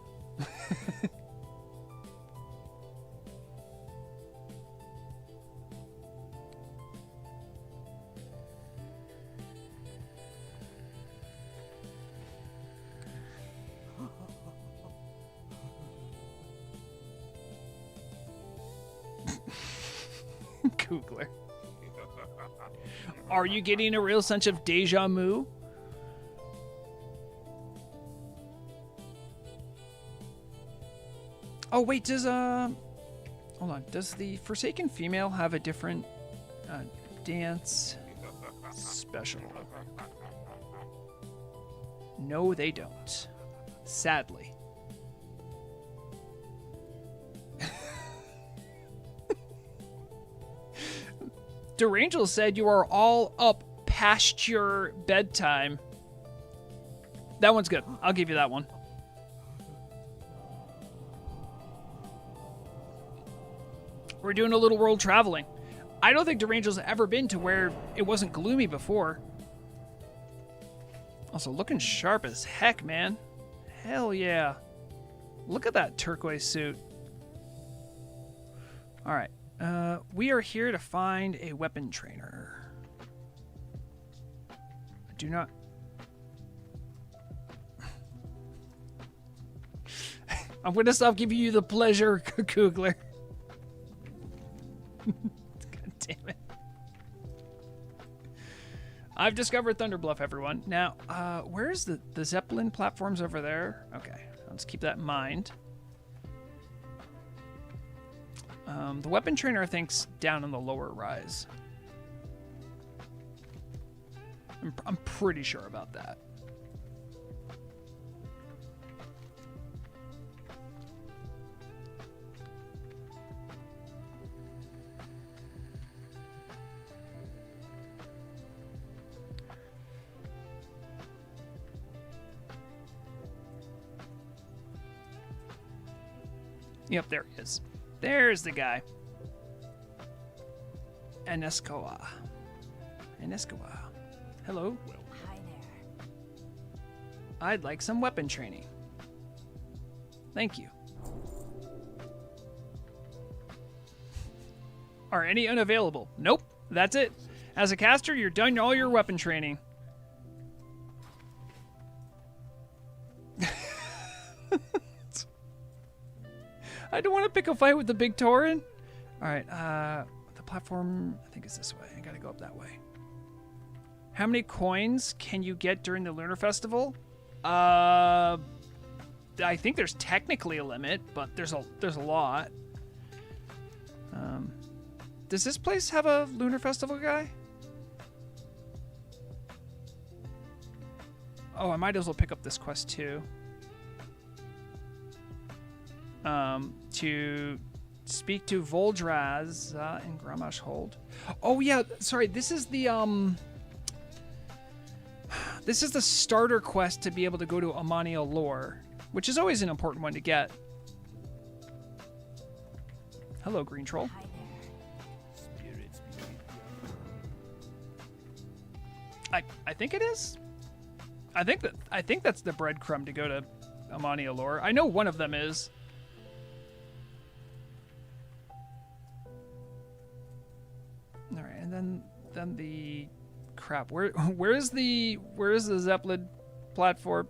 Googler. Are you getting a real sense of deja vu? Oh wait, does hold on, does the Forsaken female have a different dance special? No, they don't. Sadly. Durangel said you are all up past your bedtime. That one's good. I'll give you that one. We're doing a little world traveling. I don't think Durangel's ever been to where it wasn't gloomy before. Also, looking sharp as heck, man. Hell yeah. Look at that turquoise suit. All right. We are here to find a weapon trainer. Do not... I'm going to stop giving you the pleasure, Kugler. God damn it. I've discovered Thunderbluff, everyone. Now, where's the Zeppelin platforms over there? Okay, let's keep that in mind. The weapon trainer, I think's down in the lower rise. I'm pretty sure about that. Yep, there he is. There's the guy. Enescoa. Hello. Hi there. I'd like some weapon training. Thank you. Are any unavailable? Nope. That's it. As a caster, you're done all your weapon training. I don't want to pick a fight with the big Tauren. All right. The platform, I think, is this way. I got to go up that way. How many coins can you get during the Lunar Festival? I think there's technically a limit, but there's a lot. Does this place have a Lunar Festival guy? Oh, I might as well pick up this quest too. To speak to Voldraz in Gramash Hold. Oh yeah, sorry. This is the starter quest to be able to go to Amania Lore, which is always an important one to get. Hello, Green Troll. Hi there. I think it is. I think that's the breadcrumb to go to Amania Lore. I know one of them is. All right, and then the crap. Where is the Zeppelin platform?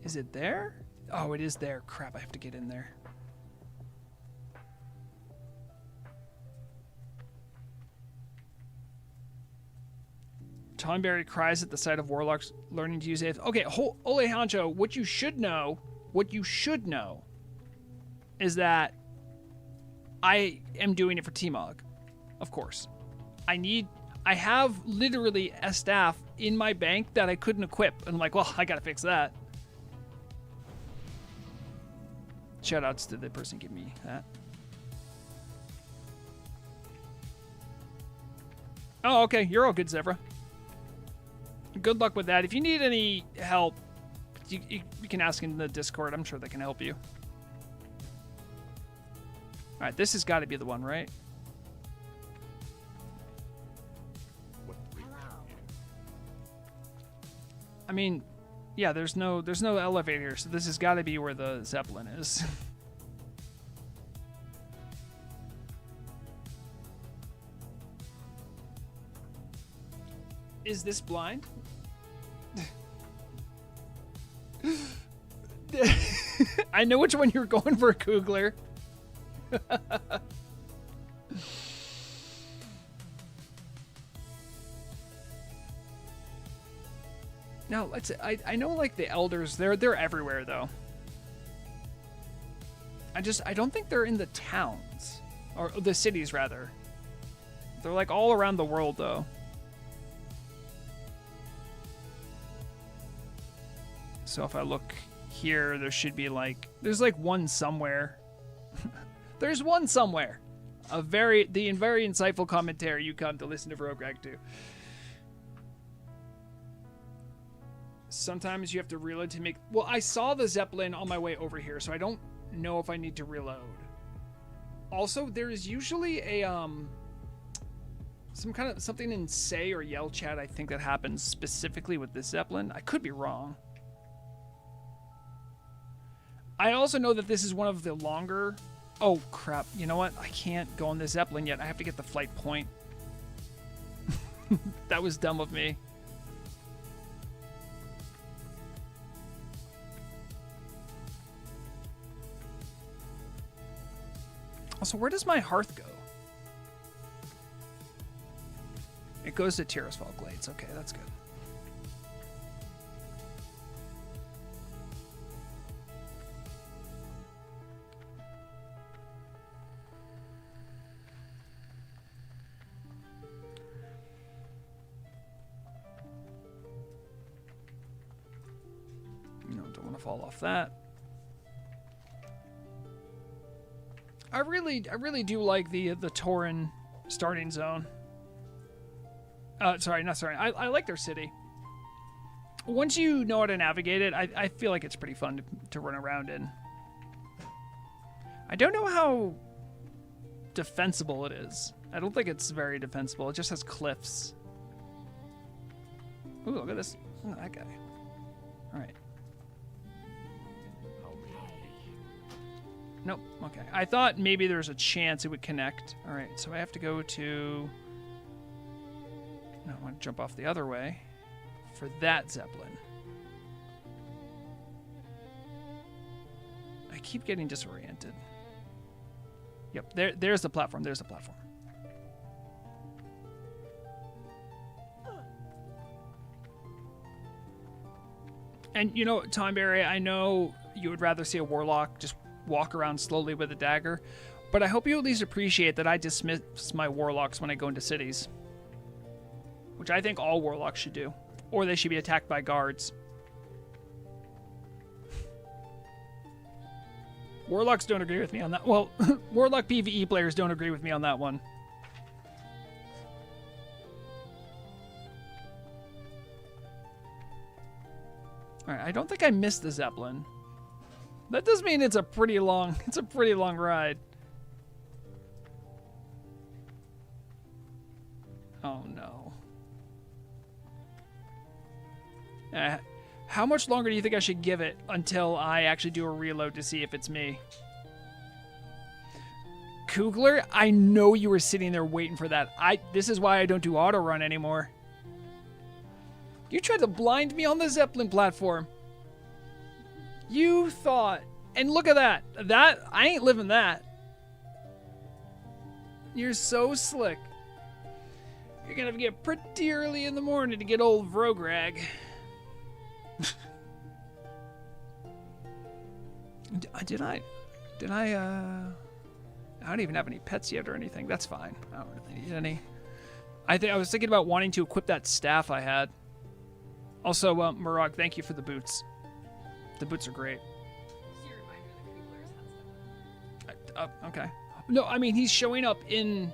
Is it there? Oh, it is there. Crap, I have to get in there. Tonberry cries at the sight of warlocks learning to use Aether. Okay, Ole Hancho, what you should know is that I am doing it for T-Mog, of course. I have literally a staff in my bank that I couldn't equip. And I'm like, well, I gotta fix that. Shoutouts to the person giving me that. Oh, okay, you're all good, Zevra. Good luck with that. If you need any help, you can ask in the Discord. I'm sure they can help you. All right, this has got to be the one, right? I mean, yeah, there's no elevator, so this has got to be where the Zeppelin is. Is this blind? I know which one you're going for, Kugler. No, I know, like, the elders, they're everywhere though. I don't think they're in the towns, or the cities rather. They're like all around the world though. So if I look here, there should be there's one somewhere. There's one somewhere. The very insightful commentary you come to listen to Vrograg to. Sometimes you have to reload to make... Well, I saw the Zeppelin on my way over here, so I don't know if I need to reload. Also, there is usually a something in say or yell chat, I think, that happens specifically with this Zeppelin. I could be wrong. I also know that this is one of the longer... Oh, crap. You know what? I can't go on this Zeppelin yet. I have to get the flight point. That was dumb of me. Also, where does my hearth go? It goes to Tirisfal Glades. Okay, that's good. Don't want to fall off that. I really do like the Tauren starting zone. Sorry, not sorry. I like their city. once you know how to navigate it, I feel like it's pretty fun to run around in. I don't know how defensible it is. I don't think it's very defensible. It just has cliffs. Ooh, look at this. Look at that guy. All right. Nope. Okay. I thought maybe there's a chance it would connect. All right. So I have to go to... No, I want to jump off the other way for that Zeppelin. I keep getting disoriented. Yep. There's the platform. There's the platform. And, you know, Tomberry, I know you would rather see a warlock just walk around slowly with a dagger, but I hope you at least appreciate that I dismiss my warlocks when I go into cities. Which I think all warlocks should do. Or they should be attacked by guards. Warlocks don't agree with me on that. Well, Warlock PvE players don't agree with me on that one. Alright, I don't think I missed the Zeppelin. That does mean it's a pretty long ride. Oh no. How much longer do you think I should give it until I actually do a reload to see if it's me? Kugler, I know you were sitting there waiting for that. This is why I don't do auto run anymore. You tried to blind me on the Zeppelin platform. You thought, and look at that. I ain't living that. You're so slick. You're gonna have to get pretty early in the morning to get old Vrograg. I don't even have any pets yet or anything. That's fine. I don't really need any. I was thinking about wanting to equip that staff I had. Also, Murag, thank you for the boots. The boots are great. Okay. No, I mean, he's showing up in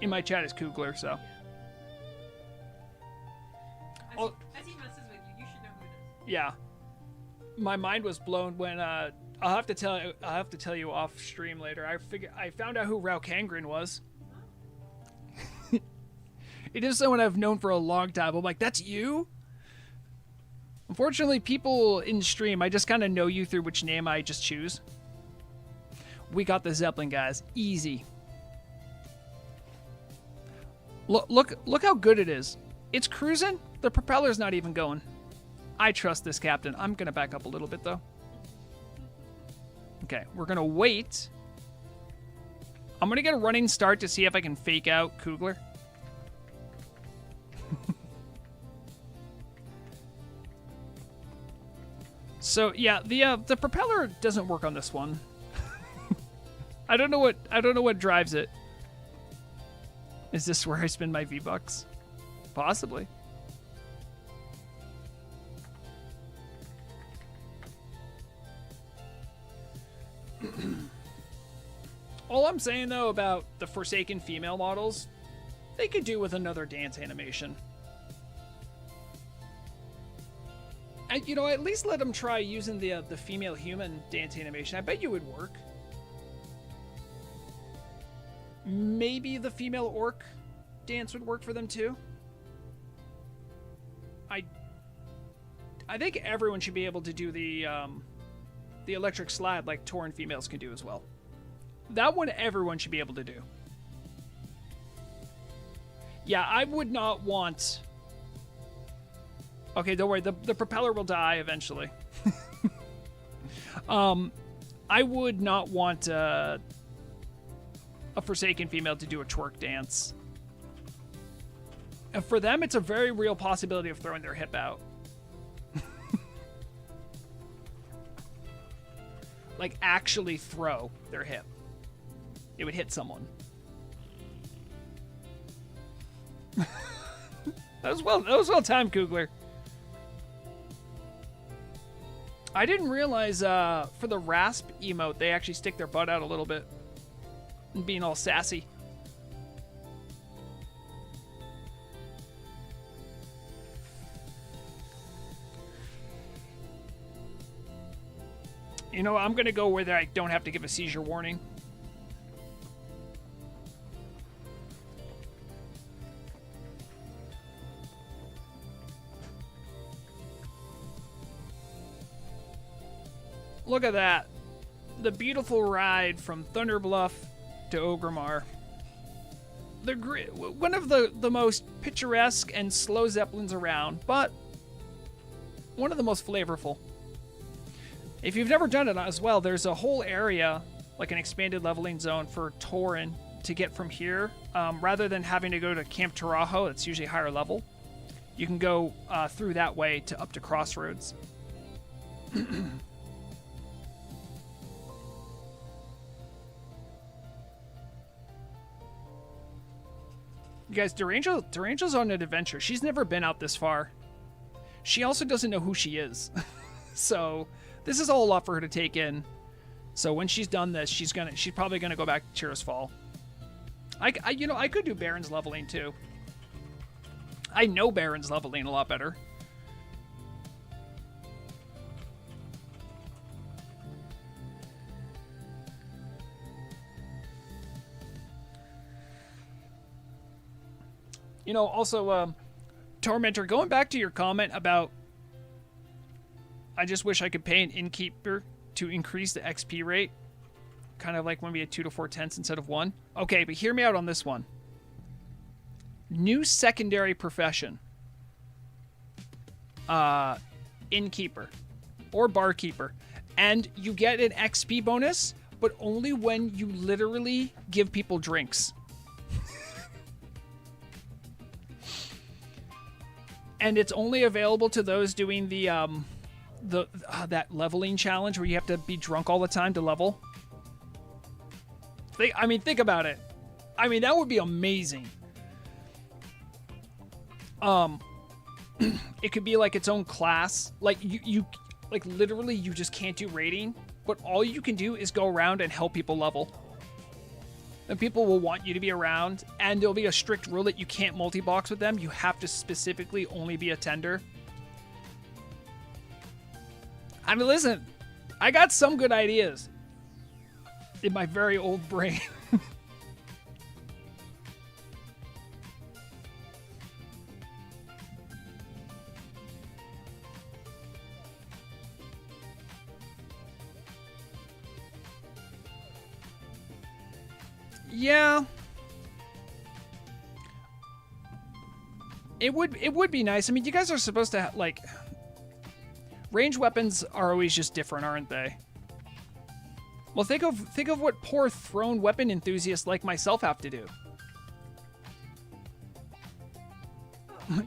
my chat as Kugler, so. As he messes with you, you should know who it is. Yeah. My mind was blown when I'll have to tell you off stream later. I found out who Raukangren was. It is someone I've known for a long time. I'm like, that's you? Unfortunately, people in stream, I just kind of know you through which name I just choose. We got the Zeppelin, guys. Easy. Look how good it is. It's cruising. The propeller's not even going. I trust this captain. I'm going to back up a little bit, though. Okay, we're going to wait. I'm going to get a running start to see if I can fake out Kugler. So, yeah, the propeller doesn't work on this one. I don't know what drives it. Is this where I spend my V-Bucks? Possibly. All I'm saying, though, about the Forsaken female models, they could do with another dance animation. And, you know, at least let them try using the female human dance animation. I bet you would work. Maybe the female orc dance would work for them, too. I think everyone should be able to do the electric slide like Tauren females can do as well. That one everyone should be able to do. Yeah, I would not want... Okay, don't worry. The propeller will die eventually. I would not want a Forsaken female to do a twerk dance. And for them, it's a very real possibility of throwing their hip out. Like, actually throw their hip. It would hit someone. That was well timed, Kugler. I didn't realize for the rasp emote, they actually stick their butt out a little bit. And being all sassy. You know, I'm going to go where I don't have to give a seizure warning. Look at that. The beautiful ride from Thunderbluff to Orgrimmar. One of the most picturesque and slow Zeppelins around, but one of the most flavorful. If you've never done it as well, there's a whole area, like an expanded leveling zone for Tauren to get from here. Rather than having to go to Camp Tarajo, that's usually higher level, you can go through that way to up to Crossroads. You guys, Durangel's on an adventure. She's never been out this far. She also doesn't know who she is. So this is all a lot for her to take in. So when she's done this, she's probably gonna go back to Cheer's Fall. I could do Baron's leveling too. I know Baron's leveling a lot better. You know, also, Tormentor, going back to your comment about I just wish I could pay an innkeeper to increase the XP rate. Kind of like when we had 2 to 4 tenths instead of 1. Okay, but hear me out on this one. New secondary profession. Innkeeper. Or barkeeper. And you get an XP bonus, but only when you literally give people drinks. And it's only available to those doing the that leveling challenge where you have to be drunk all the time to level. Think about it. I mean, that would be amazing. It could be like its own class. Like you like literally you just can't do raiding, but all you can do is go around and help people level. And people will want you to be around, and there'll be a strict rule that you can't multi-box with them. You have to specifically only be a tender. I mean, listen, I got some good ideas in my very old brain. Yeah. It would be nice. I mean, you guys are supposed to like range weapons are always just different, aren't they? Well, think of what poor thrown weapon enthusiasts like myself have to do.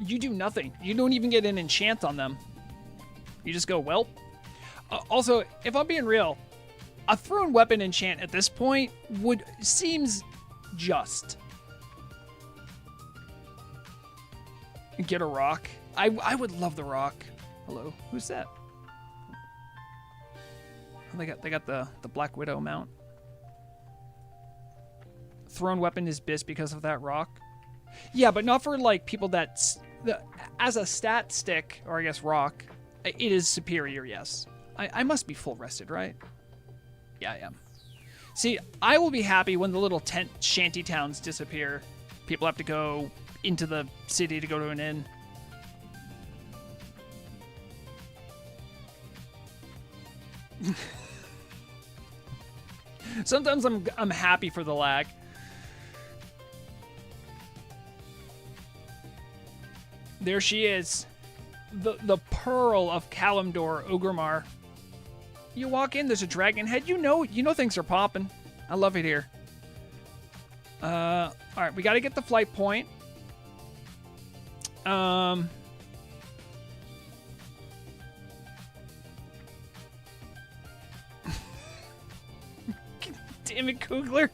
You do nothing. You don't even get an enchant on them. You just go, well. Also, if I'm being real, a thrown weapon enchant at this point seems just. Get a rock. I would love the rock. Hello, who's that? Oh, they got the Black Widow mount. Thrown weapon is bis because of that rock. Yeah, but not for like people as a stat stick, or I guess rock, it is superior, yes. I must be full rested, right? Yeah, I am. See, I will be happy when the little tent shanty towns disappear. People have to go into the city to go to an inn. Sometimes I'm happy for the lag. There she is. The Pearl of Kalimdor, Orgrimmar. You walk in, there's a dragon head. You know things are popping. I love it here. All right, we got to get the flight point. Damn it, Kugler.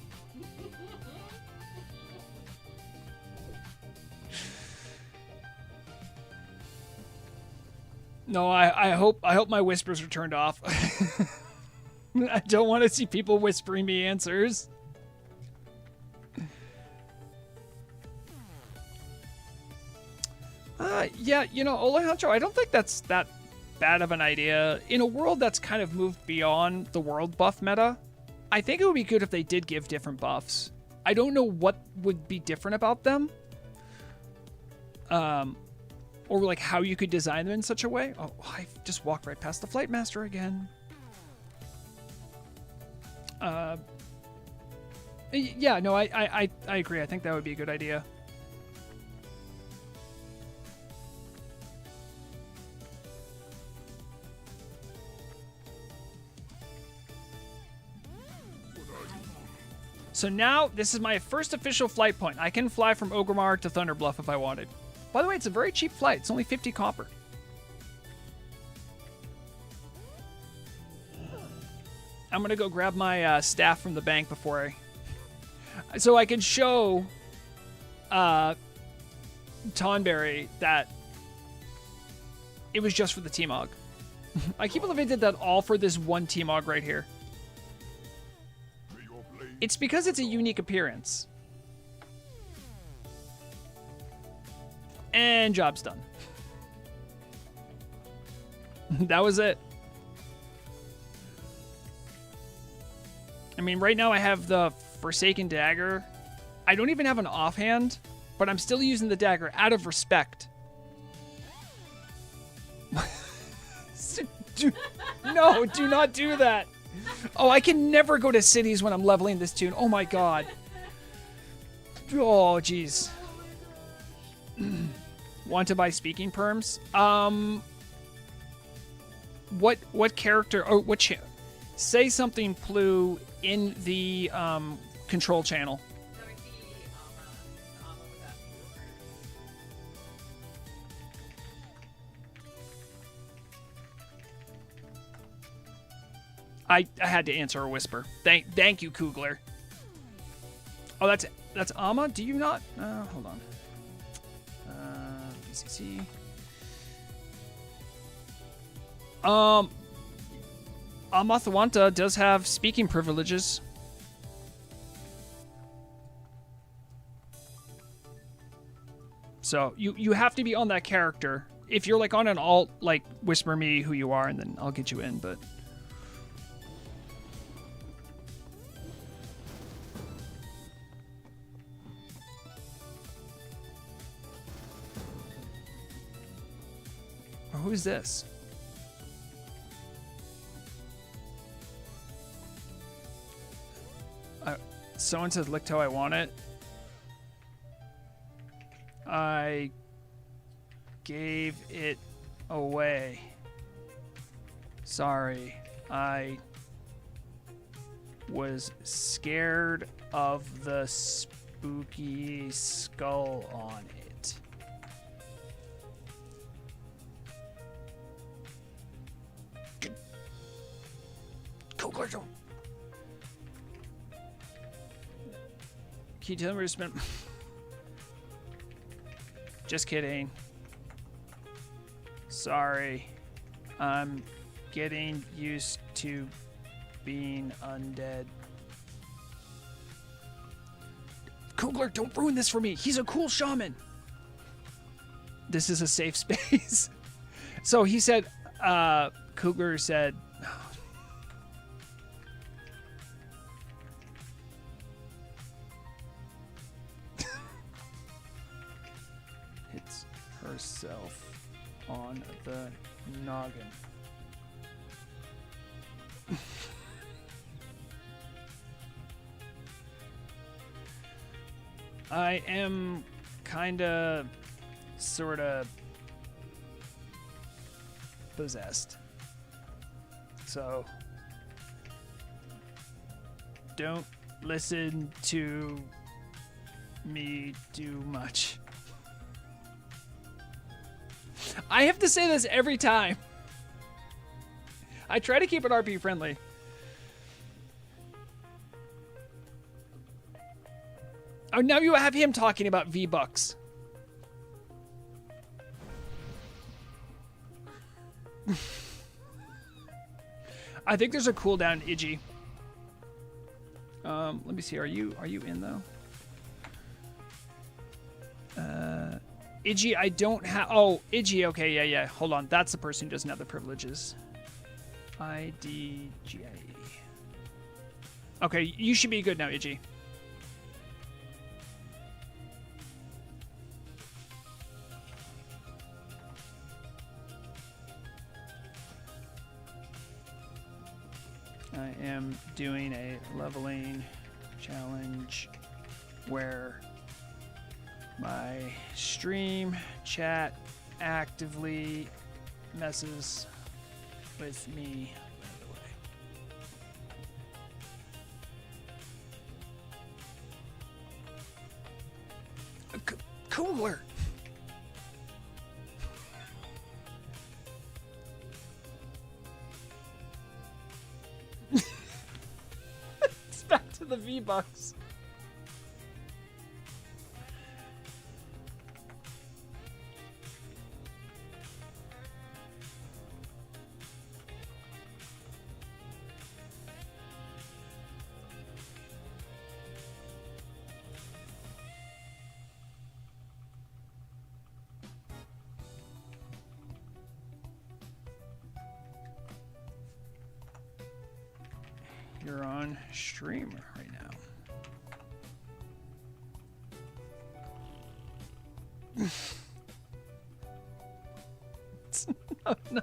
No, I hope my whispers are turned off. I don't want to see people whispering me answers. Yeah, Alejandro, I don't think that's bad of an idea. In a world that's kind of moved beyond the world buff meta, I think it would be good if they did give different buffs. I don't know what would be different about them. Or like how you could design them in such a way. Oh, I just walked right past the Flight Master again. Yeah, no, I agree. I think that would be a good idea. So now, this is my first official flight point. I can fly from Ogremar to Thunderbluff if I wanted. By the way, it's a very cheap flight. It's only 50 copper. I'm going to go grab my staff from the bank before I... So I can show Tonberry that it was just for the T-Mog. I can't believe I did that all for this one T-Mog right here. It's because it's a unique appearance. And job's done. That was it. I mean, right now I have the Forsaken Dagger. I don't even have an offhand, but I'm still using the dagger out of respect. No, do not do that. Oh, I can never go to cities when I'm leveling this tune. Oh my god. Oh, jeez. Want to buy speaking perms? What character? Oh, what? Say something, Plu, in the control channel. I had to answer a whisper. Thank you, Kugler. Oh, that's Amma. Do you not? Hold on. BCC. Amathawanta does have speaking privileges. So you have to be on that character. If you're like on an alt, like whisper me who you are, and then I'll get you in. But who's this? Someone said Licto, I want it. I gave it away. Sorry. I was scared of the spooky skull on it. Kugler, don't. Can you tell me where to spend? Just kidding. Sorry. I'm getting used to being undead. Kugler, don't ruin this for me. He's a cool shaman. This is a safe space. So he said, Kugler said, herself on the noggin. I am kinda sorta possessed. So don't listen to me too much. I have to say this every time. I try to keep it RP friendly. Oh, now you have him talking about V-Bucks. I think there's a cooldown, Iggy. Let me see. Are you in though? Iggy, I don't have... Oh, Iggy, okay, yeah. Hold on, that's the person who doesn't have the privileges. IDGIE. Okay, you should be good now, Iggy. I am doing a leveling challenge where my stream chat actively messes with me, by the way. Cooler. It's back to the V-Bucks. You're on stream right now. Oh, no.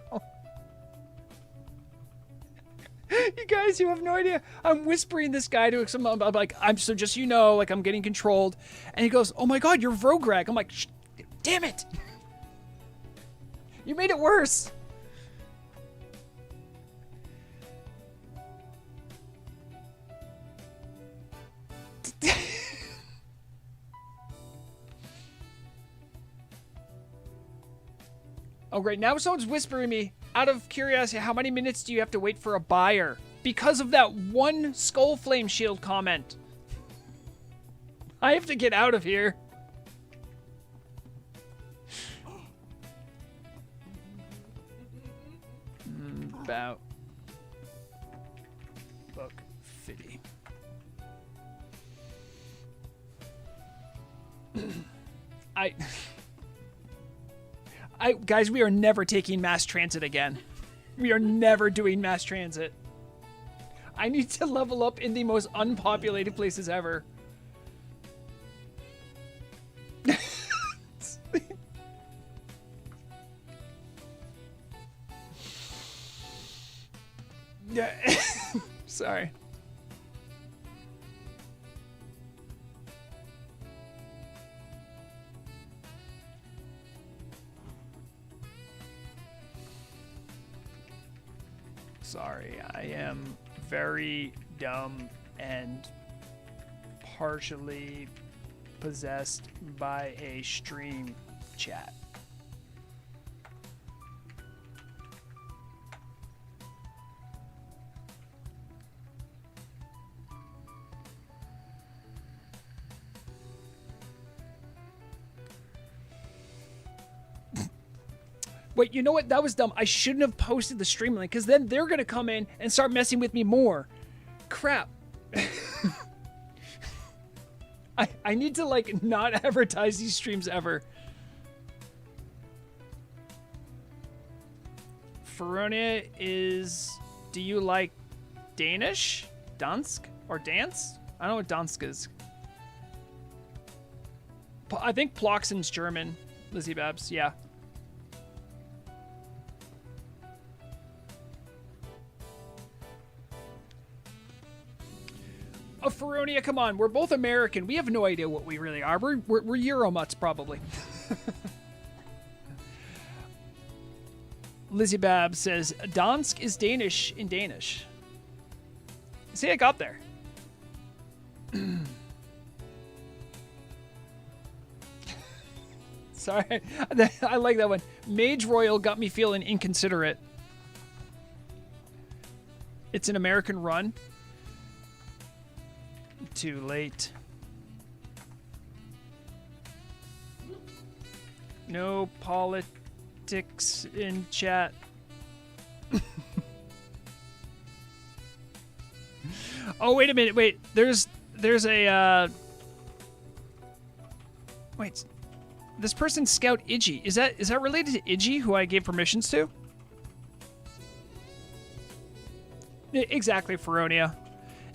You guys, you have no idea. I'm whispering this guy to some. I'm like, so just so you know, like I'm getting controlled, and he goes, "Oh my God, you're Vrograg." I'm like, damn it! You made it worse. Oh, great. Now someone's whispering me, out of curiosity, how many minutes do you have to wait for a buyer? Because of that one Skull Flame Shield comment. I have to get out of here. About book 50. Guys, we are never taking mass transit again. We are never doing mass transit. I need to level up in the most unpopulated places ever. Yeah. Sorry. Sorry, I am very dumb and partially possessed by a stream chat. Wait, you know what? That was dumb. I shouldn't have posted the stream link, because then they're going to come in and start messing with me more. Crap. I need to, like, not advertise these streams ever. Feronia is... Do you like Danish? Dansk? Or dance? I don't know what Dansk is. I think Ploxen's German. Lizzie Babs, yeah. Oh, Feronia, come on. We're both American. We have no idea what we really are. We're Euromutts, probably. Lizzie Bab says, Dansk is Danish in Danish. See, I got there. Sorry. I like that one. Mage Royal got me feeling inconsiderate. It's an American run. Too late. No politics in chat. Oh, wait a minute. Wait. There's a wait. This person's Scout Iggy. Is that related to Iggy, who I gave permissions to? Exactly, Feronia.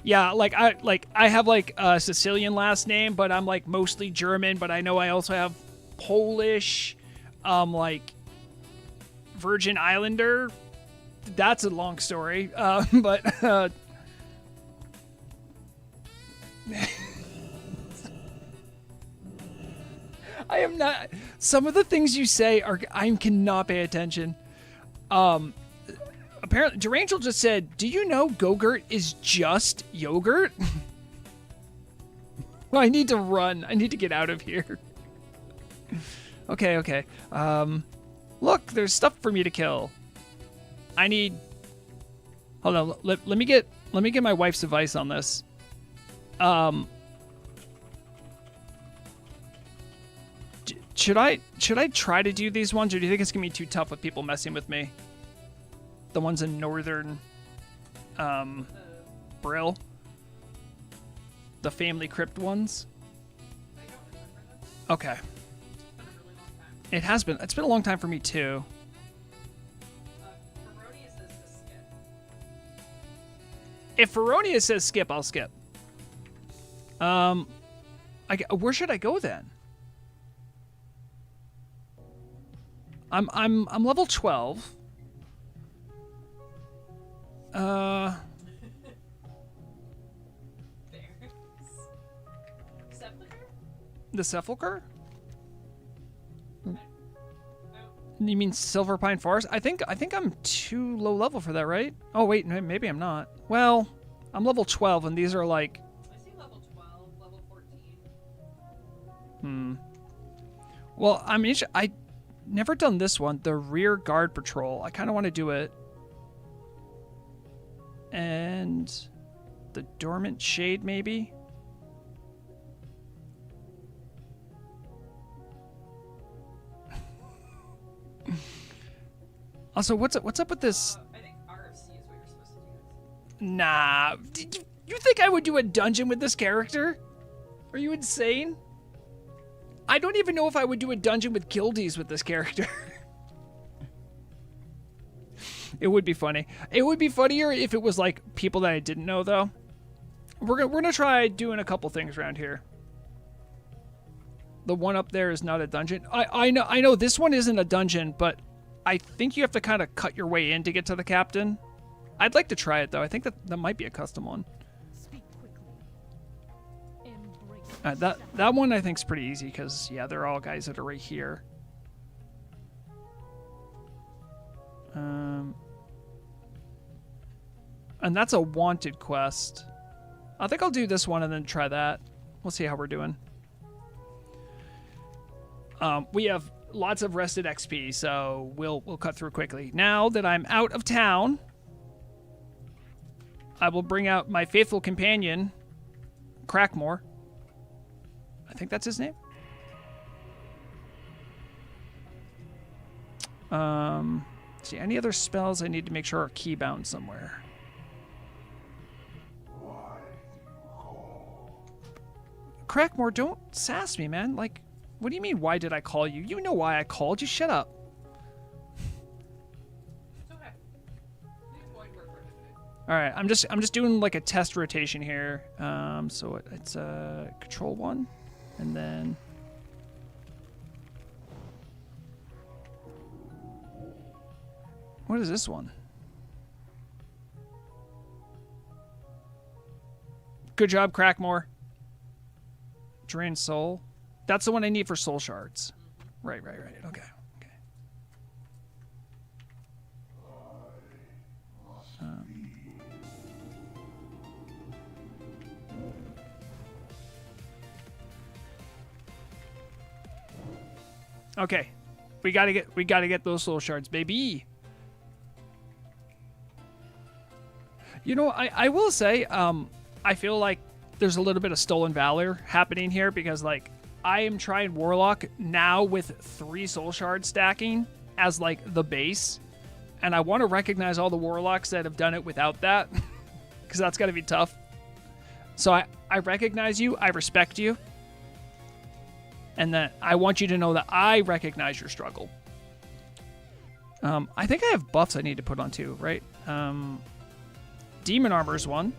Yeah, like I have like a Sicilian last name, but I'm like mostly German, but I know I also have Polish, like Virgin Islander. That's a long story. But I am not. Some of the things you say are. I cannot pay attention. Apparently, Durangel just said, "Do you know Go-Gurt is just yogurt?" Well, I need to run. I need to get out of here. Okay. Look, there's stuff for me to kill. I need. Hold on. Let me get my wife's advice on this. Should I try to do these ones, or do you think it's gonna be too tough with people messing with me? The ones in northern Brill, the family crypt ones. I don't remember them. Okay, It's been a really long time. it has been. It's been a long time for me too. Feronia says to skip. If Feronia says skip, I'll skip. Where should I go then? I'm level 12. There. Sepulcher? The Sepulcher? No. You mean Silver Pine Forest? I think I'm too low level for that, right? Oh wait, maybe I'm not. Well, I'm level 12, and these are like. I see level 12, level 14. Well, I mean, I never done this one, the Rear Guard Patrol. I kind of want to do it. And the Dormant Shade, maybe. Also, what's up with this? I think RFC is what you're supposed to do. Nah. You think I would do a dungeon with this character? Are you insane? I don't even know if I would do a dungeon with guildies with this character. It would be funny. It would be funnier if it was like people that I didn't know, though. We're gonna try doing a couple things around here. The one up there is not a dungeon. I know this one isn't a dungeon, but I think you have to kind of cut your way in to get to the captain. I'd like to try it though. I think that might be a custom one. Speak quickly. Embrace That one I think is pretty easy because yeah, they're all guys that are right here. And that's a wanted quest. I think I'll do this one and then try that. We'll see how we're doing. We have lots of rested XP, so we'll cut through quickly. Now that I'm out of town, I will bring out my faithful companion, Crackmore. I think that's his name. See, any other spells I need to make sure are keybound somewhere. Crackmore, don't sass me, man. Like, what do you mean, why did I call you? You know why I called you. Shut up. It's okay. Leave void word prohibited. All right, I'm just doing like a test rotation here. So it's control 1, and then what is this one? Good job, Crackmore. Drain soul. That's the one I need for soul shards. Right. Okay. Okay. We gotta get those soul shards, baby. You know, I will say, I feel like there's a little bit of stolen valor happening here because, like, I am trying Warlock now with 3 soul shard stacking as, like, the base. And I want to recognize all the Warlocks that have done it without that because that's got to be tough. So I recognize you. I respect you. and that I want you to know that I recognize your struggle. I think I have buffs I need to put on too, right? Demon armor is one.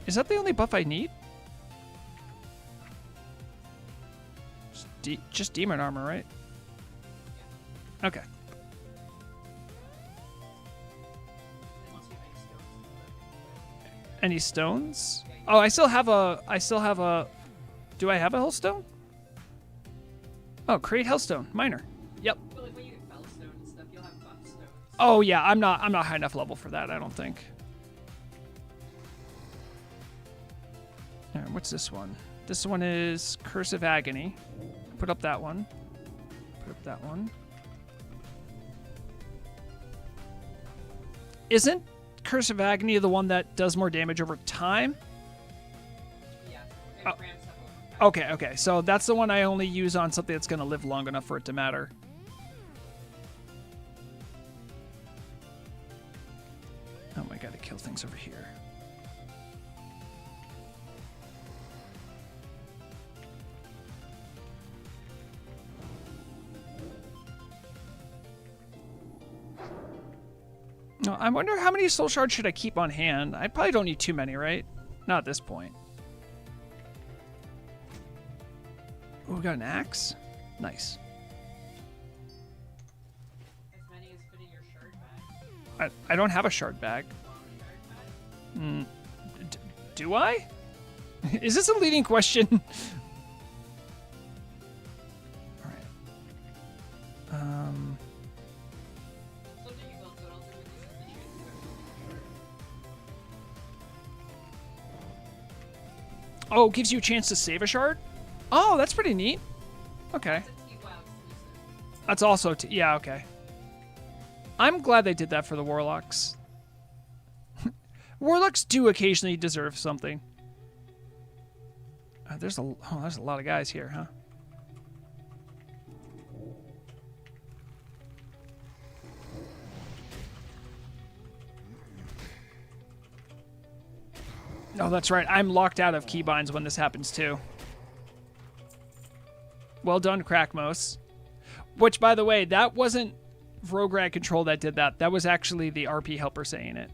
Is that the only buff I need? Just demon armor, right? Okay. Any stones? Oh, I still have a. Do I have a hellstone? Oh, create hellstone, minor. Yep. But like when you get fellstone and stuff, you'll have buff stones. Oh yeah, I'm not high enough level for that, I don't think. Alright, what's this one? This one is Curse of Agony. Put up that one. Put up that one. Isn't Curse of Agony the one that does more damage over time? Yeah. It ramps up over time. Okay. So that's the one I only use on something that's going to live long enough for it to matter. Oh, I got to kill things over here. No, I wonder how many soul shards should I keep on hand? I probably don't need too many, right? Not at this point. Oh, we got an axe? Nice. As many as fit in your shard bag. I don't have a shard bag. Do I? Is this a leading question? Alright. Something you built, so it'll do with these is the chance. Oh, it gives you a chance to save a shard? Oh, that's pretty neat. Okay. It's a T-WoW exclusive. That's also... yeah, okay. I'm glad they did that for the Warlocks. Warlocks do occasionally deserve something. There's a lot of guys here, huh? Oh, that's right. I'm locked out of keybinds when this happens too. Well done, Crackmos. Which, by the way, that wasn't Vrograg Control that did that. That was actually the RP helper saying it.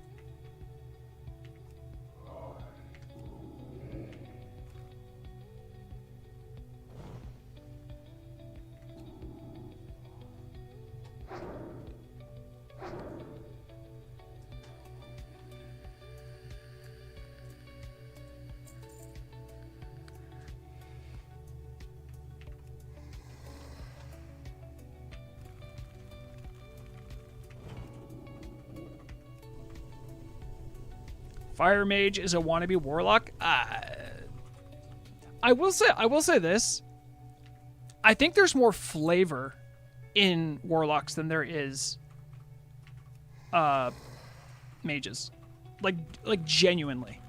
Fire Mage is a wannabe Warlock. I will say this. I think there's more flavor in Warlocks than there is mages. Like genuinely.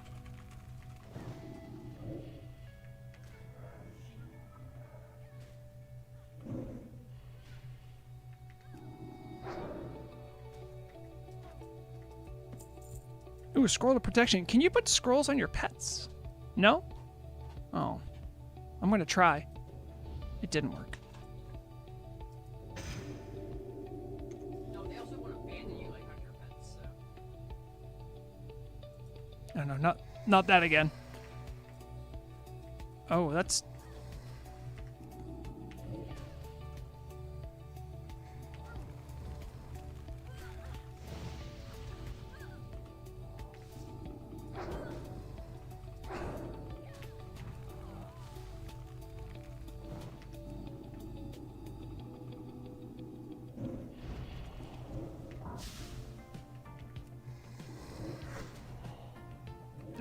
Ooh, scroll of protection. Can you put scrolls on your pets? No? Oh. I'm gonna try. It didn't work. No, they also want to abandon you like on your pets, so. No, not that again. Oh, that's...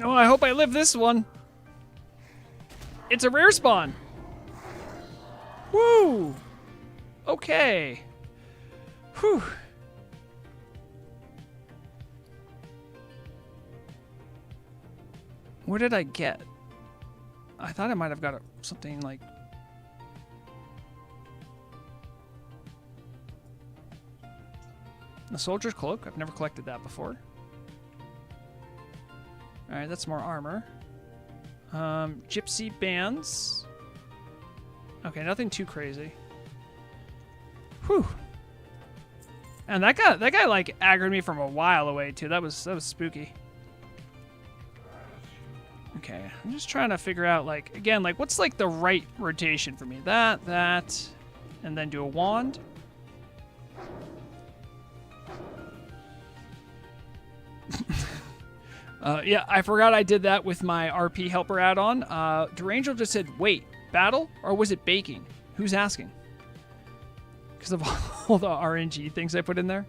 Oh, I hope I live this one. It's a rare spawn. Woo! Okay. Whew. What did I get? I thought I might have got something like... The Soldier's Cloak. I've never collected that before. Alright, that's more armor. Gypsy Bands. Okay, nothing too crazy. Whew. And that guy like aggroed me from a while away too. That was spooky. Okay, I'm just trying to figure out like again like what's like the right rotation for me. That, and then do a wand. Yeah, I forgot I did that with my RP helper add-on. Durangel just said, wait, battle? Or was it baking? Who's asking? Because of all the RNG things I put in there.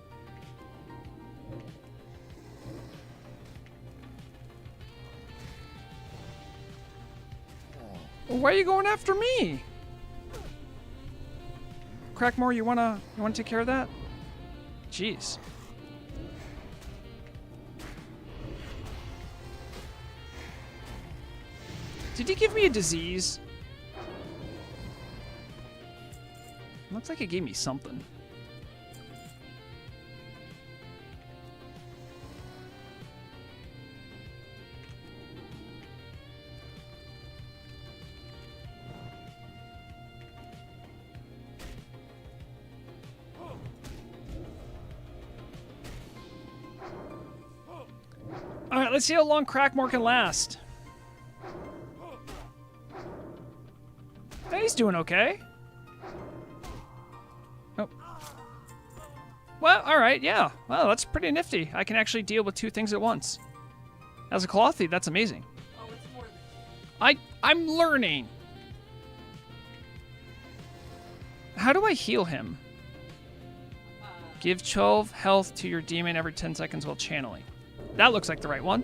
Well, why are you going after me? Crackmore, you wanna take care of that? Jeez. Did he give me a disease? Looks like it gave me something. All right, let's see how long Crackmore can last. He's doing okay. Oh. Well, all right, yeah. Well, that's pretty nifty. I can actually deal with two things at once. As a cloth thief, that's amazing. Oh, it's more than I'm learning. How do I heal him? Give 12 health to your demon every 10 seconds while channeling. That looks like the right one.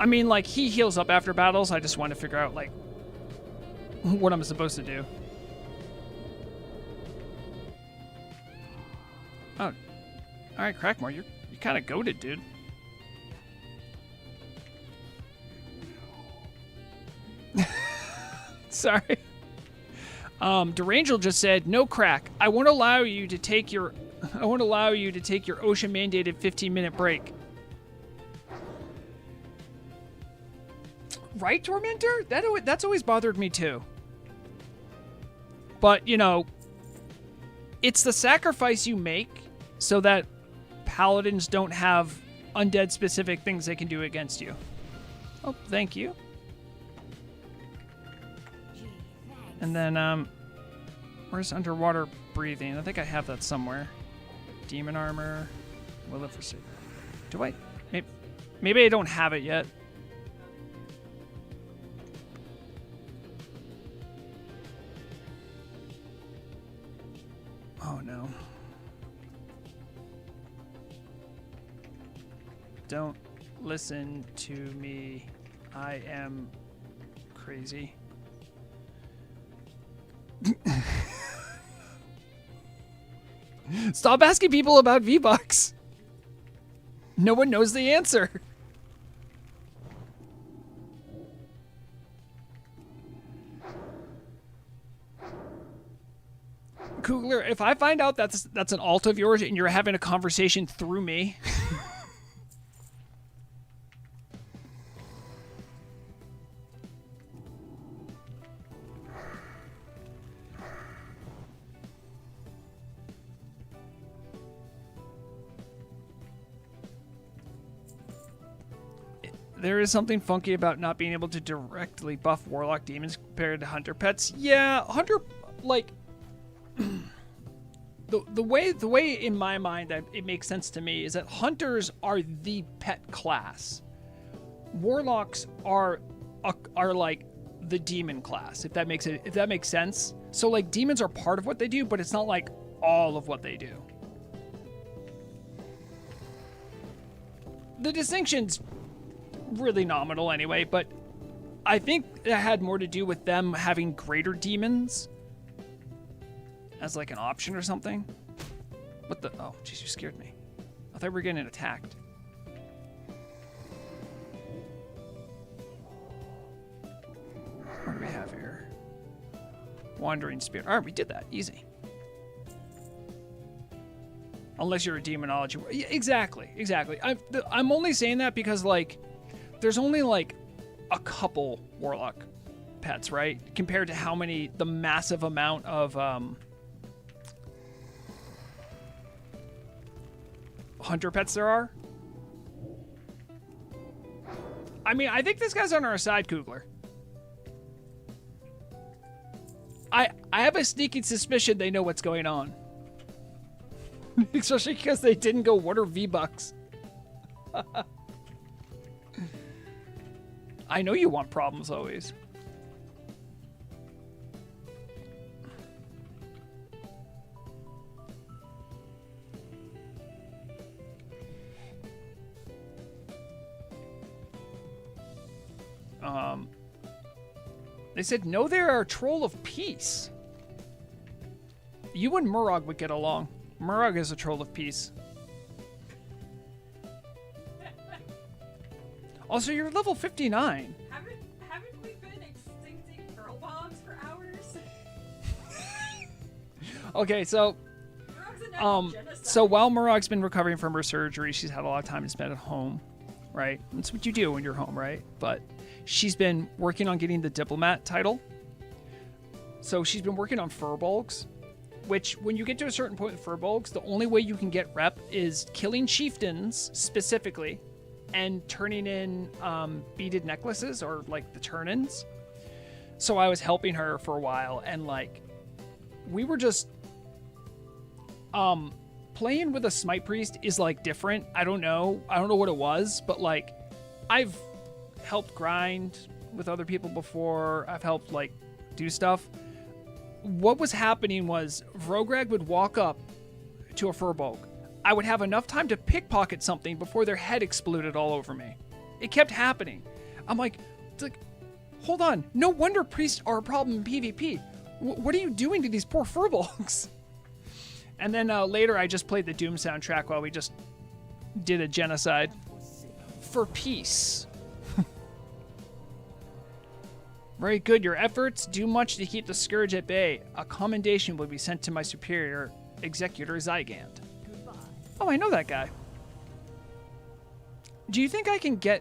I mean, like, he heals up after battles. I just want to figure out, like, what I'm supposed to do. Oh. All right, Crackmore, you're kind of goated, dude. Sorry. Durangel just said, "No crack. I won't allow you to take your OSHA mandated 15-minute break." Right, Tormentor? That's always bothered me too. But, you know, it's the sacrifice you make so that paladins don't have undead specific things they can do against you. Oh, thank you. And then, where's underwater breathing? I think I have that somewhere. Demon armor. Will it forsake? Do I? Maybe I don't have it yet. Oh no. Don't listen to me. I am crazy. Stop asking people about V-Bucks. No one knows the answer. Kugler, if I find out that's an alt of yours and you're having a conversation through me. There is something funky about not being able to directly buff Warlock demons compared to Hunter pets. Yeah, Hunter, like, the way in my mind that it makes sense to me is that Hunters are the pet class. Warlocks are like the demon class, if that makes sense. So like demons are part of what they do, but it's not like all of what they do. The distinction's really nominal anyway, but I think it had more to do with them having greater demons as like an option or something. What the? Oh, jeez, you scared me. I thought we were getting attacked. What do we have here? Wandering Spirit. All right, we did that. Easy. Unless you're a demonology. Yeah, exactly. I'm only saying that because, like, there's only, like, a couple Warlock pets, right? Compared to the massive amount of hunter pets there are. I mean, I think this guy's on our side, Kugler. I have a sneaking suspicion they know what's going on. Especially because they didn't go, what are V-Bucks? I know you want problems always. They said, no, they are a troll of peace. You and Murog would get along. Murog is a troll of peace. Also, you're level 59. Haven't we been extincting pearl bombs for hours? Okay, so so while Murog's been recovering from her surgery, she's had a lot of time to spend at home, right? That's what you do when you're home, right? But she's been working on getting the diplomat title. So she's been working on furbolgs, which when you get to a certain point in furbolgs, the only way you can get rep is killing chieftains specifically and turning in beaded necklaces, or like the turn-ins. So I was helping her for a while, and like we were just playing with a smite priest is like different. I don't know what it was, but like I've helped grind with other people before. I've helped like do stuff. What was happening was Vrograg would walk up to a furbolg. I would have enough time to pickpocket something before their head exploded all over me. It kept happening. I'm like, hold on. No wonder priests are a problem in PvP. What are you doing to these poor furbolgs? And then later I just played the Doom soundtrack while we just did a genocide. For peace. Very good. Your efforts do much to keep the scourge at bay. A commendation will be sent to my superior, Executor Zygant. Goodbye. Oh, I know that guy. Do you think I can get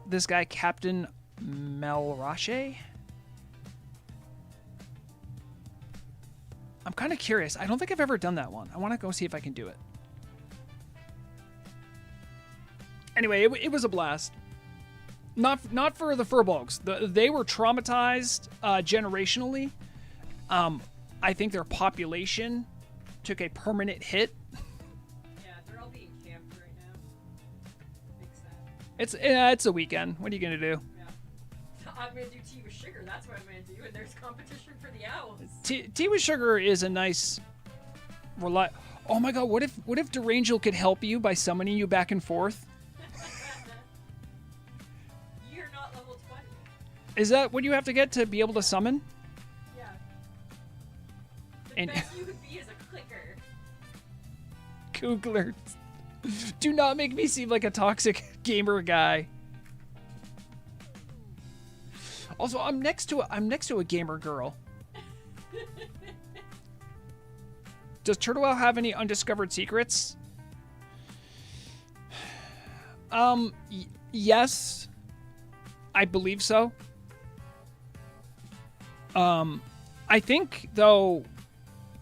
this guy, Captain Melrache? I'm kind of curious. I don't think I've ever done that one. I want to go see if I can do it. Anyway, it was a blast. Not for the furbolgs. They were traumatized generationally. I think their population took a permanent hit. Yeah, they're all being camped right now. Big sad. It's a weekend. What are you gonna do? Yeah. I'm gonna do tea with sugar. That's what I'm gonna do. And there's competition for the owls. Tea with sugar is a nice Oh my god! What if Derangel could help you by summoning you back and forth? You're not level 20. Is that what you have to get to be able to summon? Yeah. The And best you could be is a clicker. Kugler, do not make me seem like a toxic gamer guy. Also, I'm next to a gamer girl. Does Turtle have any undiscovered secrets? Yes. I believe so. I think, though,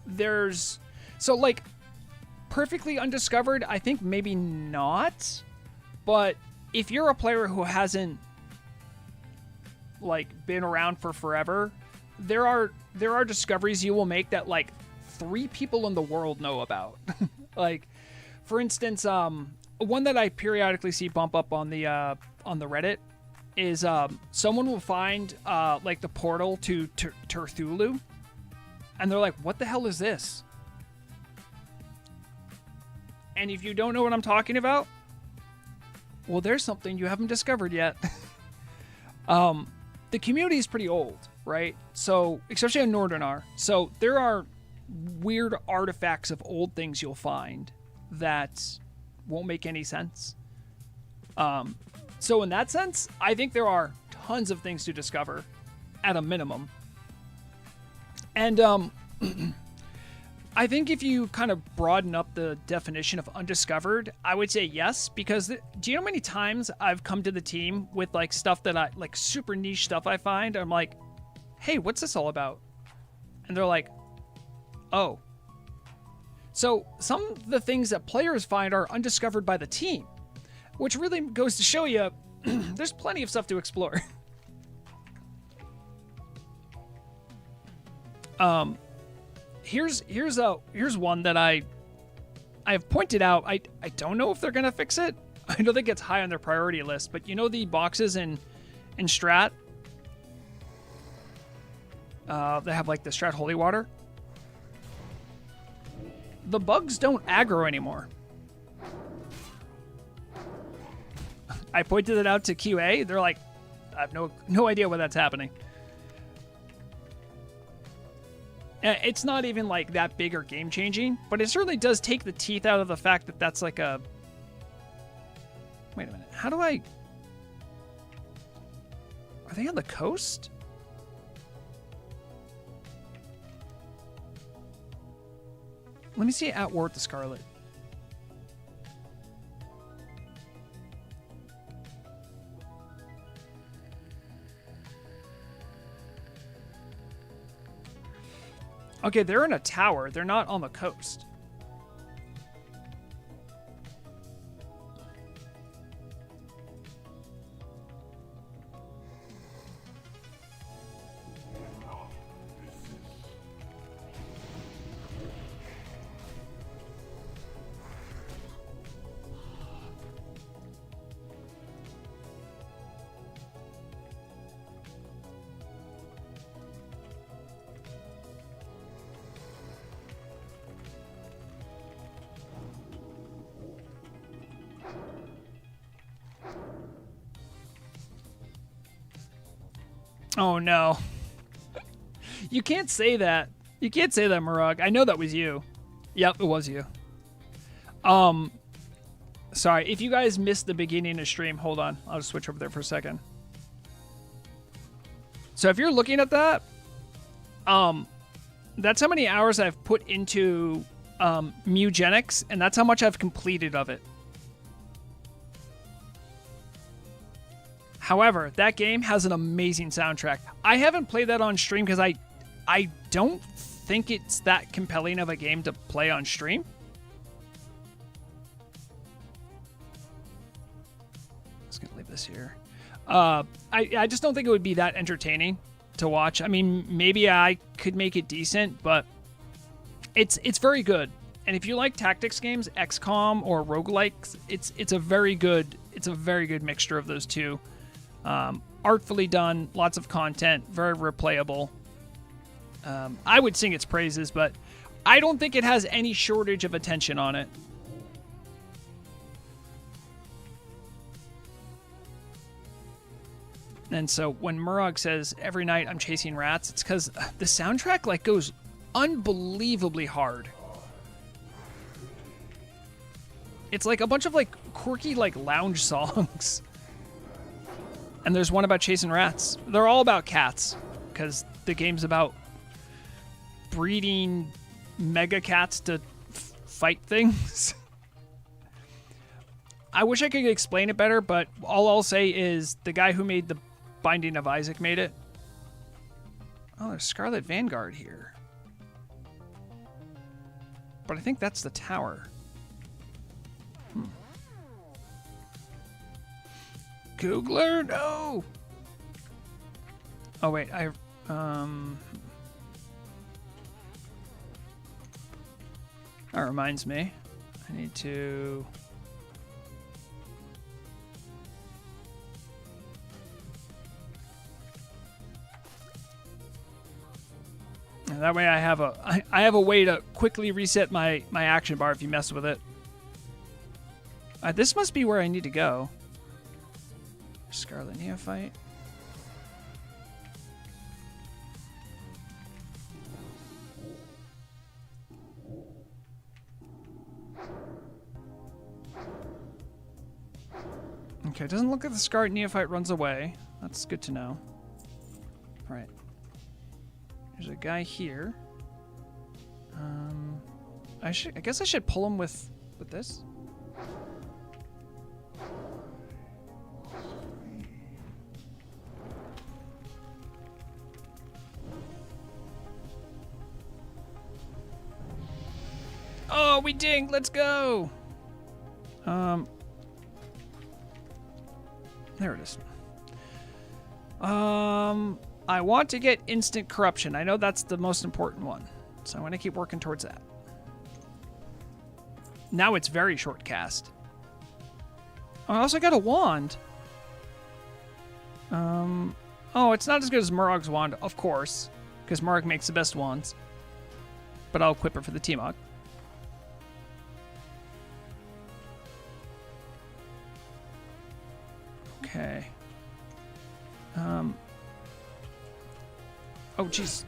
there's... So, like, perfectly undiscovered, I think maybe not. But if you're a player who hasn't, like, been around for forever, there are discoveries you will make that, like, 3 people in the world know about. Like, for instance, one that I periodically see bump up on the Reddit is someone will find like the portal to Terthulu, and they're like, "What the hell is this?" And if you don't know what I'm talking about, well, there's something you haven't discovered yet. The community is pretty old, right? So, especially in Northern, so there are weird artifacts of old things you'll find that won't make any sense. So in that sense, I think there are tons of things to discover at a minimum. And I think if you kind of broaden up the definition of undiscovered, I would say yes, because do you know how many times I've come to the team with like stuff that I like super niche stuff I find? I'm like, hey, what's this all about? And they're like, oh. So some of the things that players find are undiscovered by the team, which really goes to show you there's plenty of stuff to explore. Here's one that I've pointed out. I don't know if they're gonna fix it. I don't think it's high on their priority list, but you know the boxes in Strat? They have like the Strat Holy Water. The bugs don't aggro anymore. I pointed it out to QA. They're like, I have no idea why that's happening. It's not even like that big or game changing, but it certainly does take the teeth out of the fact that that's like a... Wait a minute. How do I... Are they on the coast? Let me see at war with the Scarlet. Okay, they're in a tower. They're not on the coast. Oh no. You can't say that. You can't say that, Murug. I know that was you. Yep, it was you. Sorry, if you guys missed the beginning of stream, hold on. I'll just switch over there for a second. So if you're looking at that, that's how many hours I've put into Mugenics, and that's how much I've completed of it. However, that game has an amazing soundtrack. I haven't played that on stream because I don't think it's that compelling of a game to play on stream. I'm just gonna leave this here. I just don't think it would be that entertaining to watch. I mean, maybe I could make it decent, but it's very good. And if you like tactics games, XCOM or roguelikes, it's a very good mixture of those two. Artfully done, lots of content, very replayable. I would sing its praises, but I don't think it has any shortage of attention on it. And so when Murog says every night I'm chasing rats, it's because the soundtrack like goes unbelievably hard. It's like a bunch of like quirky like lounge songs. And there's one about chasing rats. They're all about cats because the game's about breeding mega cats to fight things. I wish I could explain it better, but all I'll say is the guy who made the Binding of Isaac made it. Oh, there's Scarlet Vanguard here. But I think that's the tower. Googler, no! Oh, wait, that reminds me. I need to... And that way I have a way to quickly reset my action bar if you mess with it. This must be where I need to go. Scarlet Neophyte. Okay, it doesn't look like the Scarlet Neophyte runs away. That's good to know. All right. There's a guy here. I guess I should pull him with this. Oh, we dinged. Let's go. There it is. I want to get instant corruption. I know that's the most important one. So I'm going to keep working towards that. Now it's very short cast. Oh, I also got a wand. Oh, it's not as good as Murrog's wand, of course, because Murrog makes the best wands. But I'll equip it for the T-Mog. Okay. Oh, jeez.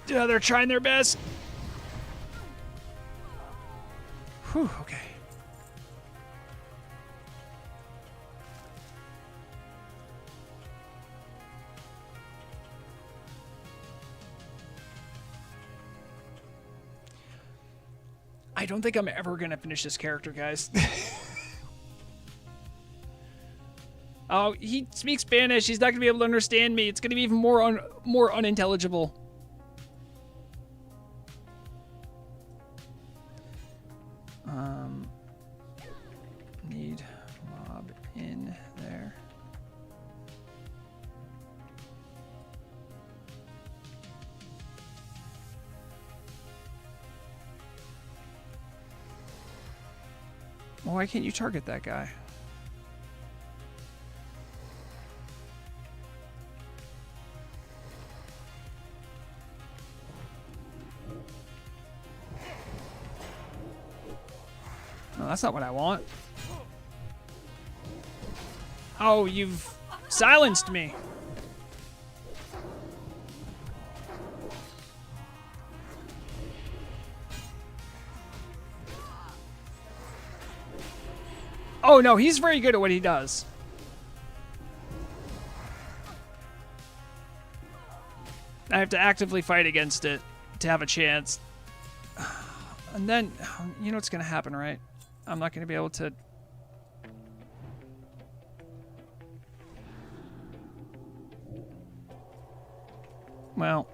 Yeah, they're trying their best. Whew, okay. I don't think I'm ever going to finish this character, guys. Oh, he speaks Spanish. He's not going to be able to understand me. It's going to be even more unintelligible. Need mob in there. Well, why can't you target that guy? No, that's not what I want. Oh, you've silenced me. Oh, no, he's very good at what he does. I have to actively fight against it to have a chance. And then, you know what's going to happen, right? I'm not going to be able to... Well...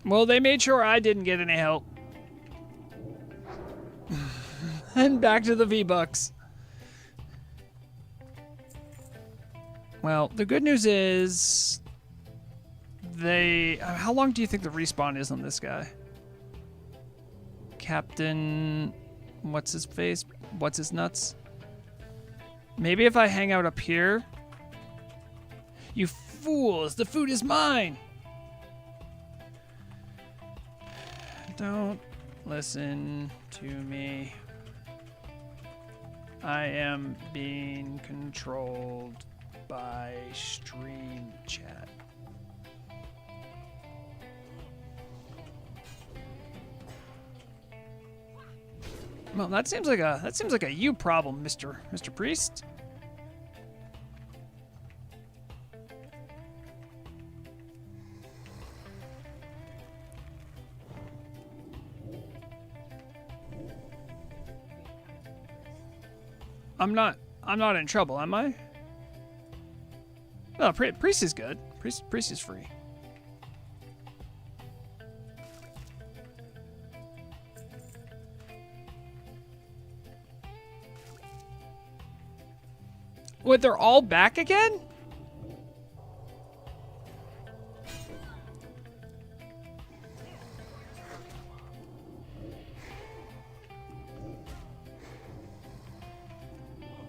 Well, they made sure I didn't get any help. And back to the V-Bucks. Well, the good news is... How long do you think the respawn is on this guy? Captain... What's his face? What's his nuts? Maybe if I hang out up here... You fools! The food is mine! Don't listen to me. I am being controlled by stream chat. Well, that seems like a you problem, Mr. Priest. I'm not in trouble, am I? No, Priest is good. Priest is free. What, they're all back again?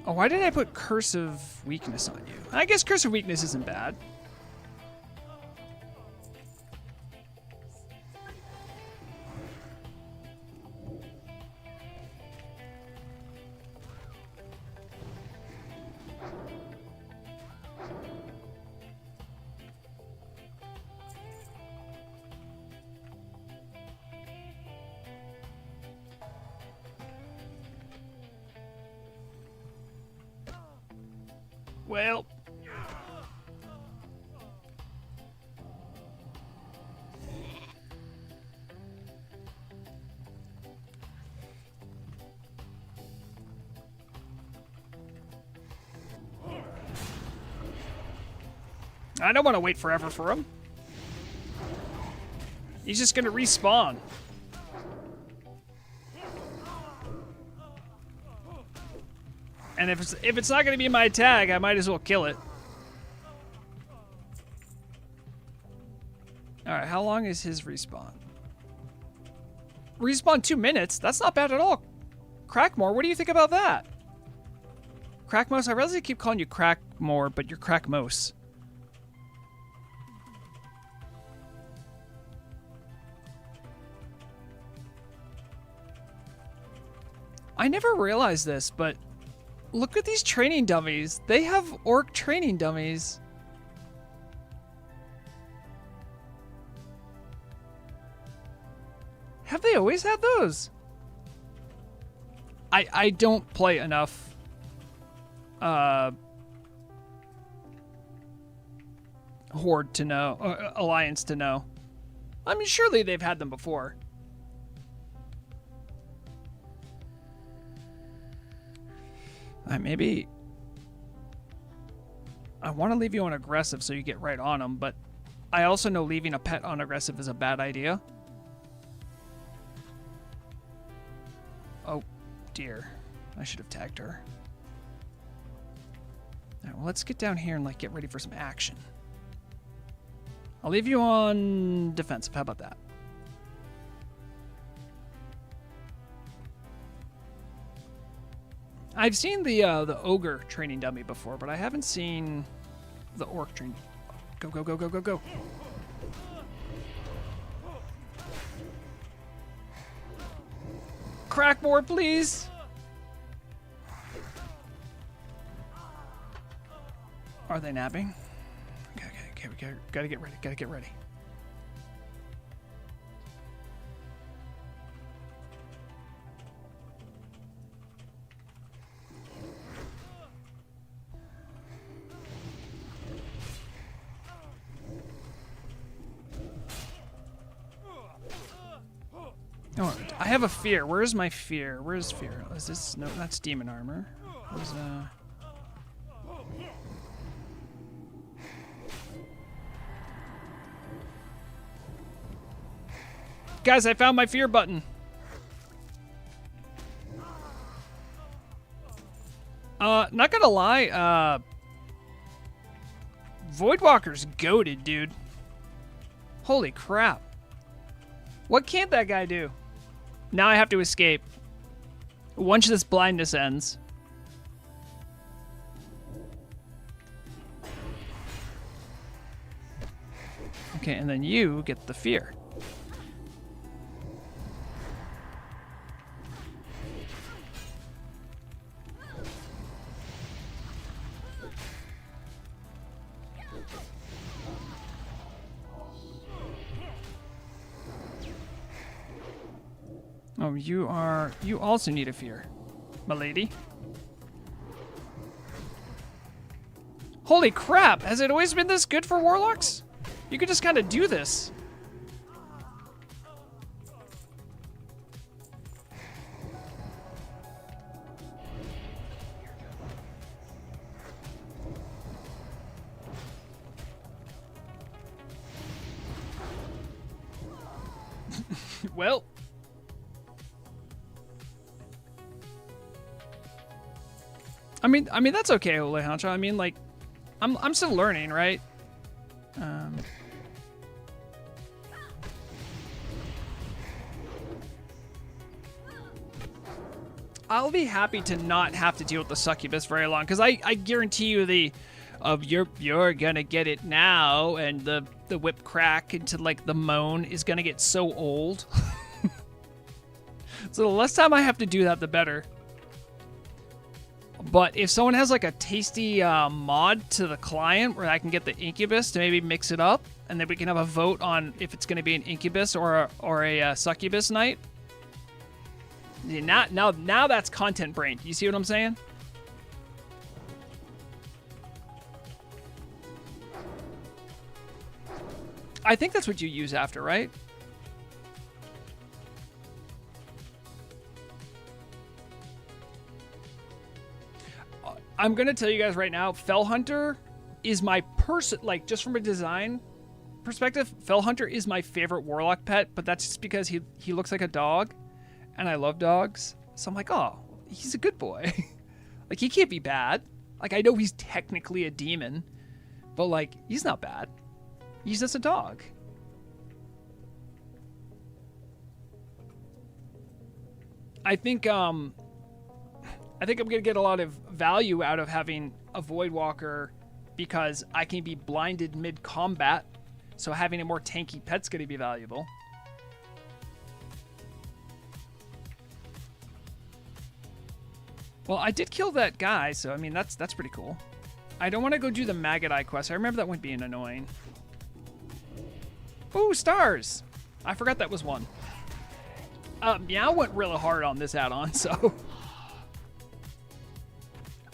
Oh, why did I put Curse of Weakness on you? I guess Curse of Weakness isn't bad. Well. I don't want to wait forever for him. He's just gonna respawn. And if it's not gonna be my tag, I might as well kill it. Alright, how long is his respawn? Respawn 2 minutes? That's not bad at all. Crackmore, what do you think about that? Crackmose, I realize I keep calling you Crackmore, but you're Crackmose. I never realized this, but look at these training dummies. They have orc training dummies. Have they always had those? I don't play enough Horde to know, Alliance to know. I mean, surely they've had them before. Maybe I want to leave you on aggressive so you get right on them, but I also know leaving a pet on aggressive is a bad idea. Oh, dear. I should have tagged her. All right, well, let's get down here and like get ready for some action. I'll leave you on defensive. How about that? I've seen the ogre training dummy before, but I haven't seen the orc training. Go, go, go, go, go, go. Crackmore, please. Are they napping? Okay, we gotta get ready. Gotta get ready. Oh, I have a fear. Where's my fear? Where's fear? Is this? No, that's demon armor. Where's Guys, I found my fear button. Not gonna lie, Voidwalker's goated, dude. Holy crap. What can't that guy do? Now I have to escape. Once this blindness ends. Okay, and then you get the fear. Oh, you also need a fear, my lady. Holy crap, has it always been this good for warlocks? You could just kind of do this. Well. I mean that's okay, Alejandro. I mean, like, I'm still learning, right? I'll be happy to not have to deal with the succubus very long, because I guarantee you you're gonna get it now, and the whip crack into like the moan is gonna get so old. So the less time I have to do that, the better. But if someone has like a tasty mod to the client where I can get the incubus to maybe mix it up, and then we can have a vote on if it's going to be an incubus or a succubus night. Now that's content brain. You see what I'm saying? I think that's what you use after, right? I'm gonna tell you guys right now, Fell Hunter is my like just from a design perspective, Fell Hunter is my favorite warlock pet, but that's just because he looks like a dog, and I love dogs. So I'm like, oh, he's a good boy. Like, he can't be bad. Like, I know he's technically a demon, but like, he's not bad. He's just a dog. I think I'm gonna get a lot of value out of having a Voidwalker because I can be blinded mid-combat, so having a more tanky pet's gonna be valuable. Well, I did kill that guy, so I mean that's pretty cool. I don't want to go do the Maggot Eye quest. I remember that one being annoying. Ooh, stars! I forgot that was one. Meow went really hard on this add-on, so...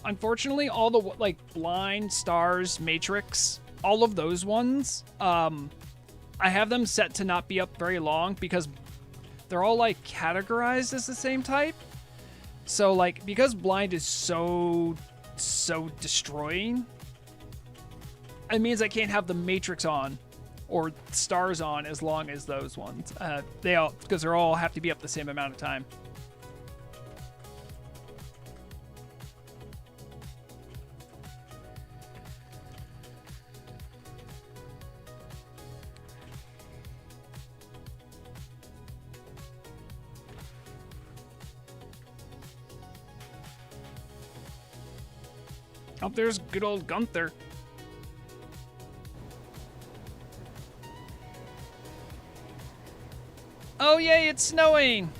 Unfortunately, all the, like, blind, stars, matrix, all of those ones, I have them set to not be up very long because they're all, like, categorized as the same type. So, like, because blind is so destroying, it means I can't have the matrix on or stars on as long as those ones. Because they're all have to be up the same amount of time. Oh, there's good old Gunther. Oh, yay, it's snowing!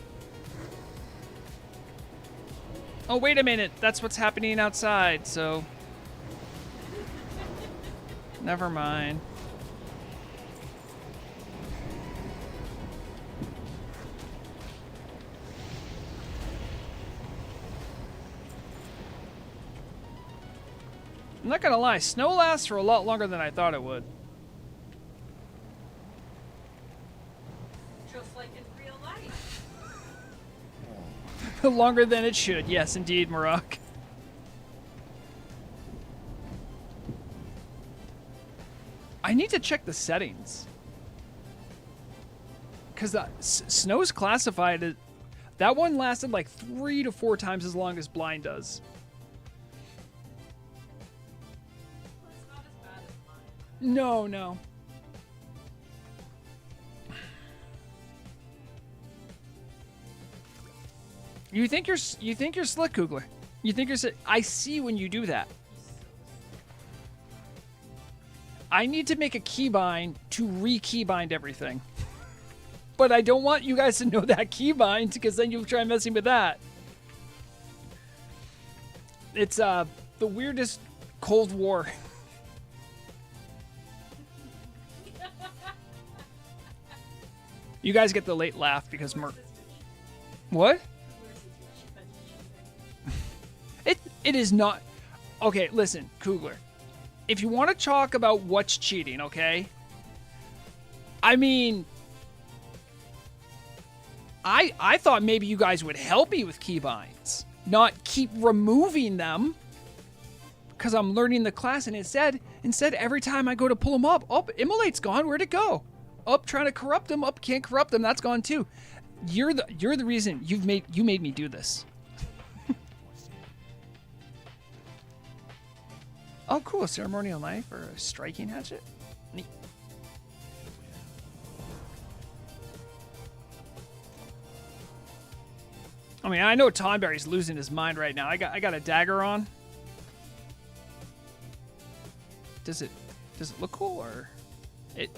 Oh, wait a minute. That's what's happening outside, so... Never mind. I'm not gonna lie, snow lasts for a lot longer than I thought it would. Just like in real life. Longer than it should. Yes, indeed, Marak. I need to check the settings. Because snow's classified as... That one lasted like 3 to 4 times as long as blind does. Well, it's not as bad as mine. No, no. You think you're slick, Kugler. You think you're slick. I see when you do that. I need to make a keybind to re-keybind everything. But I don't want you guys to know that keybind because then you'll try messing with that. It's the weirdest Cold War. You guys get the late laugh because What? It is not... Okay, listen, Kugler. If you want to talk about what's cheating, okay? I mean... I thought maybe you guys would help me with keybinds. Not keep removing them. Because I'm learning the class, and instead, every time I go to pull them up, Immolate's gone. Where'd it go? Up, trying to corrupt them. Up, can't corrupt them. That's gone too. You're the reason you made me do this. Oh, cool. A ceremonial knife or a striking hatchet? Neat. I mean, I know Tonberry's losing his mind right now. I got a dagger on. Does it look cool or it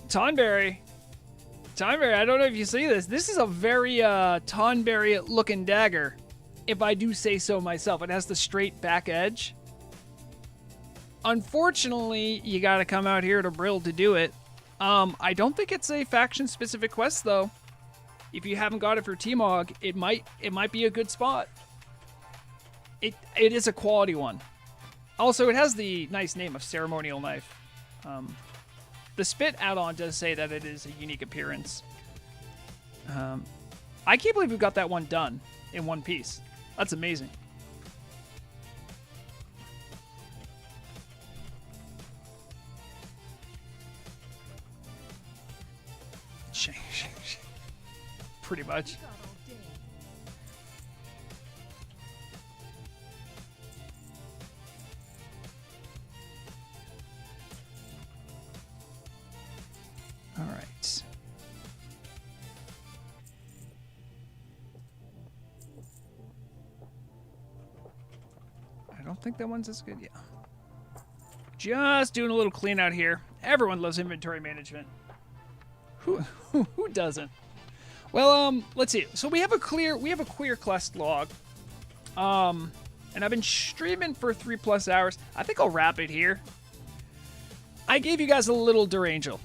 Tonberry, I don't know if you see this. This is a very Tonberry looking dagger, if I do say so myself. It has the straight back edge. Unfortunately, you got to come out here to Brill to do it. I don't think it's a faction specific quest though. If you haven't got it for T-Mog, it might be a good spot. It is a quality one. Also, it has the nice name of ceremonial knife. The spit add-on does say that it is a unique appearance. I can't believe we got that one done in one piece. That's amazing. Pretty much. All right. I don't think that one's as good. Yeah. Just doing a little clean out here. Everyone loves inventory management. Who doesn't? Well, let's see. So we have a queer quest log. And I've been streaming for 3+ hours. I think I'll wrap it here. I gave you guys a little derangel.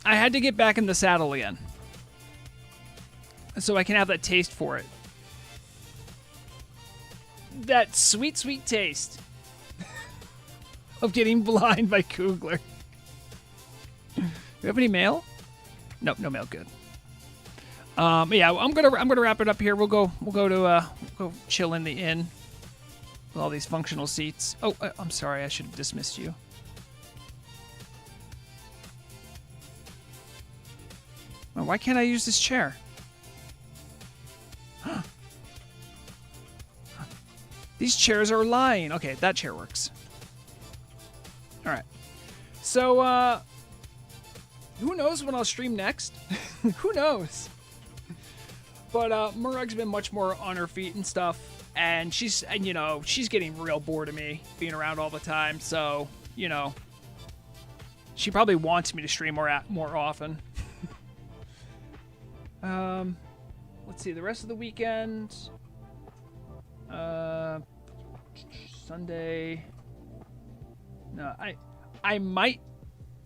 I had to get back in the saddle again. So I can have that taste for it. That sweet, sweet taste of getting blind by Kugler. Do you have any mail? Nope, no mail. Good. Yeah, I'm gonna wrap it up here. We'll go chill in the inn with all these functional seats. Oh, I'm sorry. I should have dismissed you. Well, why can't I use this chair? These chairs are lying. Okay, that chair works. All right. So, who knows when I'll stream next? Who knows? But Murug's been much more on her feet and stuff, and she's getting real bored of me being around all the time. So, she probably wants me to stream more often. Let's see, the rest of the weekend. Sunday. No, I might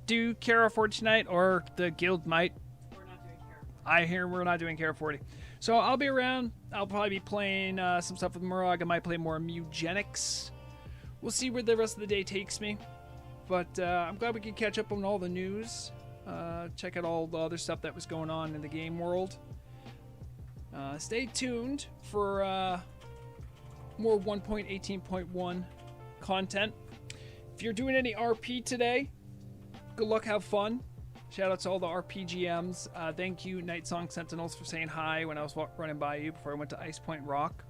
do Kara 40 tonight, or the guild might. We're not doing care. I hear we're not doing Kara 40. So I'll be around. I'll probably be playing some stuff with Murug. I might play more Mugenics. We'll see where the rest of the day takes me. But I'm glad we could catch up on all the news. Check out all the other stuff that was going on in the game world. Stay tuned for more 1.18.1 content. If you're doing any RP today, good luck, have fun. Shout out to all the RPGMs. Thank you, Night Song Sentinels, for saying hi when I was running by you before I went to Ice Point Rock.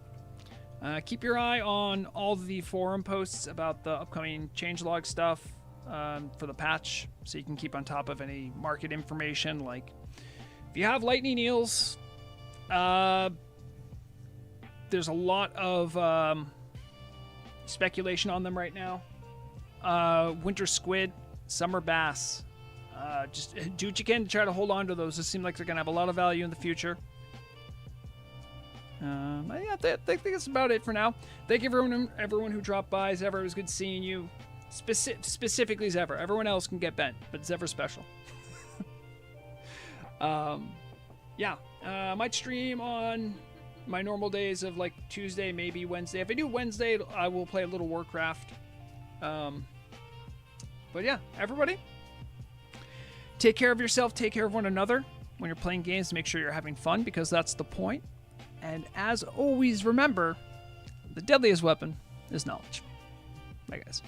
Keep your eye on all the forum posts about the upcoming changelog stuff for the patch, so you can keep on top of any market information. Like, if you have lightning eels, there's a lot of speculation on them right now. Winter squid, summer bass. Just do what you can to try to hold on to those. It seems like they're going to have a lot of value in the future. Yeah, I think that's about it for now. Thank you everyone who dropped by. Zephyr, it was good seeing you. Specifically Zephyr. Everyone else can get bent, but Zephyr's special. Yeah, might stream on my normal days of like Tuesday, maybe Wednesday. If I do Wednesday, I will play a little Warcraft. But yeah, everybody, take care of yourself, take care of one another. When you're playing games, make sure you're having fun, because that's the point. And as always, remember, the deadliest weapon is knowledge. Bye, guys.